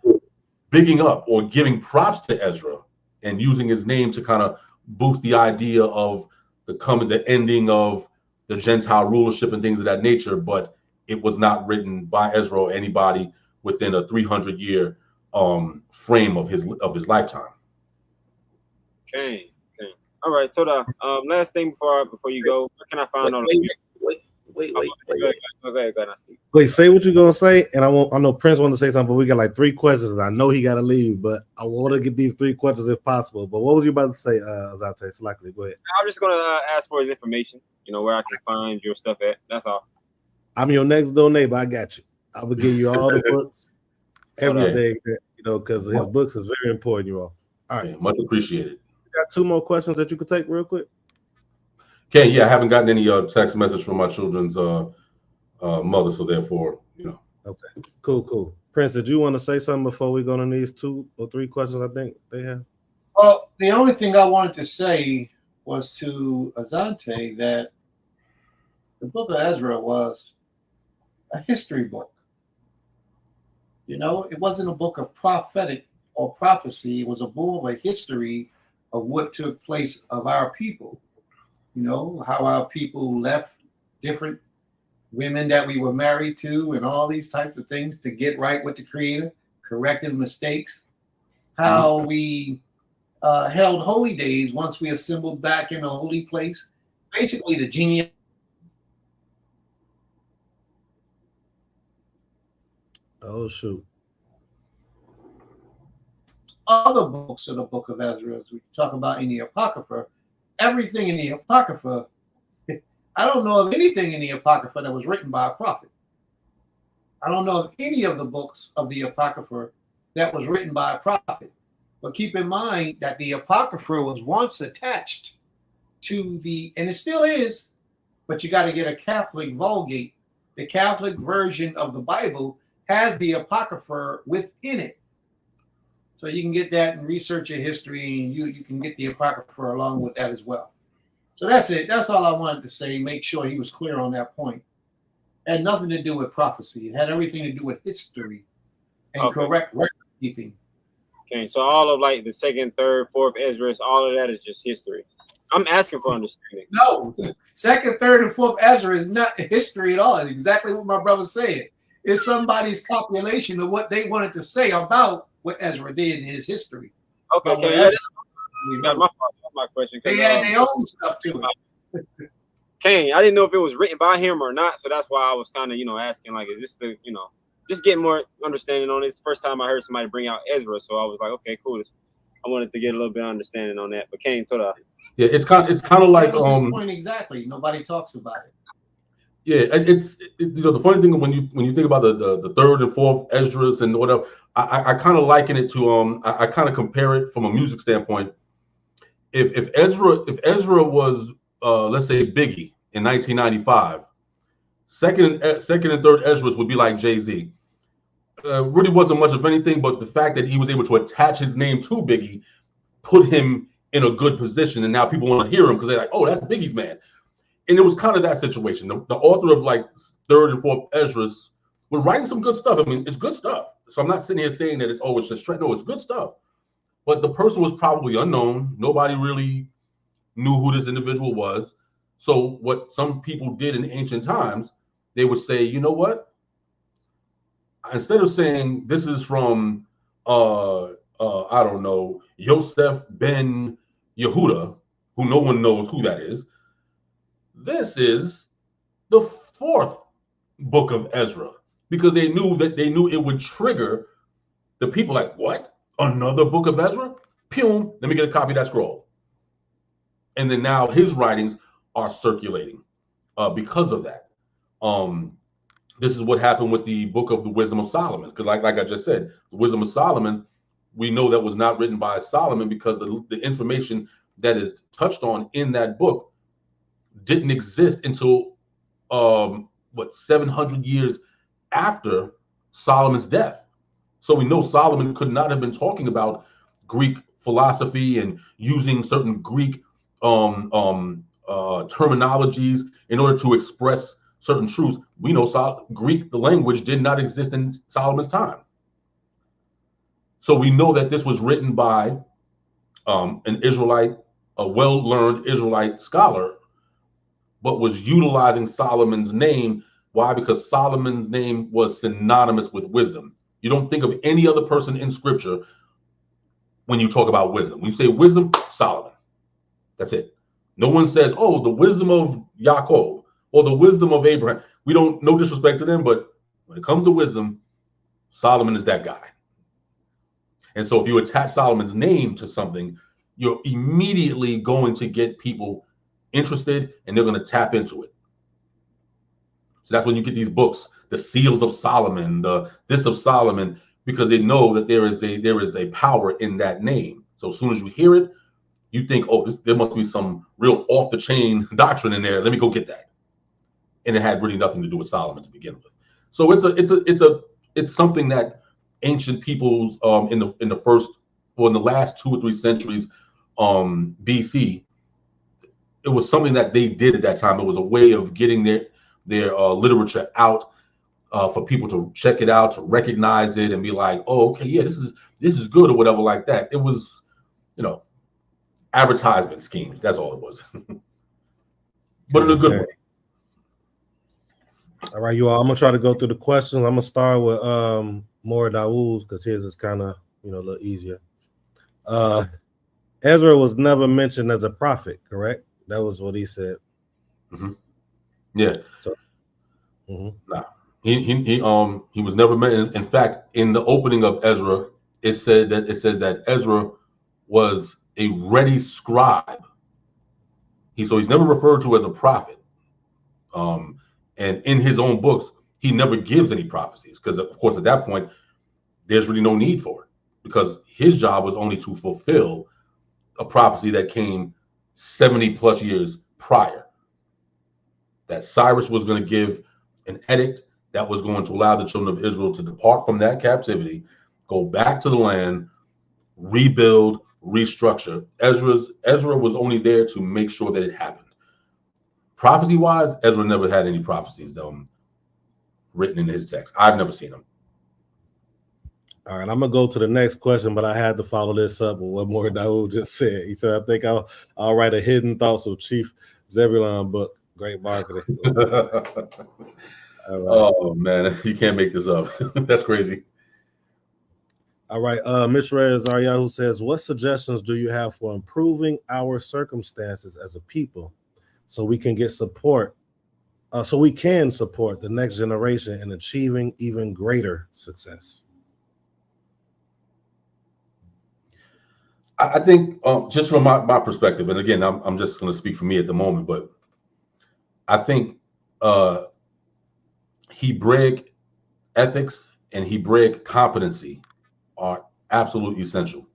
Speaker 5: bigging up or giving props to Ezra and using his name to kind of boost the idea of the ending of the Gentile rulership and things of that nature. But it was not written by Ezra or anybody within a 300-year frame of his lifetime.
Speaker 6: Okay. All right. So the last thing before you go, where can I find all?
Speaker 1: Wait.
Speaker 6: Go ahead, I see.
Speaker 1: Wait, say what you're gonna say, and I know Prince wanted to say something, but we got like 3 questions. I know he got to leave, but I want to get these 3 questions if possible. But what was you about to say, Azate? Selectively, go ahead.
Speaker 6: I'm just gonna ask for his information. Where I can find your stuff at. That's all.
Speaker 1: I'm your next door neighbor. I got you. I will give you all the books, everything. Because his books is very important. You all. All right,
Speaker 5: much appreciated.
Speaker 1: You got 2 more questions that you could take real quick.
Speaker 5: Okay, yeah, I haven't gotten any text message from my children's mother, so therefore,
Speaker 1: Okay, cool. Prince, did you want to say something before we go on these 2 or 3 questions? I think they have.
Speaker 4: Well, the only thing I wanted to say was to Azante that the book of Ezra was a history book. It wasn't a book of prophetic or prophecy. It was a book of a history of what took place of our people. How our people left different women that we were married to and all these types of things to get right with the Creator, corrected mistakes. How we held holy days once we assembled back in a holy place. Basically, the genealogy.
Speaker 1: Oh, shoot.
Speaker 4: Other books of the book of Ezra, as we talk about in the Apocrypha, everything in the Apocrypha, I don't know of anything in the Apocrypha that was written by a prophet. I don't know of any of the books of the Apocrypha that was written by a prophet. But keep in mind that the Apocrypha was once attached to and it still is, but you got to get a Catholic Vulgate. The Catholic version of the Bible has the Apocrypha within it. So you can get that and research your history, and you can get the Apocrypha along with that as well. So that's it. That's all I wanted to say. Make sure he was clear on that point. It had nothing to do with prophecy. It had everything to do with history and correct record keeping.
Speaker 6: Okay, so all of like the 2nd, 3rd, 4th Ezra, all of that is just history. I'm asking for understanding.
Speaker 4: No, 2nd, 3rd, and 4th Ezra is not history at all. It's exactly what my brother said. It's somebody's compilation of what they wanted to say about what Ezra did in his history.
Speaker 6: Okay, yeah, that's my question.
Speaker 4: They had their own stuff to it.
Speaker 6: Kane, I didn't know if it was written by him or not, so that's why I was kind of, asking, like, is this the, just getting more understanding on this. First time I heard somebody bring out Ezra, so I was like, okay, cool. I wanted to get a little bit of understanding on that. But Kane,
Speaker 5: yeah, it's kind of like
Speaker 4: his point exactly. Nobody talks about it.
Speaker 5: Yeah, it's the funny thing when you think about the 3rd and 4th Esdras and whatever, I kind of liken it to I kind of compare it from a music standpoint. If Ezra was let's say Biggie in 1995, second and 3rd Esdras would be like Jay-Z. Really wasn't much of anything, but the fact that he was able to attach his name to Biggie put him in a good position, and now people want to hear him because they're like, oh, that's Biggie's man. and it was kind of that situation. The author of like 3rd and 4th Esdras was writing some good stuff. I mean, it's good stuff. So I'm not sitting here saying that it's just no, it's good stuff. But the person was probably unknown. Nobody really knew who this individual was. So what some people did in ancient times, they would say, you know what? Instead of saying this is from I don't know, Yosef ben Yehuda, who no one knows who that is, this is the 4th book of Ezra, because they knew it would trigger the people like, what? Another book of Ezra? Pew, let me get a copy of that scroll. And then now his writings are circulating because of that. This is what happened with the book of the Wisdom of Solomon, because like I just said, the Wisdom of Solomon, we know that was not written by Solomon because the information that is touched on in that book didn't exist until 700 years after Solomon's death. So we know Solomon could not have been talking about Greek philosophy and using certain Greek terminologies in order to express certain truths. We know Greek, the language, did not exist in Solomon's time. So we know that this was written by an Israelite, a well-learned Israelite scholar, but was utilizing Solomon's name. Why? Because Solomon's name was synonymous with wisdom. You don't think of any other person in scripture when you talk about wisdom. When you say wisdom, Solomon. That's it. No one says, oh, the wisdom of Yaakov or the wisdom of Abraham. We don't, no disrespect to them, but when it comes to wisdom, Solomon is that guy. And so if you attach Solomon's name to something, you're immediately going to get people interested and they're going to tap into it. So that's when you get these books, the Seals of Solomon, the this of Solomon, because they know that there is a power in that name. So as soon as you hear it, you think, oh, there must be some real off the chain doctrine in there. Let me go get that. And it had really nothing to do with Solomon to begin with. So it's something that ancient peoples in the last 2 or 3 centuries BC, it was something that they did at that time. It was a way of getting their literature out for people to check it out, to recognize it, and be like, oh, okay, yeah, this is good or whatever like that. It was, advertisement schemes. That's all it was, but in a good way.
Speaker 1: All right, you all. I'm gonna try to go through the questions. I'm gonna start with more Dawood's because his is kind of a little easier. Ezra was never mentioned as a prophet, correct? That was what he said.
Speaker 5: Mm-hmm. Yeah.
Speaker 1: So,
Speaker 5: nah, he was never mentioned. In fact, in the opening of Ezra, it says that Ezra was a ready scribe. He's never referred to as a prophet. And in his own books, he never gives any prophecies because, of course, at that point, there's really no need for it because his job was only to fulfill a prophecy that came 70 plus years prior. That Cyrus was going to give an edict that was going to allow the children of Israel to depart from that captivity, go back to the land, rebuild, restructure. Ezra was only there to make sure that it happened. Prophecy-wise, Ezra never had any prophecies written in his text. I've never seen them.
Speaker 1: All right, I'm gonna go to the next question, but I had to follow this up with what more Dawood just said. He said, "I think I'll write a Hidden Thoughts of Chief Zebulon book. Great marketing." All right.
Speaker 5: Oh man, you can't make this up. That's crazy.
Speaker 1: All right, Mishra Zaryahu says, "What suggestions do you have for improving our circumstances as a people, so we can support the next generation in achieving even greater success?"
Speaker 5: I think just from my perspective, and again, I'm just going to speak for me at the moment, but I think Hebraic ethics and Hebraic competency are absolutely essential.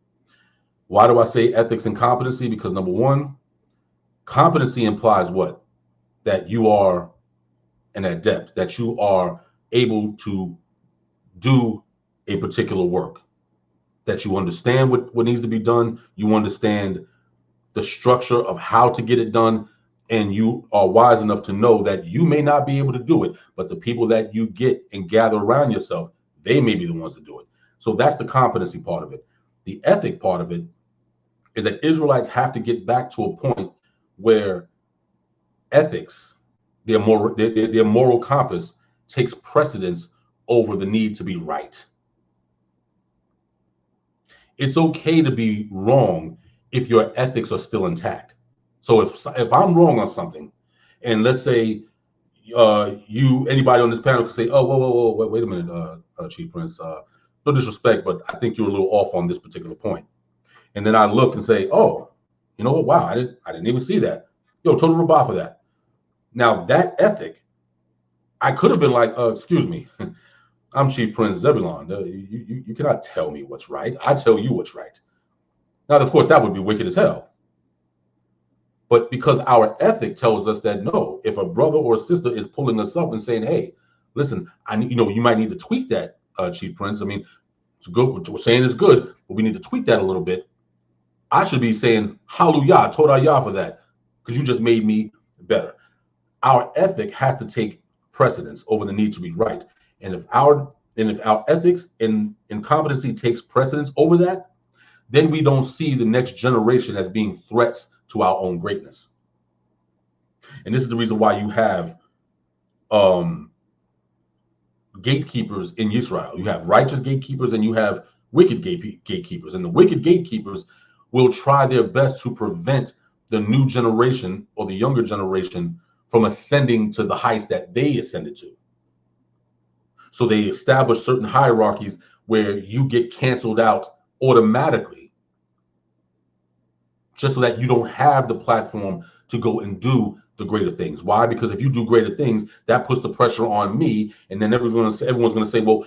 Speaker 5: Why do I say ethics and competency? Because number one, competency implies what? That you are an adept, that you are able to do a particular work, that you understand what needs to be done, you understand the structure of how to get it done, and you are wise enough to know that you may not be able to do it, but the people that you get and gather around yourself, they may be the ones to do it. So that's the competency part of it. The ethic part of it is that Israelites have to get back to a point where ethics, their moral compass, takes precedence over the need to be right. It's okay to be wrong if your ethics are still intact. So if I'm wrong on something, and let's say anybody on this panel could say, oh, whoa, wait a minute, Chief Prince, no disrespect, but I think you're a little off on this particular point. And then I look and say, oh, you know what? Wow, I didn't even see that. Yo, total rebuff for that. Now that ethic, I could have been like, excuse me, I'm Chief Prince Zebulon. You cannot tell me what's right. I tell you what's right. Now, of course, that would be wicked as hell. But because our ethic tells us that no, if a brother or sister is pulling us up and saying, hey, listen, you might need to tweak that, Chief Prince. I mean, it's good. What we're saying is good, but we need to tweak that a little bit. I should be saying, hallelujah, Todayah for that, because you just made me better. Our ethic has to take precedence over the need to be right. And if our ethics and competency takes precedence over that, then we don't see the next generation as being threats to our own greatness. And this is the reason why you have gatekeepers in Yisrael. You have righteous gatekeepers and you have wicked gatekeepers. And the wicked gatekeepers will try their best to prevent the new generation or the younger generation from ascending to the heights that they ascended to. So they establish certain hierarchies where you get canceled out automatically, just so that you don't have the platform to go and do the greater things. Why? Because if you do greater things, that puts the pressure on me, and then everyone's going to say, well,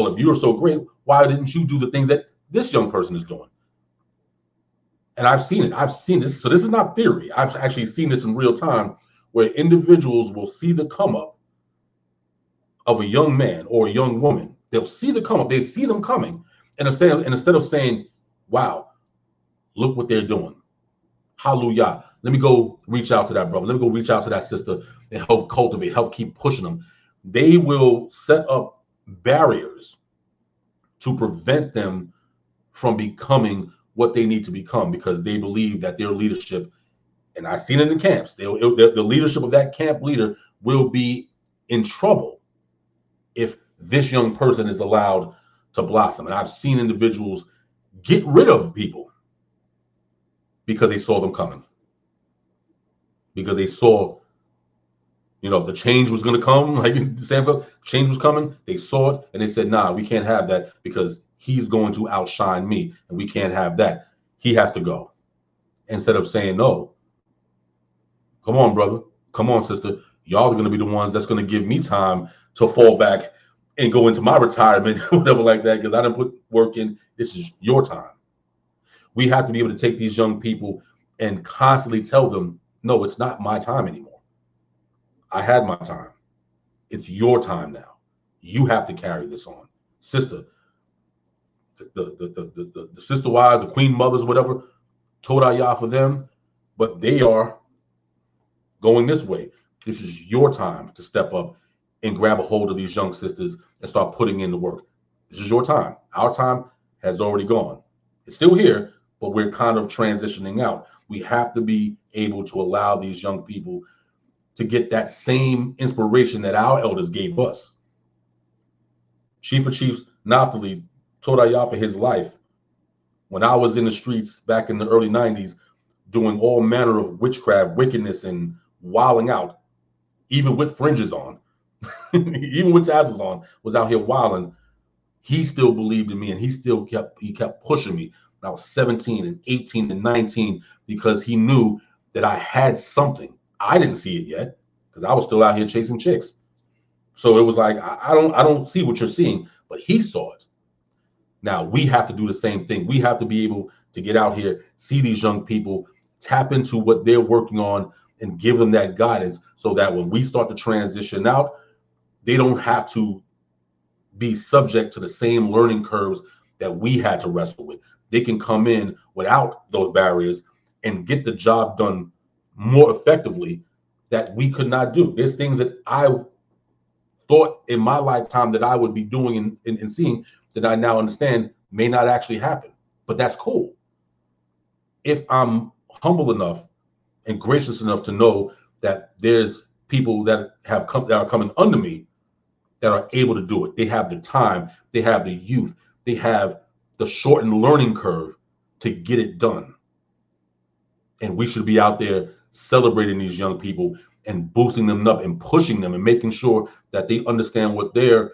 Speaker 5: if you're so great, why didn't you do the things that this young person is doing? And I've seen it. I've seen this. So this is not theory. I've actually seen this in real time, where individuals will see the come up of a young man or a young woman. They'll see the come up. They see them coming, and instead of saying, wow, look what they're doing, hallelujah, let me go reach out to that brother, let me go reach out to that sister and help cultivate, help keep pushing them. They will set up barriers to prevent them from becoming what they need to become, because they believe that their leadership, and I've seen it in camps, the leadership of that camp leader will be in trouble if this young person is allowed to blossom. And I've seen individuals get rid of people because they saw them coming, because they saw, the change was going to come. Like Sam, change was coming. They saw it and they said, nah, we can't have that because he's going to outshine me, and we can't have that. He has to go. Instead of saying, no, come on, brother, come on, sister, y'all are going to be the ones that's going to give me time to fall back and go into my retirement, whatever like that, because I didn't put work in. This is your time. We have to be able to take these young people and constantly tell them, no, it's not my time anymore. I had my time. It's your time now. You have to carry this on. Sister, the sister wives, the queen mothers, whatever, Todayah for them, but they are going this way. This is your time to step up and grab a hold of these young sisters and start putting in the work. This is your time. Our time has already gone. It's still here, but we're kind of transitioning out. We have to be able to allow these young people to get that same inspiration that our elders gave us. Chief of Chiefs Naphtali Todayah for his life. When I was in the streets back in the early 90s, doing all manner of witchcraft, wickedness, and wilding out, even with fringes on, even with tassels on, was out here wilding. He still believed in me, and he kept pushing me when I was 17 and 18 and 19, because he knew that I had something. I didn't see it yet because I was still out here chasing chicks. So it was like, I don't see what you're seeing, but he saw it. Now we have to do the same thing. We have to be able to get out here, see these young people, tap into what they're working on, and give them that guidance, so that when we start to transition out, they don't have to be subject to the same learning curves that we had to wrestle with. They can come in without those barriers and get the job done more effectively that we could not do. There's things that I thought in my lifetime that I would be doing and seeing that I now understand may not actually happen, but that's cool. If I'm humble enough and gracious enough to know that there's people that have come that are coming under me that are able to do it. They have the time, they have the youth, they have the shortened learning curve to get it done. And we should be out there celebrating these young people and boosting them up and pushing them and making sure that they understand what their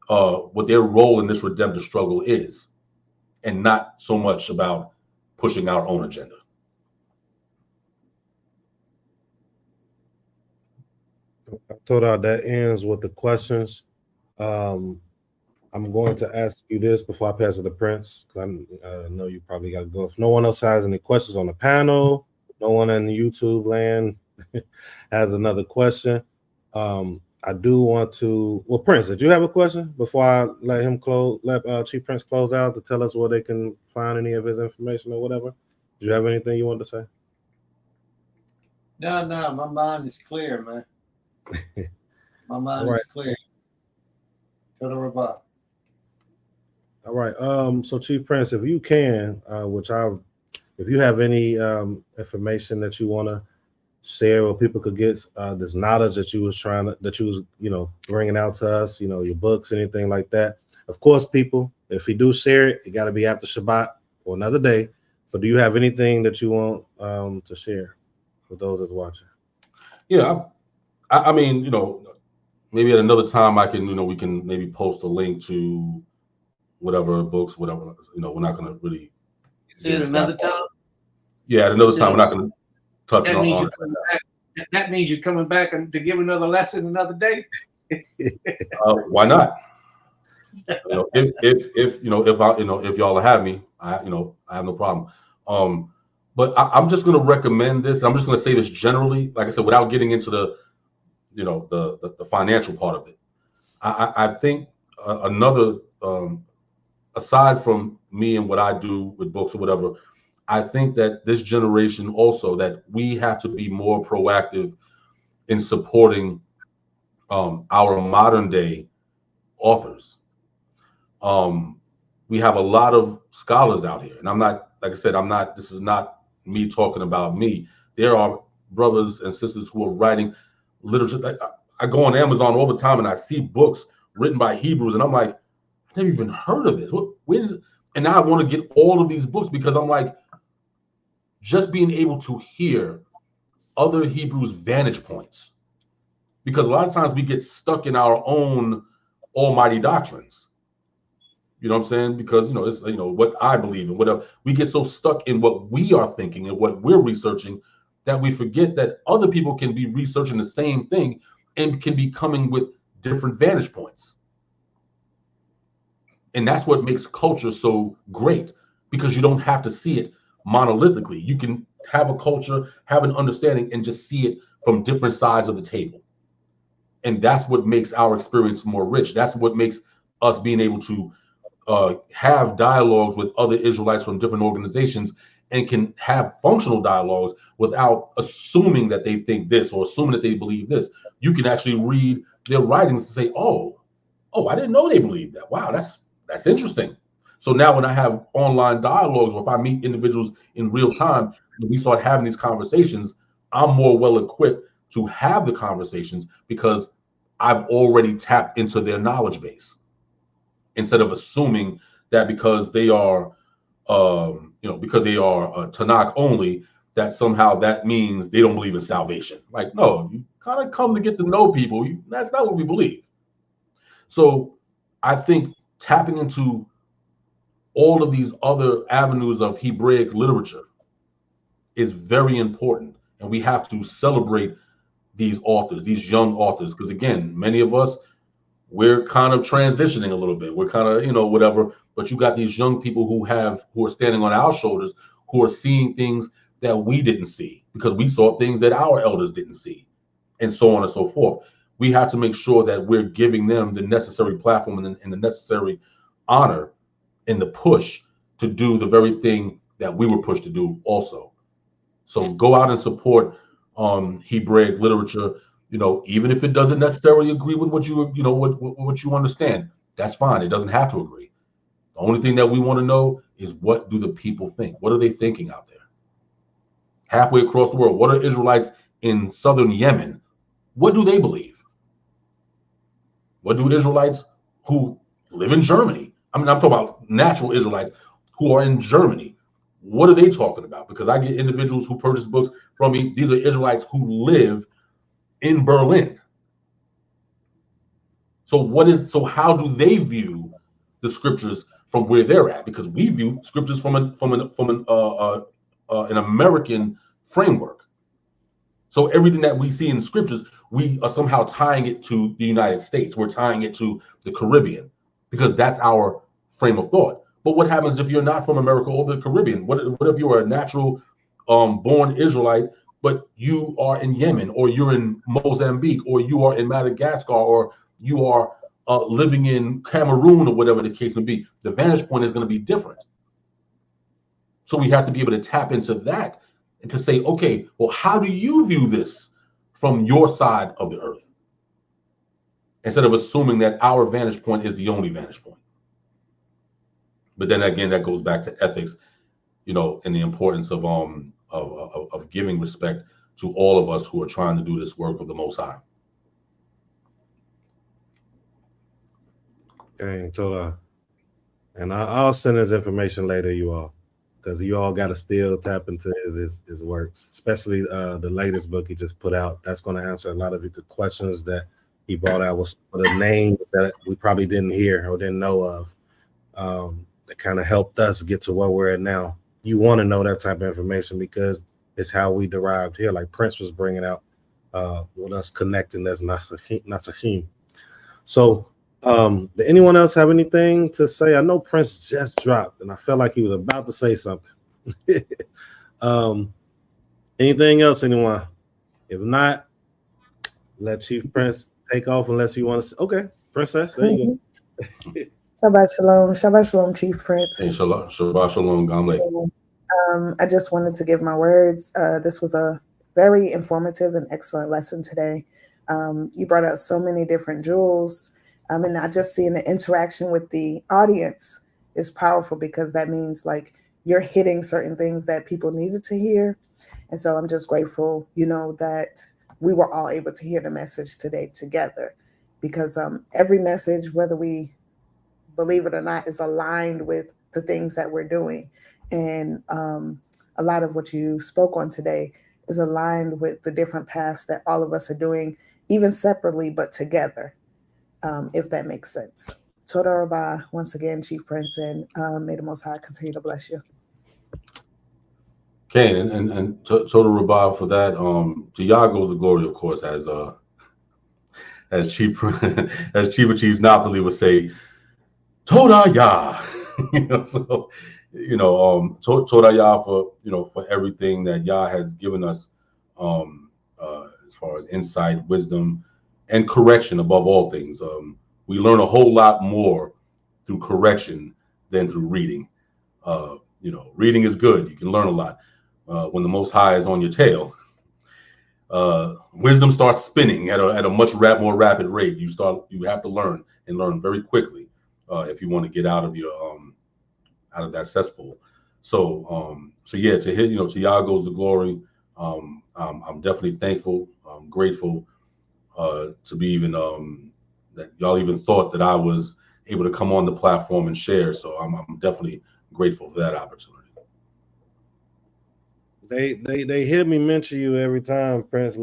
Speaker 5: role in this redemptive struggle is, and not so much about pushing our own agenda.
Speaker 1: So that ends with the questions. I'm going to ask you this before I pass it to Prince, because I know you probably got to go. If no one else has any questions on the panel, no one in YouTube land has another question. I do want to. Well, Prince, did you have a question before I let him close? Let Chief Prince close out to tell us where they can find any of his information or whatever. Do you have anything you want to say?
Speaker 4: No, my mind is clear, man. My mind is clear. Total Rabbah.
Speaker 1: All right. So Chief Prince, if you can, if you have any information that you want to share, where people could get this knowledge that you was bringing out to us, your books, anything like that. Of course, people, if you do share it, it got to be after Shabbat or another day. But do you have anything that you want to share with those that's watching?
Speaker 5: Yeah, I mean, maybe at another time I can, we can maybe post a link to whatever books, whatever. We're not going to really.
Speaker 4: Say it another time.
Speaker 5: Yeah, at another time, we're not going to touch on
Speaker 4: it. That means you're coming back and to give another lesson another day.
Speaker 5: Why not? If y'all have me, I have no problem. But I'm just going to recommend this. I'm just going to say this generally, like I said, without getting into the financial part of it. I think another, aside from me and what I do with books or whatever, I think that this generation also, that we have to be more proactive in supporting our modern day authors. We have a lot of scholars out here, and I'm not, like I said, this is not me talking about me. There are brothers and sisters who are writing literature. I go on Amazon all the time and I see books written by Hebrews, and I'm like, I never even heard of this. Where is it? And now I want to get all of these books, because I'm like, just being able to hear other Hebrews' vantage points, because a lot of times we get stuck in our own almighty doctrines. You know what I'm saying? Because it's what I believe in, whatever. We get so stuck in what we are thinking and what we're researching that we forget that other people can be researching the same thing and can be coming with different vantage points. And that's what makes culture so great, because you don't have to see it monolithically. You can have a culture, have an understanding, and just see it from different sides of the table. And that's what makes our experience more rich. That's what makes us being able to have dialogues with other Israelites from different organizations, and can have functional dialogues without assuming that they think this or assuming that they believe this. You can actually read their writings and say, oh, I didn't know they believed that. Wow, that's interesting. So now when I have online dialogues, or if I meet individuals in real time and we start having these conversations, I'm more well equipped to have the conversations because I've already tapped into their knowledge base, instead of assuming that because they are Tanakh only, that somehow that means they don't believe in salvation. Like, no, you kind of come to get to know people. That's not what we believe. So I think tapping into all of these other avenues of Hebraic literature is very important. And we have to celebrate these authors, these young authors, because again, many of us, we're kind of transitioning a little bit. We're kind of, whatever, but you got these young people who are standing on our shoulders, who are seeing things that we didn't see because we saw things that our elders didn't see, and so on and so forth. We have to make sure that we're giving them the necessary platform and the necessary honor and the push to do the very thing that we were pushed to do also. So go out and support Hebraic literature, even if it doesn't necessarily agree with what what you understand, that's fine. It doesn't have to agree. The only thing that we want to know is, what do the people think? What are they thinking out there? Halfway across the world, what are Israelites in southern Yemen? What do they believe? What do Israelites who live in Germany? I mean, I'm talking about natural Israelites who are in Germany. What are they talking about? Because I get individuals who purchase books from me. These are Israelites who live in Berlin. So how do they view the scriptures from where they're at? Because we view scriptures from an American framework. So everything that we see in scriptures, we are somehow tying it to the United States. We're tying it to the Caribbean because that's our frame of thought. But what happens if you're not from America or the Caribbean? What if you are a natural born Israelite, but you are in Yemen, or you're in Mozambique, or you are in Madagascar, or you are living in Cameroon, or whatever the case may be? The vantage point is going to be different. So we have to be able to tap into that and to say, okay, well, how do you view this from your side of the earth? Instead of assuming that our vantage point is the only vantage point. But then again, that goes back to ethics, and the importance of giving respect to all of us who are trying to do this work of the Most High.
Speaker 1: Okay, Tola. And I'll send his information later, you all, because you all got to still tap into his works, especially the latest book he just put out. That's going to answer a lot of the questions that he brought out with the names that we probably didn't hear or didn't know of. That kind of helped us get to where we're at now. You want to know that type of information because it's how we derived here, like Prince was bringing out with us connecting as Nasachim. So, did anyone else have anything to say? I know Prince just dropped, and I felt like he was about to say something. Anything else, anyone? If not, let Chief Prince take off unless you want to say. Okay, Princess, there you go.
Speaker 3: Shabbat shalom, Chief Prince.
Speaker 5: Hey, Shabbat shalom, Gamle.
Speaker 3: I just wanted to give my words. This was a very informative and excellent lesson today. You brought out so many different jewels, and not just seeing the interaction with the audience is powerful, because that means like you're hitting certain things that people needed to hear. And so I'm just grateful, that we were all able to hear the message today together, because every message, whether we believe it or not, is aligned with the things that we're doing. And a lot of what you spoke on today is aligned with the different paths that all of us are doing, even separately, but together, if that makes sense. Toda Rabah, once again, Chief Prince, and may the Most High continue to bless you.
Speaker 5: Okay, and Toda Rabah for that. To Yah goes the glory, of course, as Chief as Chief of Chiefs Naphtali would say, Toda Yah. Toda Yah for everything that Yah has given us, as far as insight, wisdom, and correction above all things. We learn a whole lot more through correction than through reading. Reading is good. You can learn a lot. When the Most High is on your tail, wisdom starts spinning at a much more rapid rate. You have to learn and learn very quickly if you want to get out of your out of that cesspool. So yeah, to Yah goes the glory. I'm definitely thankful. I'm grateful to be even that y'all even thought that I was able to come on the platform and share. So I'm definitely grateful for that opportunity.
Speaker 1: They hear me mention you every time, Prince.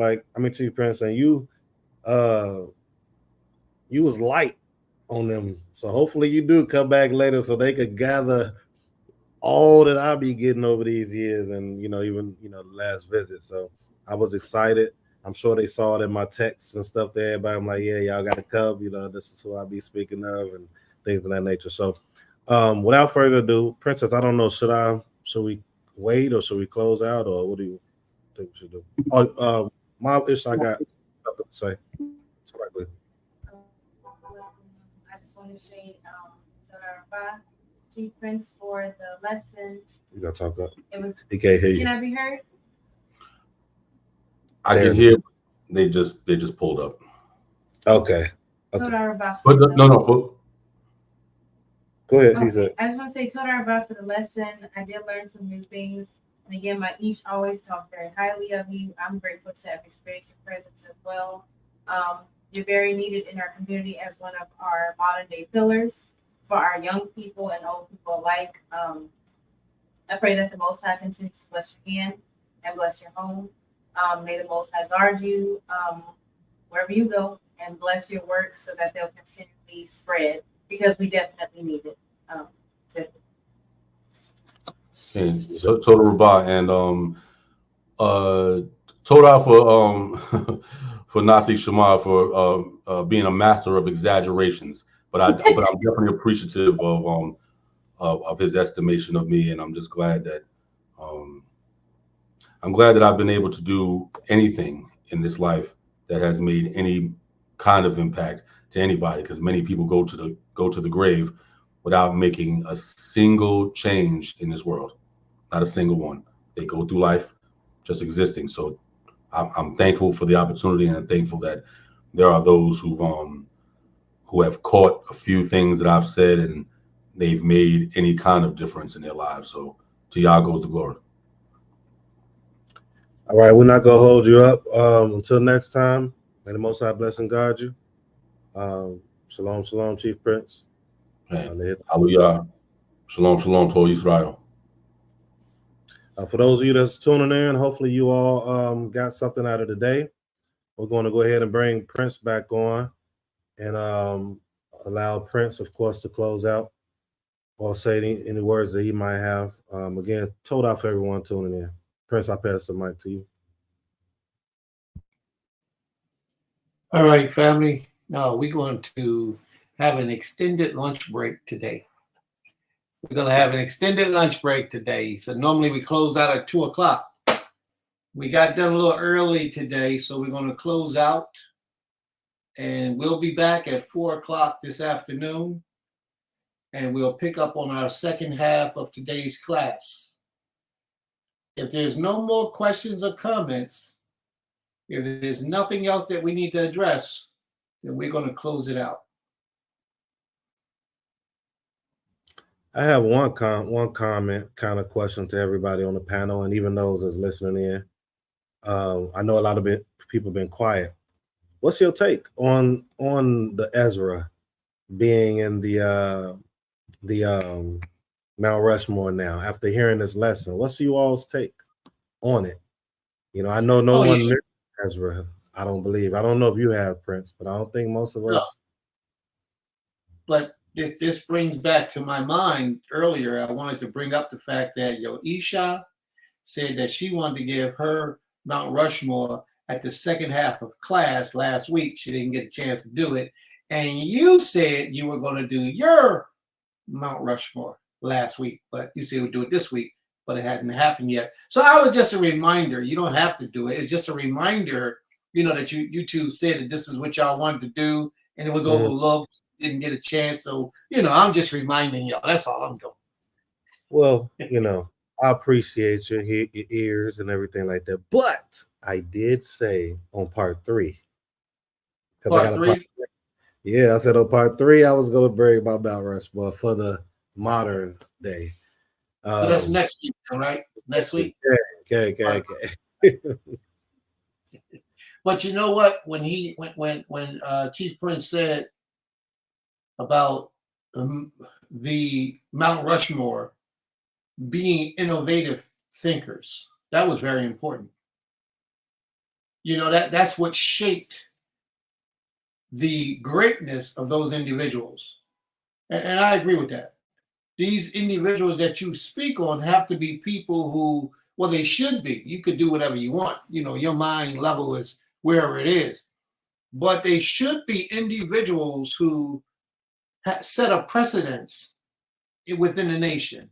Speaker 1: Chief Prince, and you was light on them. So hopefully you do come back later so they could gather all that I'll be getting over these years, and even the last visit. So I was excited. I'm sure they saw it in my texts and stuff to everybody. I'm like, yeah, y'all got to come. This is who I'll be speaking of and things of that nature. So without further ado, Princess, I don't know, should we wait or should we close out, or what do you think we should do? My ish, I got something to say.
Speaker 2: I just want to say, Toda Rabah, Chief Prince, for the lesson.
Speaker 1: You got to talk up.
Speaker 2: It was.
Speaker 1: He can't hear you.
Speaker 2: Can I be heard?
Speaker 5: I
Speaker 1: There
Speaker 5: can
Speaker 1: it
Speaker 5: hear they just pulled up.
Speaker 1: Okay. Okay.
Speaker 2: Told her about
Speaker 5: But
Speaker 2: for the
Speaker 5: no,
Speaker 2: lesson.
Speaker 5: but
Speaker 1: Go ahead. He
Speaker 2: Okay,
Speaker 1: said.
Speaker 2: I just want to say, told her about for the lesson. I did learn some new things. And again, my Ish always talk very highly of you. I'm grateful to have experienced your presence as well. You're very needed in our community as one of our modern day pillars for our young people and old people alike. I pray that the Most High continues to bless your hand and bless your home. May the Most High guard you wherever you go and bless your work so that they'll continually spread because we definitely need it.
Speaker 5: and total Rabah and Toda for for Nasi Shema for being a master of exaggerations. But I'm definitely appreciative of his estimation of me, and I'm just glad that I've been able to do anything in this life that has made any kind of impact to anybody. Because many people go to the grave without making a single change in this world, not a single one. They go through life just existing. So I'm thankful for the opportunity, and I'm thankful that there are those who have caught a few things that I've said and they've made any kind of difference in their lives. So to Yah goes the glory.
Speaker 1: All right, we're not gonna hold you up. Until next time, may the Most High bless and guard you. Shalom, shalom, Chief Prince.
Speaker 5: Hallelujah. Shalom, shalom to Yisrael.
Speaker 1: For those of you that's tuning in, hopefully you all got something out of the day. We're going to go ahead and bring Prince back on and allow Prince, of course, to close out or say any words that he might have. Again, told out for everyone tuning in. Prince, I pass the mic to you.
Speaker 4: All right, family. Now we're going to have an extended lunch break today. We're going to have an extended lunch break today. So normally we close out at 2 o'clock. We got done a little early today, so we're going to close out. And we'll be back at 4 o'clock this afternoon. And we'll pick up on our second half of today's class. If there's no more questions or comments, if there's nothing else that we need to address, then we're going to close it out.
Speaker 1: I have one comment, kind of question to everybody on the panel, and even those that's listening in. I know a lot of people have been quiet. What's your take on the Ezra being in the Mount Rushmore now after hearing this lesson? What's you all's take on it? You know, I know no one missed Ezra. I don't believe. I don't know if you have, Prince, but I don't think most of us.
Speaker 4: But this brings back to my mind earlier. I wanted to bring up the fact that Isha said that she wanted to give her Mount Rushmore at the second half of class last week. She didn't get a chance to do it. And you said you were going to do your Mount Rushmore last week, but you said we'd do it this week, but it hadn't happened yet. So I was just a reminder. You don't have to do it. It's just a reminder, that you two said that this is what y'all wanted to do, and it was overlooked. Didn't get a chance. So, I'm just reminding y'all. That's all I'm doing.
Speaker 1: Well, I appreciate your ears and everything like that. But I did say on part 3.
Speaker 4: Part 3?
Speaker 1: Yeah, I said on part 3, I was going to bring my Mount Rushmore for the modern day.
Speaker 4: So that's next week, right? Next week?
Speaker 1: Okay.
Speaker 4: But you know what? When Chief Prince said about the Mount Rushmore being innovative thinkers, that was very important. That's what shaped the greatness of those individuals. And I agree with that. These individuals that you speak on have to be people who, well, they should be. You could do whatever you want. Your mind level is wherever it is. But they should be individuals who set a precedence within the nation.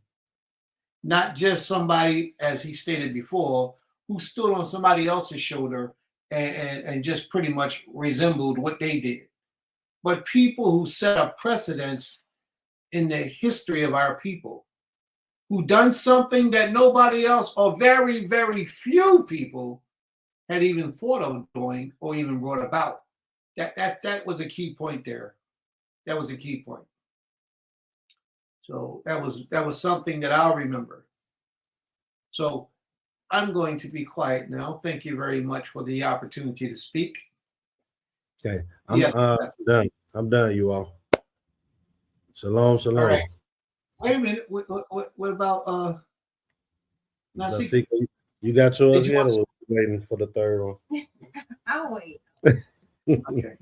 Speaker 4: Not just somebody, as he stated before, who stood on somebody else's shoulder and just pretty much resembled what they did. But people who set a precedence in the history of our people, who done something that nobody else or very, very few people had even thought of doing or even brought about. That was a key point there. That was a key point. So that was something that I'll remember. So I'm going to be quiet now. Thank you very much for the opportunity to speak.
Speaker 1: Okay, I'm
Speaker 4: Yes.
Speaker 1: done. I'm done, you all. Shalom, shalom.
Speaker 4: All right. Wait a minute. What about
Speaker 1: Now,
Speaker 4: Nasika?
Speaker 1: see, you got yours
Speaker 4: Did you
Speaker 1: yet,
Speaker 4: want-
Speaker 1: or we're waiting for the third one?
Speaker 2: I'll wait.
Speaker 4: Okay.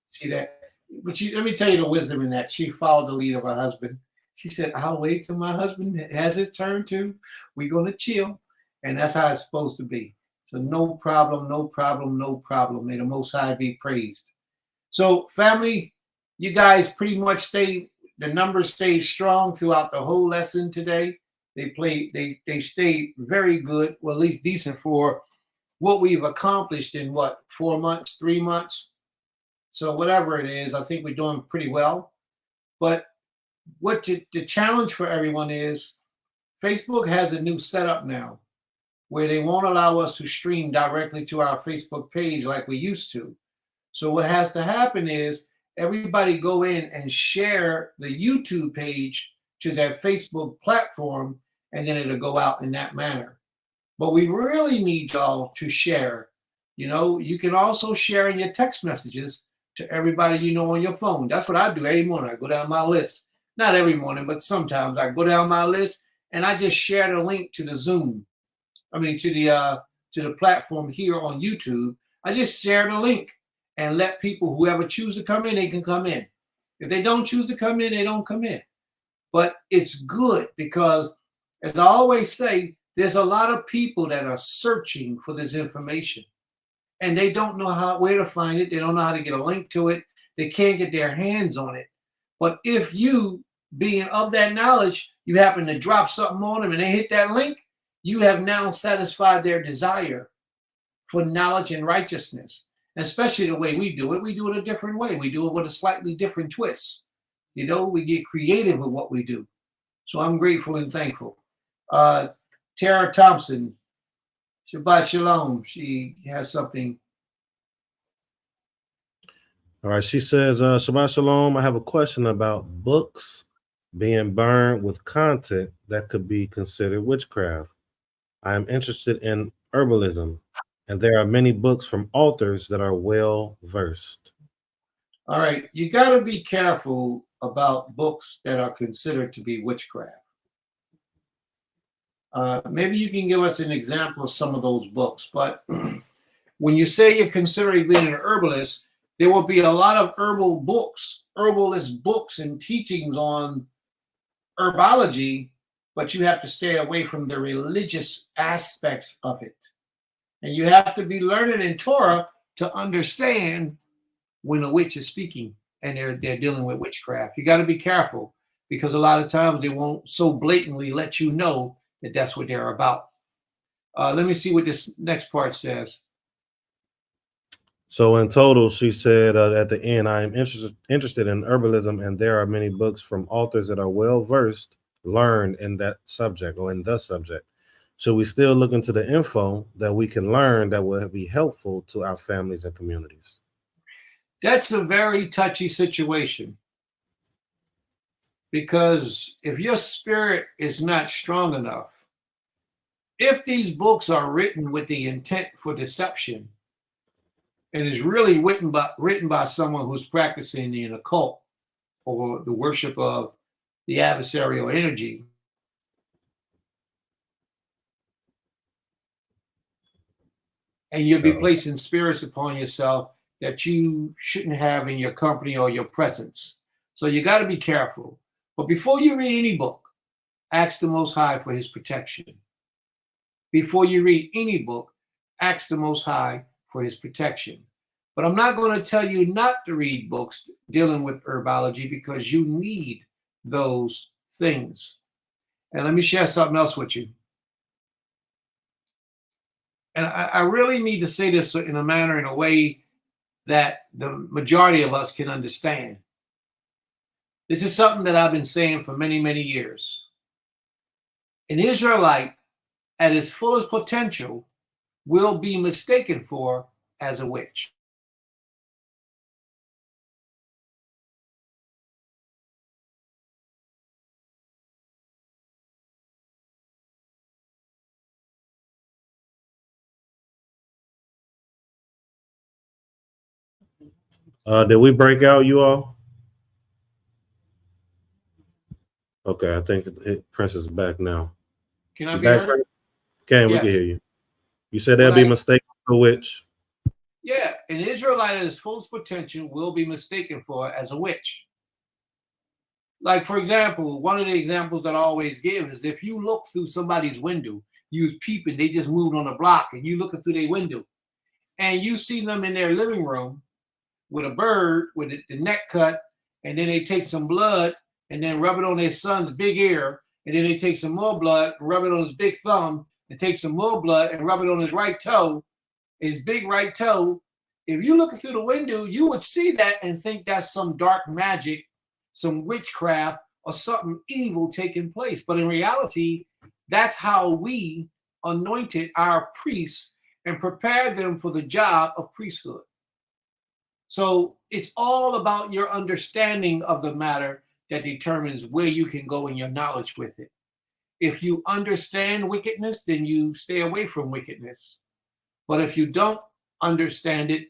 Speaker 4: See that? But let me tell you the wisdom in that. She followed the lead of her husband. She said, I'll wait till my husband has his turn too. We're going to chill. And that's how it's supposed to be. So no problem, no problem, no problem. May the Most High be praised. So family, you guys pretty much the numbers stayed strong throughout the whole lesson today. They stayed very good, well, at least decent for what we've accomplished in 4 months, 3 months. So whatever it is, I think we're doing pretty well. But the challenge for everyone is Facebook has a new setup now where they won't allow us to stream directly to our Facebook page like we used to. So what has to happen is everybody go in and share the YouTube page to their Facebook platform, and then it'll go out in that manner. But we really need y'all to share. You know, you can also share in your text messages to everybody you know on your phone. That's what I do every morning. I go down my list. Not every morning, but sometimes I go down my list and I just share the link to the Zoom. I mean, to the platform here on YouTube. I just share the link and let people, whoever choose to come in, they can come in. If they don't choose to come in, they don't come in. But it's good because, as I always say, there's a lot of people that are searching for this information and they don't know where to find it. They don't know how to get a link to it. They can't get their hands on it. But if you, being of that knowledge, you happen to drop something on them and they hit that link, you have now satisfied their desire for knowledge and righteousness. Especially the way we do it a different way. We do it with a slightly different twist. You know, we get creative with what we do. So I'm grateful and thankful. Tara Thompson, Shabbat Shalom. She has something.
Speaker 1: All right, she says, Shabbat Shalom. I have a question about books being burned with content that could be considered witchcraft. I am interested in herbalism, and there are many books from authors that are well versed.
Speaker 4: All right, you got to be careful about books that are considered to be witchcraft. Maybe you can give us an example of some of those books. But when you say you're considering being an herbalist, there will be a lot of herbalist books and teachings on herbology, but you have to stay away from the religious aspects of it. And you have to be learned in Torah to understand when a witch is speaking and they're dealing with witchcraft. You got to be careful because a lot of times they won't so blatantly let you know that that's what they're about. Let me see what this next part says.
Speaker 1: So in total, she said at the end, I am interested in herbalism, and there are many books from authors that are well versed, learned in that subject or in the subject. Should we still look into the info that we can learn that will be helpful to our families and communities?
Speaker 4: That's a very touchy situation because if your spirit is not strong enough, if these books are written with the intent for deception and is really written by someone who's practicing the occult or the worship of the adversarial energy, and you'll be placing spirits upon yourself that you shouldn't have in your company or your presence. So you got to be careful. But before you read any book, ask the Most High for his protection. Before you read any book, ask the Most High for his protection. But I'm not going to tell you not to read books dealing with herbology because you need those things. And let me share something else with you. And I really need to say this in a way that the majority of us can understand. This is something that I've been saying for many, many years. An Israelite at his fullest potential will be mistaken for as a witch.
Speaker 1: Did we break out, you all? Okay, I think Prince is back now.
Speaker 4: Can I
Speaker 1: You
Speaker 4: be
Speaker 1: back,
Speaker 4: heard?
Speaker 1: Prince? We
Speaker 4: Yes.
Speaker 1: can hear you. You said there'll be mistaken for witch.
Speaker 4: Yeah, an Israelite at his fullest potential will be mistaken for as a witch. Like, for example, one of the examples that I always give is if you look through somebody's window, you was peeping, they just moved on the block, and you looking through their window, and you see them in their living room with a bird with the neck cut, and then they take some blood and then rub it on their son's big ear, and then they take some more blood and rub it on his big thumb, and take some more blood and rub it on his right toe, his big right toe. If you're looking through the window, you would see that and think that's some dark magic, some witchcraft, or something evil taking place. But in reality, that's how we anointed our priests and prepared them for the job of priesthood. So it's all about your understanding of the matter that determines where you can go in your knowledge with it. If you understand wickedness, then you stay away from wickedness. But if you don't understand it,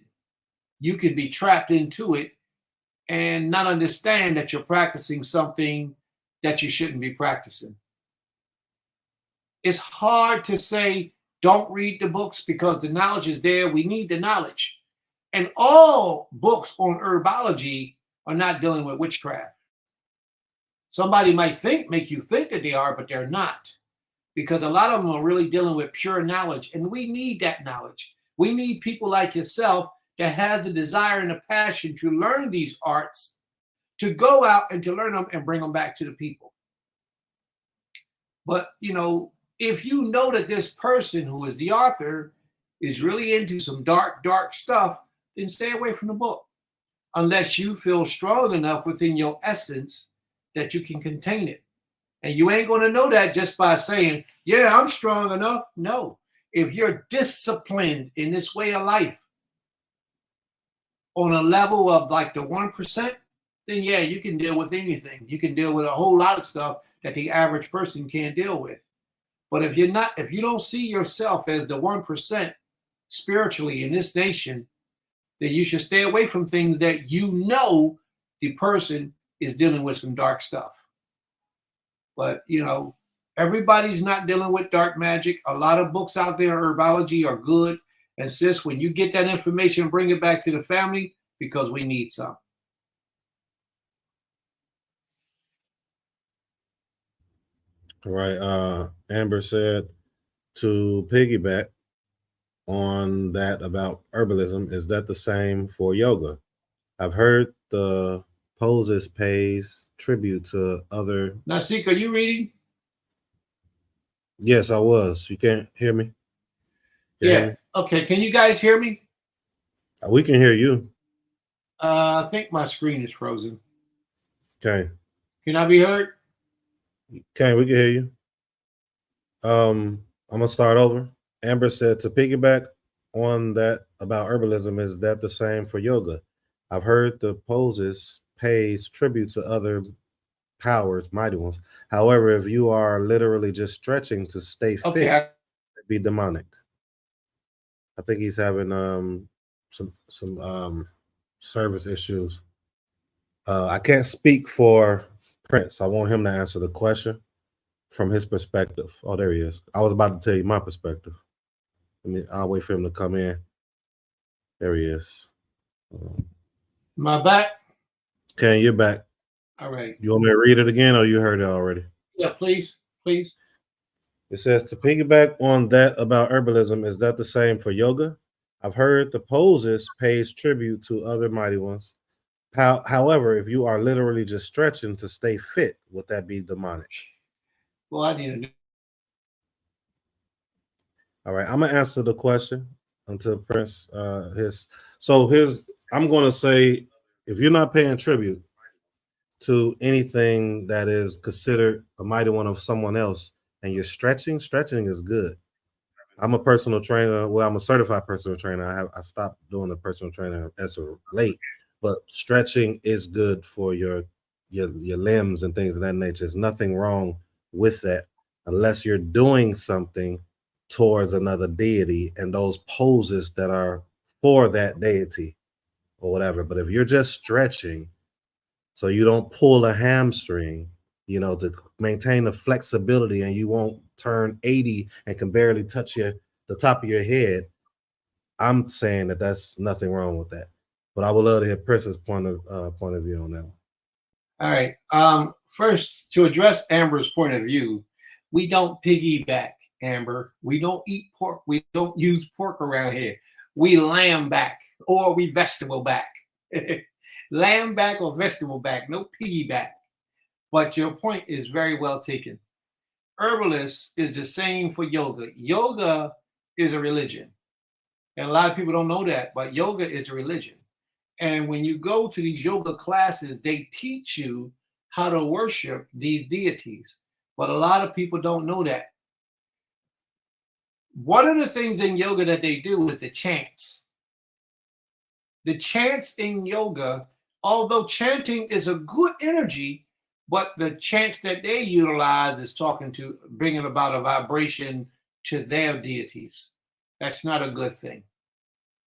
Speaker 4: you can be trapped into it and not understand that you're practicing something that you shouldn't be practicing. It's hard to say, don't read the books because the knowledge is there. We need the knowledge. And all books on herbology are not dealing with witchcraft. Somebody might make you think that they are, but they're not. Because a lot of them are really dealing with pure knowledge. And we need that knowledge. We need people like yourself that has the desire and the passion to learn these arts, to go out and to learn them and bring them back to the people. But, if you know that this person who is the author is really into some dark, dark stuff, then stay away from the book. Unless you feel strong enough within your essence that you can contain it. And you ain't going to know that just by saying, yeah, I'm strong enough. No. If you're disciplined in this way of life on a level of like the 1%, then yeah, you can deal with anything. You can deal with a whole lot of stuff that the average person can't deal with. But if you don't see yourself as the 1% spiritually in this nation, then you should stay away from things that the person is dealing with some dark stuff. But, everybody's not dealing with dark magic. A lot of books out there in herbology are good. And sis, when you get that information, bring it back to the family because we need some.
Speaker 1: All right. Amber said to piggyback on that about herbalism, is that the same for yoga? I've heard the poses pays tribute to other.
Speaker 4: Nasik, are you reading?
Speaker 1: Yes, I was. You can't hear me?
Speaker 4: Yeah. Okay. Can you guys hear me?
Speaker 1: We can hear you.
Speaker 4: I think my screen is frozen.
Speaker 1: Okay.
Speaker 4: Can I be heard?
Speaker 1: Okay, we can hear you. I'm gonna start over. Amber said to piggyback on that about herbalism, is that the same for yoga? I've heard the poses pays tribute to other powers, mighty ones. However, if you are literally just stretching to stay fit, it'd be demonic. I think he's having some service issues. I can't speak for Prince. I want him to answer the question from his perspective. Oh, there he is. I was about to tell you my perspective. I'll wait for him to come in. There he is.
Speaker 4: Am I back?
Speaker 1: Okay, you're back.
Speaker 4: All right.
Speaker 1: You want me to read it again, or you heard it already?
Speaker 4: Yeah, please.
Speaker 1: It says to piggyback on that about herbalism, is that the same for yoga? I've heard the poses pays tribute to other mighty ones. However, if you are literally just stretching to stay fit, would that be demonic?
Speaker 4: Well, I need to.
Speaker 1: All right, I'm gonna answer the question until Prince I'm gonna say, if you're not paying tribute to anything that is considered a mighty one of someone else and you're stretching is good. I'm a personal trainer. Well, I'm a certified personal trainer. I stopped doing the personal trainer as of late, but stretching is good for your limbs and things of that nature. There's nothing wrong with that unless you're doing something towards another deity and those poses that are for that deity or whatever. But if you're just stretching so you don't pull a hamstring, to maintain the flexibility and you won't turn 80 and can barely touch the top of your head, I'm saying that that's nothing wrong with that. But I would love to hear Prince's point of view on that one.
Speaker 4: All right. First, to address Amber's point of view, we don't piggyback, Amber. We don't eat pork. We don't use pork around here. We lamb back or we vegetable back. Lamb back or vegetable back, no piggyback. But your point is very well taken. Herbalist is the same for yoga. Yoga is a religion. And a lot of people don't know that, but yoga is a religion. And when you go to these yoga classes, they teach you how to worship these deities. But a lot of people don't know that. One of the things in yoga that they do is the chants. The chants in yoga, although chanting is a good energy, but the chants that they utilize is bringing about a vibration to their deities. That's not a good thing.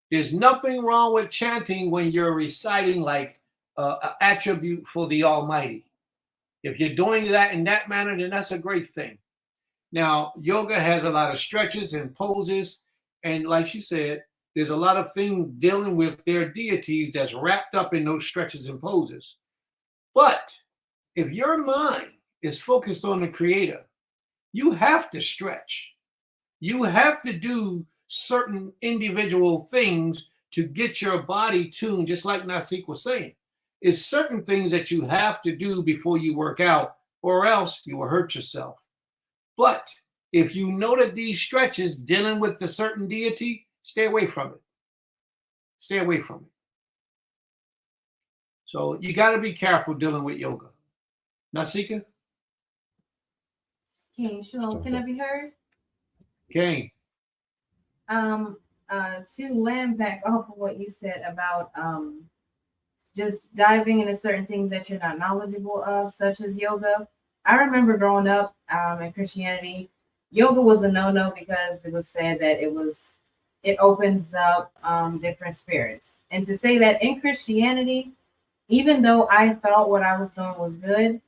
Speaker 4: There's nothing wrong with chanting when you're reciting like an attribute for the Almighty. If you're doing that in that manner, then that's a great thing. Now, yoga has a lot of stretches and poses. And like she said, there's a lot of things dealing with their deities that's wrapped up in those stretches and poses. But if your mind is focused on the Creator, you have to stretch. You have to do certain individual things to get your body tuned, just like Nasik was saying. It's certain things that you have to do before you work out, or else you will hurt yourself. But if you know that these stretches dealing with the certain deity, stay away from it. Stay away from it. So you got to be careful dealing with yoga. Nasika?
Speaker 2: King Shalom, can I be heard?
Speaker 4: Kane.
Speaker 2: To land back off of what you said about just diving into certain things that you're not knowledgeable of, such as yoga. I remember growing up in Christianity, yoga was a no-no because it was said that it opens up different spirits. And to say that in Christianity, even though I thought what I was doing was good,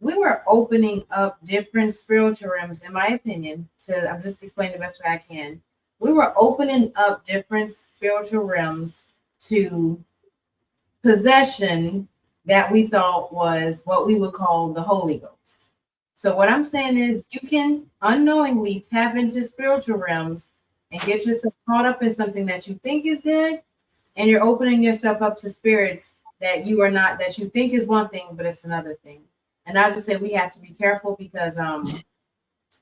Speaker 2: we were opening up different spiritual realms, in my opinion, I'm just explaining the best way I can. We were opening up different spiritual realms to possession that we thought was what we would call the Holy Ghost. So what I'm saying is you can unknowingly tap into spiritual realms and get yourself caught up in something that you think is good, and you're opening yourself up to spirits that you think is one thing, but it's another thing. And I just say we have to be careful because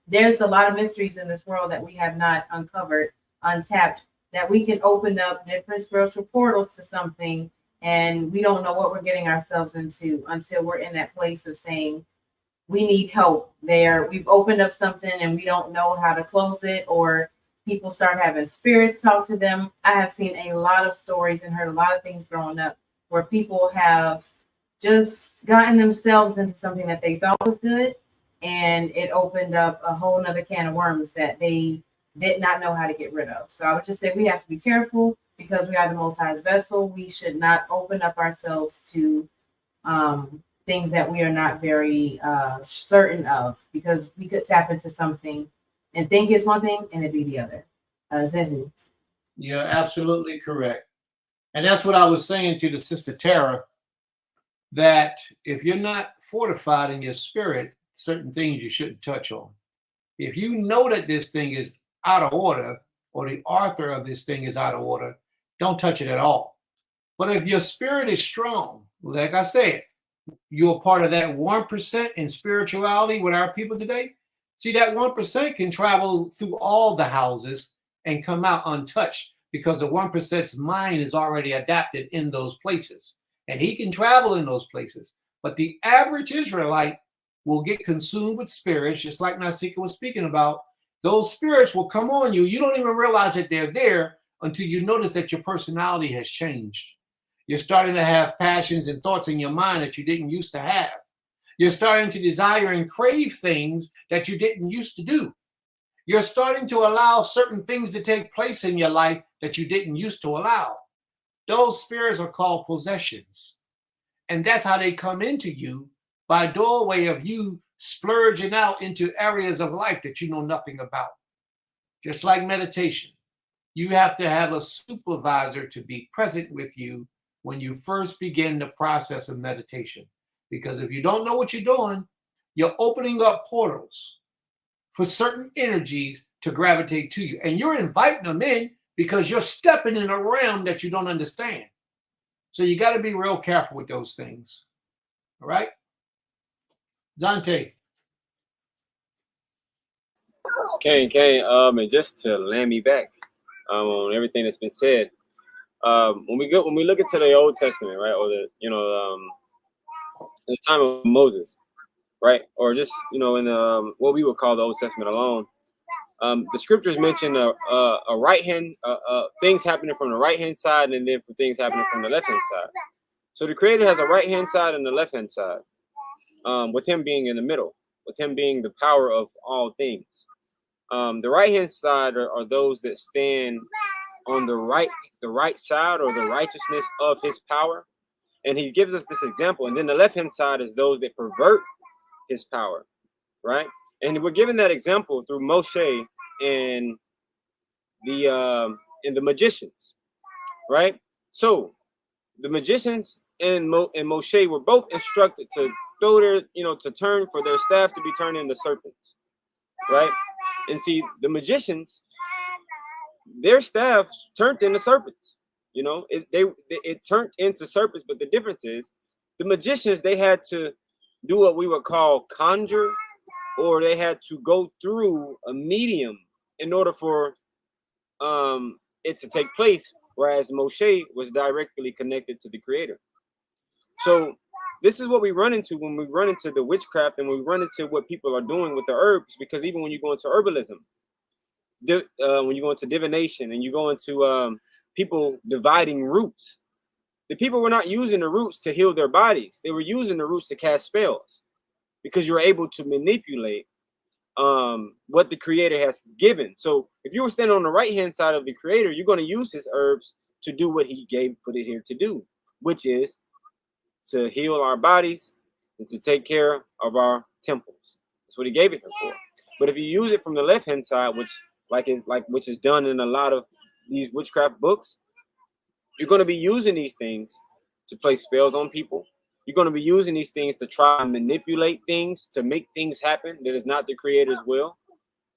Speaker 2: there's a lot of mysteries in this world that we have not uncovered, untapped, that we can open up different spiritual portals to something, and we don't know what we're getting ourselves into until we're in that place of saying we need help there. We've opened up something and we don't know how to close it, or people start having spirits talk to them. I have seen a lot of stories and heard a lot of things growing up where people have just gotten themselves into something that they thought was good, and it opened up a whole nother can of worms that they did not know how to get rid of. So I would just say we have to be careful because we are the Most High's vessel. We should not open up ourselves to things that we are not very certain of, because we could tap into something and think it's one thing and it be the other. Zehu.
Speaker 4: You're absolutely correct. And that's what I was saying to the Sister Tara, that if you're not fortified in your spirit, certain things you shouldn't touch on. If you know that this thing is out of order, or the author of this thing is out of order, don't touch it at all. But if your spirit is strong, like I said, you're part of that 1% in spirituality with our people today. See, that 1% can travel through all the houses and come out untouched because the 1%'s mind is already adapted in those places. And he can travel in those places. But the average Israelite will get consumed with spirits, just like Nasika was speaking about, Those spirits will come on you. You don't even realize that they're there until you notice that your personality has changed. You're starting to have passions and thoughts in your mind that you didn't used to have. You're starting to desire and crave things that you didn't used to do. You're starting to allow certain things to take place in your life that you didn't used to allow. Those spirits are called possessions. And that's how they come into you, by doorway of you splurging out into areas of life that you know nothing about. Just like meditation, you have to have a supervisor to be present with you when you first begin the process of meditation. Because if you don't know what you're doing, you're opening up portals for certain energies to gravitate to you. And you're inviting them in because you're stepping in a realm that you don't understand. So you got to be real careful with those things. All right? Zante.
Speaker 6: Okay, and just to land me back on everything that's been said, when we look into the Old Testament, right, or the the time of Moses, right, or just in what we would call the Old Testament alone, the scriptures mention a right hand, things happening from the right hand side, and then things happening from the left hand side. So the Creator has a right hand side and the left hand side, with Him being in the middle, with Him being the power of all things. The right hand side are those that stand on the right side, or the righteousness of His power, and He gives us this example. And then the left hand side is those that pervert His power, right? And we're given that example through Moshe and the magicians, right? So the magicians and Moshe were both instructed to throw their, to turn for their staff to be turned into serpents, right? And see, the magicians, their staff turned into serpents. It turned into serpents, but the difference is the magicians, they had to do what we would call conjure, or they had to go through a medium in order for it to take place, whereas Moshe was directly connected to the Creator. So this is what we run into when we run into the witchcraft, and we run into what people are doing with the herbs, because even when you go into herbalism, when you go into divination, and you go into people dividing roots, the people were not using the roots to heal their bodies. They were using the roots to cast spells, because you're able to manipulate what the Creator has given. So if you were standing on the right hand side of the Creator, you're going to use His herbs to do what He put it here to do, which is to heal our bodies and to take care of our temples. That's what He gave it here for. But if you use it from the left hand side, which is done in a lot of these witchcraft books, you're going to be using these things to play spells on people. You're going to be using these things to try and manipulate things, to make things happen that is not the Creator's will,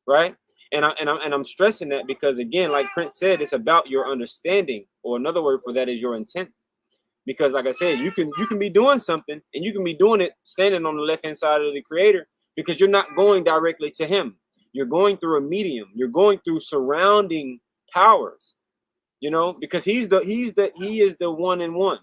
Speaker 6: right? And I'm stressing that because, again, like Prince said, it's about your understanding, or another word for that is your intent. Because, like I said, you can be doing something, and you can be doing it standing on the left hand side of the Creator, because you're not going directly to Him. You're going through a medium. You're going through surrounding powers, because He is the one in one.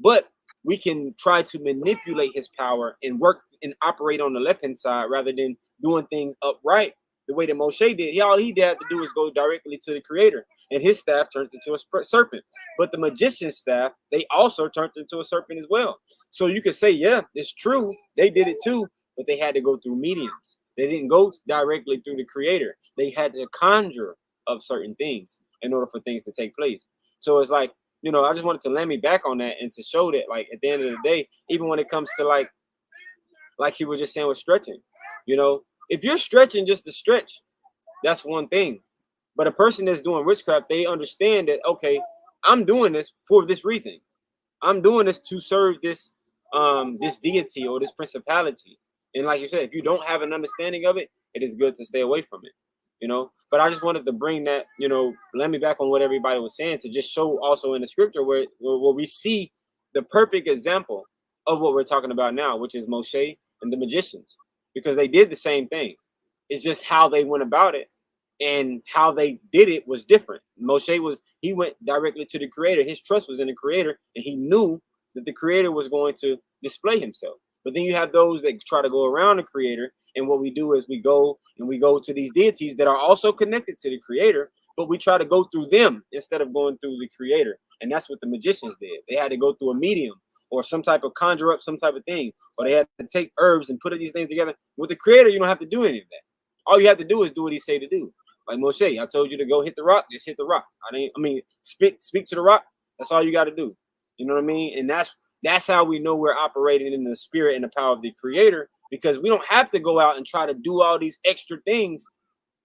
Speaker 6: But we can try to manipulate His power and work and operate on the left hand side rather than doing things upright the way that Moshe did. All he had to do is go directly to the Creator, and his staff turned into a serpent. But the magician's staff, they also turned into a serpent as well. So you could say, yeah, it's true, they did it too, but they had to go through mediums. They didn't go directly through the Creator. They had to conjure up certain things in order for things to take place. So it's like, I just wanted to land me back on that, and to show that, like, at the end of the day, even when it comes to like she was just saying with stretching, if you're stretching just to stretch, that's one thing. But a person that's doing witchcraft, they understand that, okay, I'm doing this for this reason. I'm doing this to serve this deity or this principality. And like you said, if you don't have an understanding of it, it is good to stay away from it. But I just wanted to bring that, let me back on what everybody was saying, to just show also in the scripture where we see the perfect example of what we're talking about now, which is Moshe and the magicians, because they did the same thing. It's just how they went about it, and how they did it was different. Moshe he went directly to the Creator. His trust was in the Creator, and he knew that the Creator was going to display Himself. But then you have those that try to go around the Creator And what we do is we go to these deities that are also connected to the creator, but we try to go through them instead of going through the creator. And that's what the magicians did. They had to go through a medium or some type of conjure up some type of thing, or they had to take herbs and put these things together. With the creator, you don't have to do any of that. All you have to do is do what he say to do. Like Moshe, I told you to go hit the rock, just hit the rock. Speak to the rock. That's all you got to do. You know what I mean? And that's how we know we're operating in the spirit and the power of the creator, because we don't have to go out and try to do all these extra things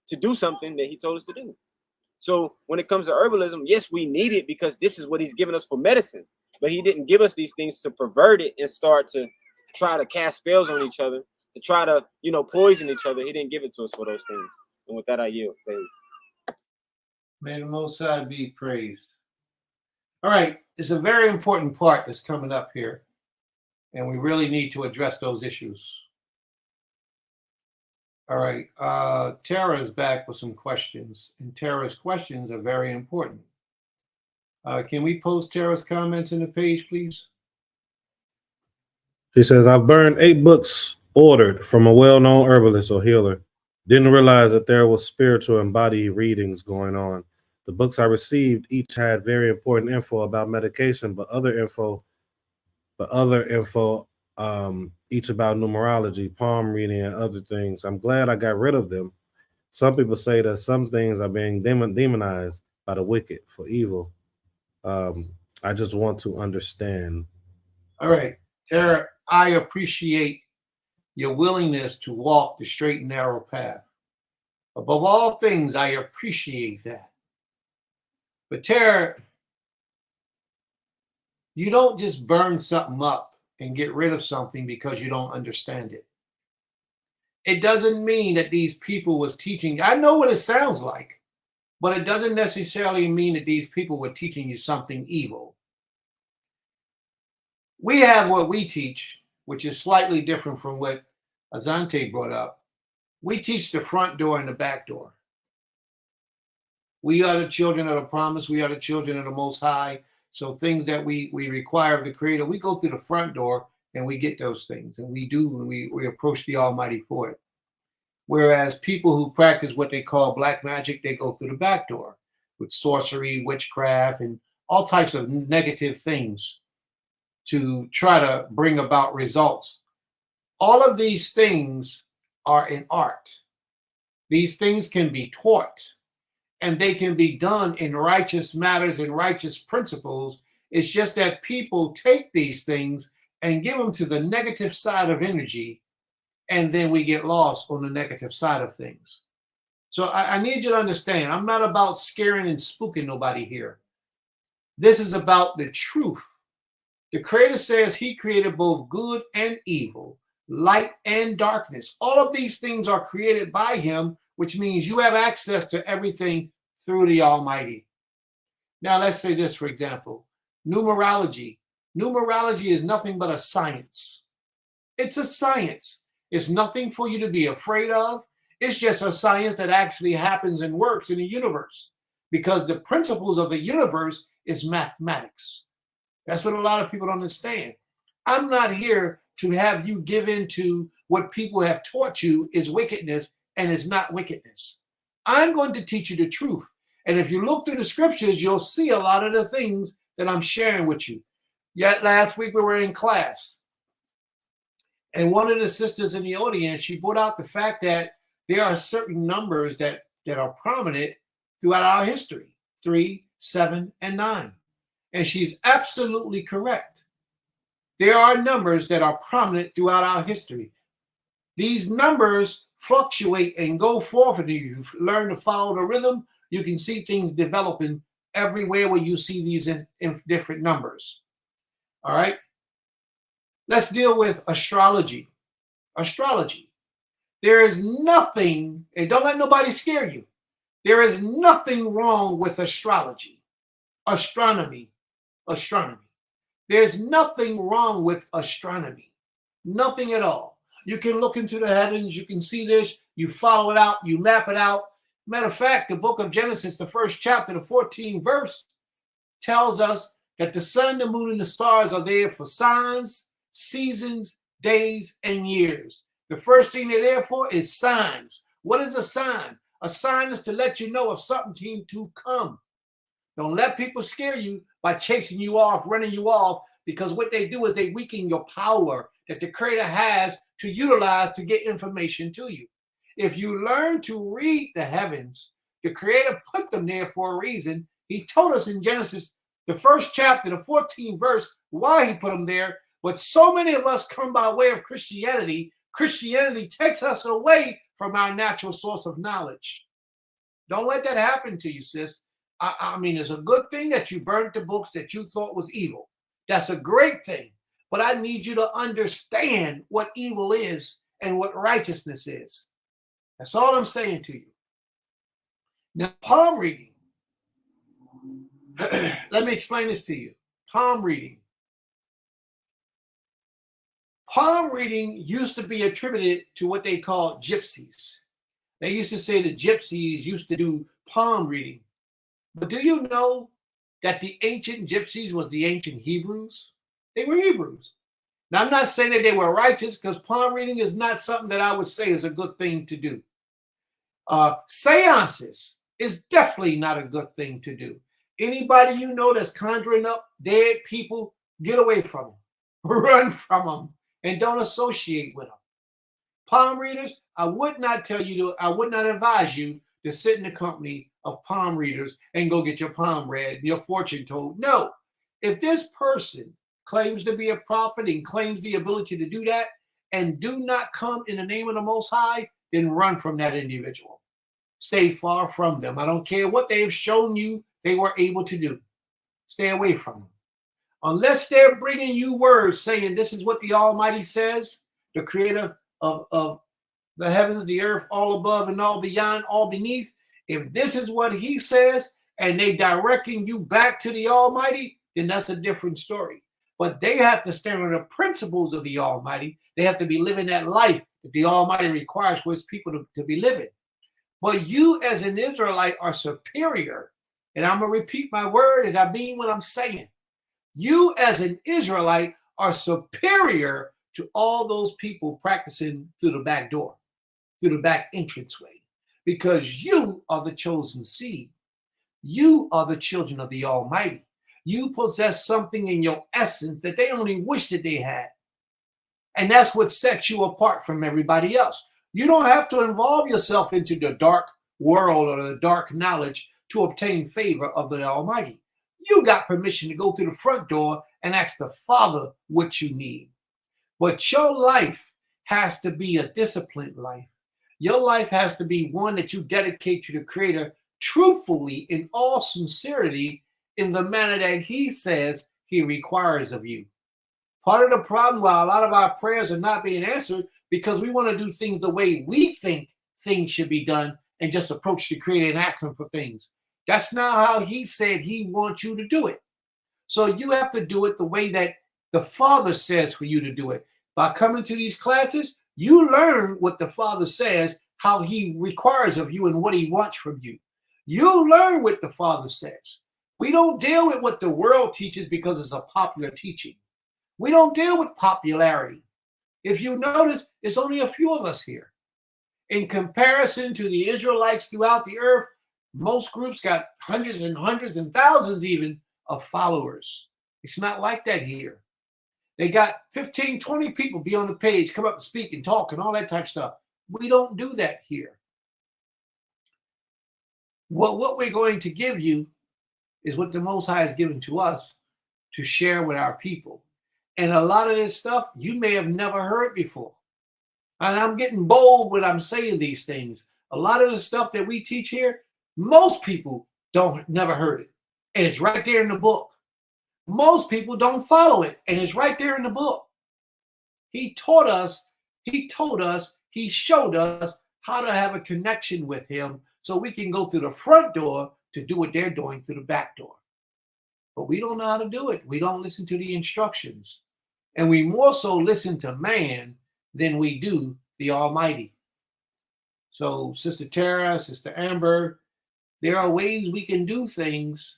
Speaker 6: to do something that he told us to do. So when it comes to herbalism, yes, we need it because this is what he's given us for medicine, but he didn't give us these things to pervert it and start to try to cast spells on each other, to try to, poison each other. He didn't give it to us for those things. And with that, I yield.
Speaker 4: May the Most High be praised. All right, it's a very important part that's coming up here, and we really need to address those issues. All right, Tara is back with some questions, and Tara's questions are very important. Can we post Tara's comments in the page, please?
Speaker 1: She says, I've burned 8 books ordered from a well-known herbalist or healer. Didn't realize that there was spiritual and body readings going on. The books I received each had very important info about medication, but other info, each about numerology, palm reading, and other things. I'm glad I got rid of them. Some people say that some things are being demonized by the wicked for evil. I just want to understand.
Speaker 4: All right, Tara, I appreciate your willingness to walk the straight and narrow path. Above all things, I appreciate that. But Tara, you don't just burn something up and get rid of something because you don't understand it. It doesn't mean that these people was teaching. I know what it sounds like, but it doesn't necessarily mean that these people were teaching you something evil. We have what we teach, which is slightly different from what Azante brought up. We teach the front door and the back door. We are the children of the promise. We are the children of the Most High. So things that we require of the Creator, we go through the front door and we get those things. And we do, and we approach the Almighty for it. Whereas people who practice what they call black magic, they go through the back door with sorcery, witchcraft, and all types of negative things to try to bring about results. All of these things are in art. These things can be taught, and they can be done in righteous matters and righteous principles. It's just that people take these things and give them to the negative side of energy, and then we get lost on the negative side of things. So I need you to understand, I'm not about scaring and spooking nobody here. This is about the truth. The Creator says he created both good and evil, light and darkness. All of these things are created by him, which means you have access to everything through the Almighty. Now, let's say this, for example, numerology. Numerology is nothing but a science. It's a science. It's nothing for you to be afraid of. It's just a science that actually happens and works in the universe, because the principles of the universe is mathematics. That's what a lot of people don't understand. I'm not here to have you give in to what people have taught you is wickedness, and it's not wickedness. I'm going to teach you the truth. And if you look through the scriptures, you'll see a lot of the things that I'm sharing with you. Yet last week we were in class, and one of the sisters in the audience, she brought out the fact that there are certain numbers that are prominent throughout our history, 3, 7, and 9. And she's absolutely correct. There are numbers that are prominent throughout our history. These numbers fluctuate and go forth, and you learn to follow the rhythm. You can see things developing everywhere where you see these in different numbers. All right. Let's deal with astrology. Astrology. There is nothing, and don't let nobody scare you. There is nothing wrong with astrology. Astronomy. There's nothing wrong with astronomy. Nothing at all. You can look into the heavens. You can see this. You follow it out. You map it out. Matter of fact, the book of Genesis, the 1st chapter, the 14th verse, tells us that the sun, the moon, and the stars are there for signs, seasons, days, and years.
Speaker 7: The first thing they're there for is signs. What is a sign? A sign is to let you know of something to come. Don't let people scare you by chasing you off, running you off, because what they do is they weaken your power that the Creator has to utilize to get information to you. If you learn to read the heavens, the Creator put them there for a reason. He told us in Genesis, the first chapter, the 14th verse, why he put them there. But so many of us come by way of Christianity. Christianity takes us away from our natural source of knowledge. Don't let that happen to you, sis. I mean, it's a good thing that you burnt the books that you thought was evil. That's a great thing. But I need you to understand what evil is and what righteousness is. That's all I'm saying to you. Now, palm reading. Let me explain this to you. Palm reading. Palm reading used to be attributed to what they call gypsies. They used to say the gypsies used to do palm reading. But do you know that the ancient gypsies was the ancient Hebrews? They were Hebrews. Now, I'm not saying that they were righteous, because palm reading is not something that I would say is a good thing to do. Seances is definitely not a good thing to do. Anybody you know that's conjuring up dead people, get away from them. Run from them and don't associate with them. Palm readers, I would not advise you to sit in the company of palm readers and go get your palm read, your fortune told. No. If this person claims to be a prophet and claims the ability to do that and do not come in the name of the Most High, then run from that individual. Stay far from them. I don't care what they've shown you they were able to do. Stay away from them. Unless they're bringing you words saying this is what the Almighty says, the Creator of the heavens, the earth, all above and all beyond, all beneath. If this is what he says and they directing you back to the Almighty, then that's a different story. But they have to stand on the principles of the Almighty. They have to be living that life that the Almighty requires for his people to be living. But you as an Israelite are superior. And I'm going to repeat my word, and I mean what I'm saying. You as an Israelite are superior to all those people practicing through the back door, through the back entranceway, because you are the chosen seed. You are the children of the Almighty. You possess something in your essence that they only wish that they had. And that's what sets you apart from everybody else. You don't have to involve yourself into the dark world or the dark knowledge to obtain favor of the Almighty. You got permission to go through the front door and ask the Father what you need. But your life has to be a disciplined life. Your life has to be one that you dedicate to the Creator truthfully, in all sincerity, in the manner that he says he requires of you. Part of the problem why a lot of our prayers are not being answered because we want to do things the way we think things should be done and just approach the Creator and ask him for things. That's not how he said he wants you to do it. So you have to do it the way that the Father says for you to do it. By coming to these classes, you learn what the Father says, how he requires of you and what he wants from you. You learn what the Father says. We don't deal with what the world teaches because it's a popular teaching. We don't deal with popularity. If you notice, it's only a few of us here. In comparison to the Israelites throughout the earth, most groups got hundreds and thousands even of followers. It's not like that here. They got 15, 20 people be on the page, come up and speak and talk and all that type of stuff. We don't do that here. Well, what we're going to give you is what the Most High has given to us to share with our people. And a lot of this stuff you may have never heard before. And I'm getting bold when I'm saying these things. A lot of the stuff that we teach here, most people never heard it. And it's right there in the book. Most people don't follow it. And it's right there in the book. He taught us, he told us, he showed us how to have a connection with him so we can go through the front door to do what they're doing through the back door. But we don't know how to do it. We don't listen to the instructions. And we more so listen to man than we do the Almighty. So Sister Tara, Sister Amber, there are ways we can do things,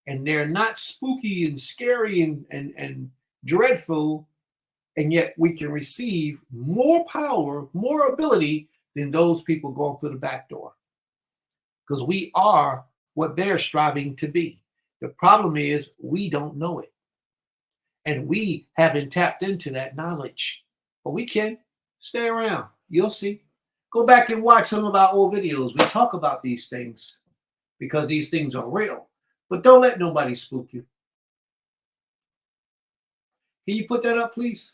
Speaker 7: and they're not spooky and scary and dreadful, and yet we can receive more power, more ability than those people going through the back door. Because we are what they're striving to be. The problem is we don't know it. And we haven't tapped into that knowledge. But we can. Stay around. You'll see. Go back and watch some of our old videos. We talk about these things because these things are real. But don't let nobody spook you. Can you put that up, please?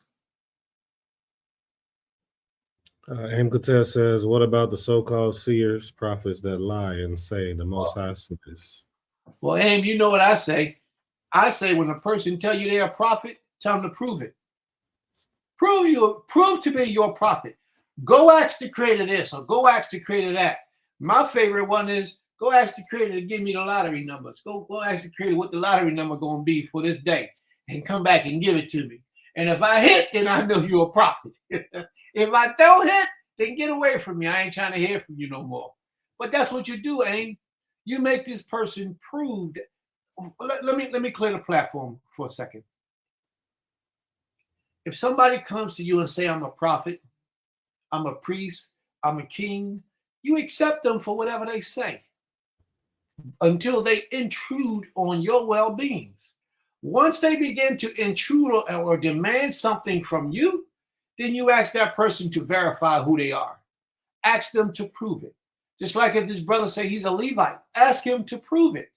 Speaker 1: Amkatel says, what about the so-called seers, prophets that lie and say the Most High says?
Speaker 7: Well, Aim, you know what I say. I say when a person tell you they're a prophet, tell them to prove it. Prove to me you're a prophet. Go ask the creator this or go ask the creator that. My favorite one is go ask the creator to give me the lottery numbers. Go ask the creator what the lottery number going to be for this day and come back and give it to me. And if I hit, then I know you're a prophet. If I don't hit, then get away from me. I ain't trying to hear from you no more. But that's what you do, Aim. You make this person prove that. Let me clear the platform for a second. If somebody comes to you and say, I'm a prophet, I'm a priest, I'm a king, you accept them for whatever they say until they intrude on your well-beings. Once they begin to intrude or demand something from you, then you ask that person to verify who they are. Ask them to prove it. Just like if this brother say he's a Levite, ask him to prove it.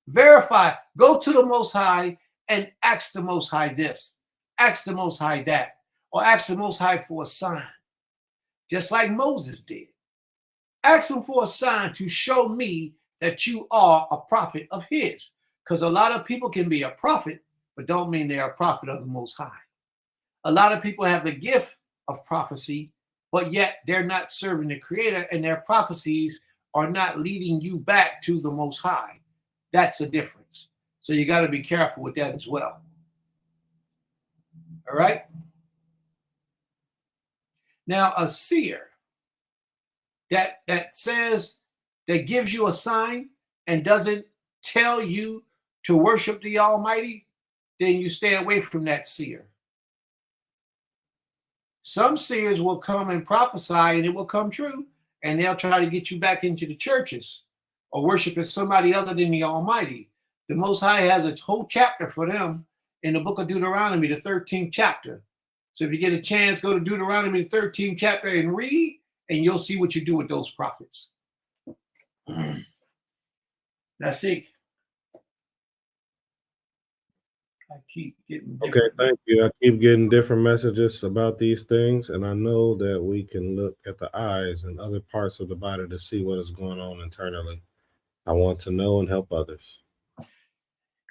Speaker 7: Verify. Go to the Most High and ask the Most High this. Ask the Most High that. Or ask the Most High for a sign. Just like Moses did. Ask him for a sign to show me that you are a prophet of his. Because a lot of people can be a prophet, but don't mean they're a prophet of the Most High. A lot of people have the gift of prophecy, but yet they're not serving the Creator, and their prophecies are not leading you back to the Most High. That's the difference. So you got to be careful with that as well. All right? Now, a seer that says, that gives you a sign and doesn't tell you to worship the Almighty, then you stay away from that seer. Some seers will come and prophesy and it will come true, and they'll try to get you back into the churches or worshiping somebody other than the Almighty. The Most High has a whole chapter for them in the book of Deuteronomy, the 13th chapter. So if you get a chance, go to Deuteronomy, the 13th chapter and read, and you'll see what you do with those prophets. That's it. I keep getting
Speaker 1: Okay, thank you. I keep getting different messages about these things, and I know that we can look at the eyes and other parts of the body to see what is going on internally. I want to know and help others.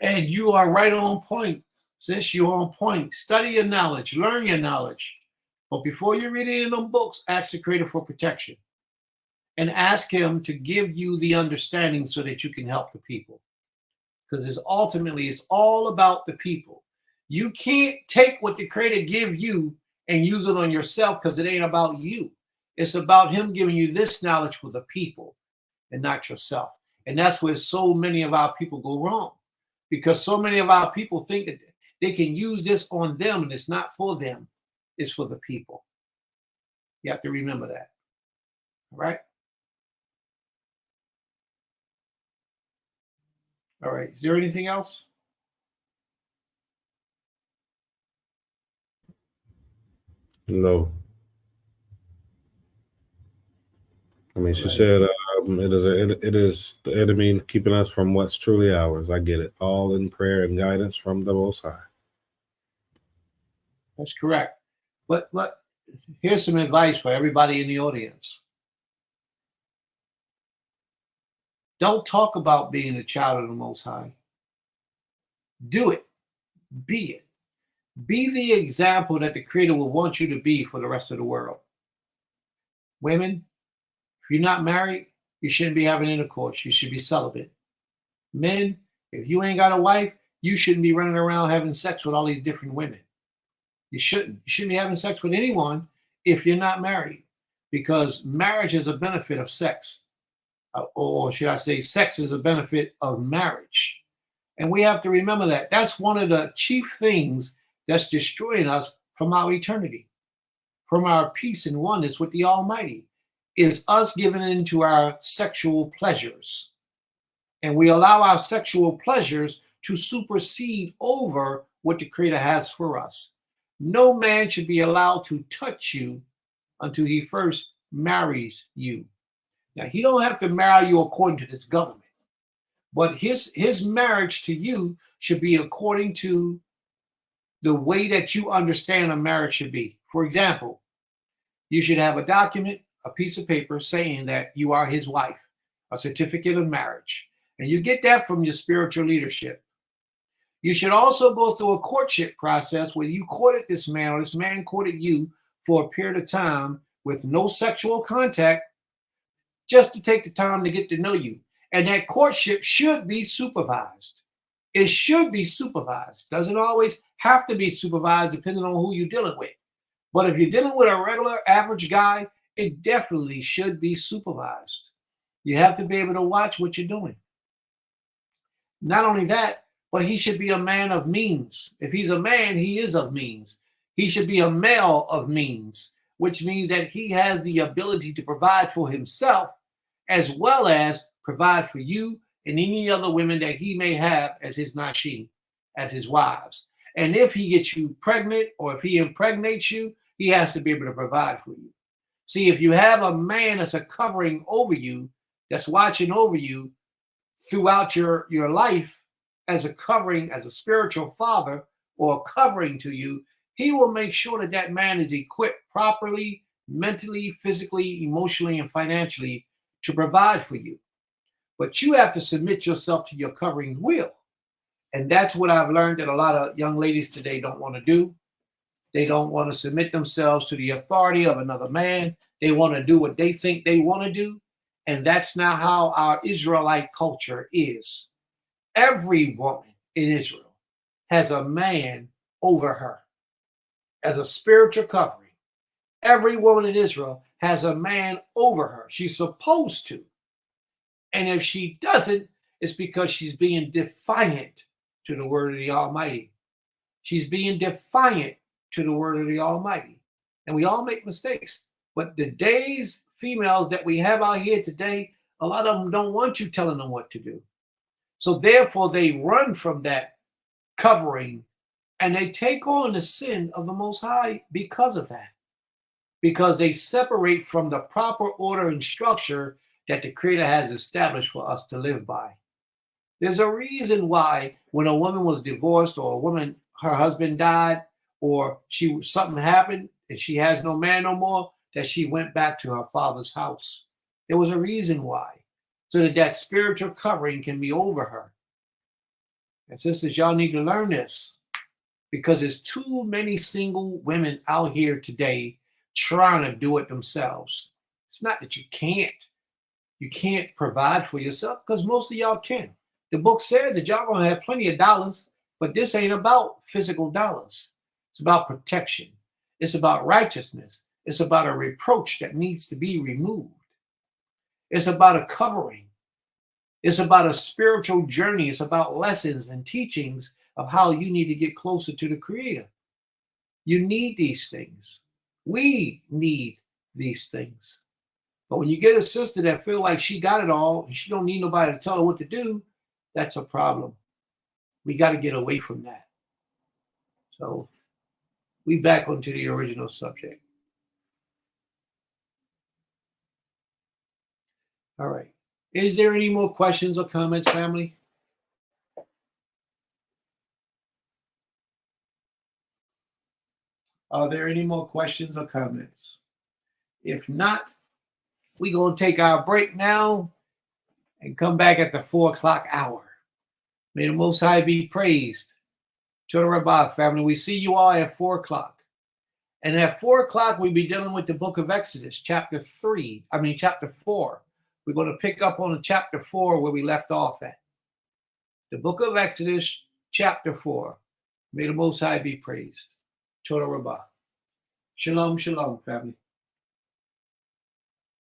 Speaker 7: And you are right on point, sis. You're on point. Study your knowledge, learn your knowledge. But before you read any of them books, ask the Creator for protection. And ask him to give you the understanding so that you can help the people. Because it's all about the people. You can't take what the Creator give you and use it on yourself because it ain't about you. It's about him giving you this knowledge for the people and not yourself. And that's where so many of our people go wrong. Because so many of our people think that they can use this on them, and it's not for them. It's for the people. You have to remember that. All right? All right. Is there anything else?
Speaker 1: No. I mean, she
Speaker 7: Right.
Speaker 1: said it is the enemy keeping us from what's truly ours. I get it. All in prayer and guidance from the Most High.
Speaker 7: That's correct. But here's some advice for everybody in the audience. Don't talk about being a child of the Most High. Do it. Be it. Be the example that the Creator will want you to be for the rest of the world. Women, if you're not married, you shouldn't be having intercourse. You should be celibate. Men, if you ain't got a wife, you shouldn't be running around having sex with all these different women. You shouldn't. You shouldn't be having sex with anyone if you're not married, because marriage is a benefit of sex. Or should I say, sex is a benefit of marriage. And we have to remember that. That's one of the chief things that's destroying us from our eternity, from our peace and oneness with the Almighty, is us giving into our sexual pleasures. And we allow our sexual pleasures to supersede over what the Creator has for us. No man should be allowed to touch you until he first marries you. Now, he don't have to marry you according to this government, but his marriage to you should be according to the way that you understand a marriage should be. For example, you should have a document, a piece of paper saying that you are his wife, a certificate of marriage. And you get that from your spiritual leadership. You should also go through a courtship process where you courted this man or this man courted you for a period of time with no sexual contact, just to take the time to get to know you. And that courtship should be supervised. It should be supervised. Doesn't always have to be supervised depending on who you're dealing with. But if you're dealing with a regular average guy, it definitely should be supervised. You have to be able to watch what you're doing. Not only that, but he should be a man of means. If he's a man, he is of means. He should be a male of means, which means that he has the ability to provide for himself as well as provide for you and any other women that he may have as his nashim, as his wives. And if he gets you pregnant or if he impregnates you, he has to be able to provide for you. See, if you have a man that's a covering over you, that's watching over you throughout your life as a covering, as a spiritual father or a covering to you, he will make sure that that man is equipped properly, mentally, physically, emotionally, and financially to provide for you. But you have to submit yourself to your covering will. And that's what I've learned that a lot of young ladies today don't want to do. They don't want to submit themselves to the authority of another man. They want to do what they think they want to do. And that's not how our Israelite culture is. Every woman in Israel has a man over her as a spiritual covering. Every woman in Israel has a man over her. She's supposed to. And if she doesn't, it's because she's being defiant to the word of the Almighty. She's being defiant to the word of the Almighty. And we all make mistakes. But today's females that we have out here today, a lot of them don't want you telling them what to do. So therefore, they run from that covering and they take on the sin of the Most High because of that. Because they separate from the proper order and structure that the Creator has established for us to live by. There's a reason why when a woman was divorced or a woman, her husband died or something happened and she has no man no more, that she went back to her father's house. There was a reason why, so that that spiritual covering can be over her. And sisters, y'all need to learn this because there's too many single women out here today trying to do it themselves. It's not that you can't provide for yourself because most of y'all can. The book says that y'all gonna have plenty of dollars, but this ain't about physical dollars. It's about protection. It's about righteousness. It's about a reproach that needs to be removed. It's about a covering. It's about a spiritual journey. It's about lessons and teachings of how you need to get closer to the Creator. You need these things. We need these things. But when you get a sister that feel like she got it all and she don't need nobody to tell her what to do, that's a problem. We got to get away from that. So we back onto the original subject. All right. Is there any more questions or comments, family? Are there any more questions or comments? If not, we're going to take our break now and come back at the 4 o'clock hour. May the Most High be praised. To the Rabbah family, we see you all at 4 o'clock. And at 4 o'clock, we'll be dealing with the book of Exodus, chapter 4. We're going to pick up on chapter 4 where we left off at. The book of Exodus, chapter 4. May the Most High be praised. To the Rabbah. Shalom, shalom, family.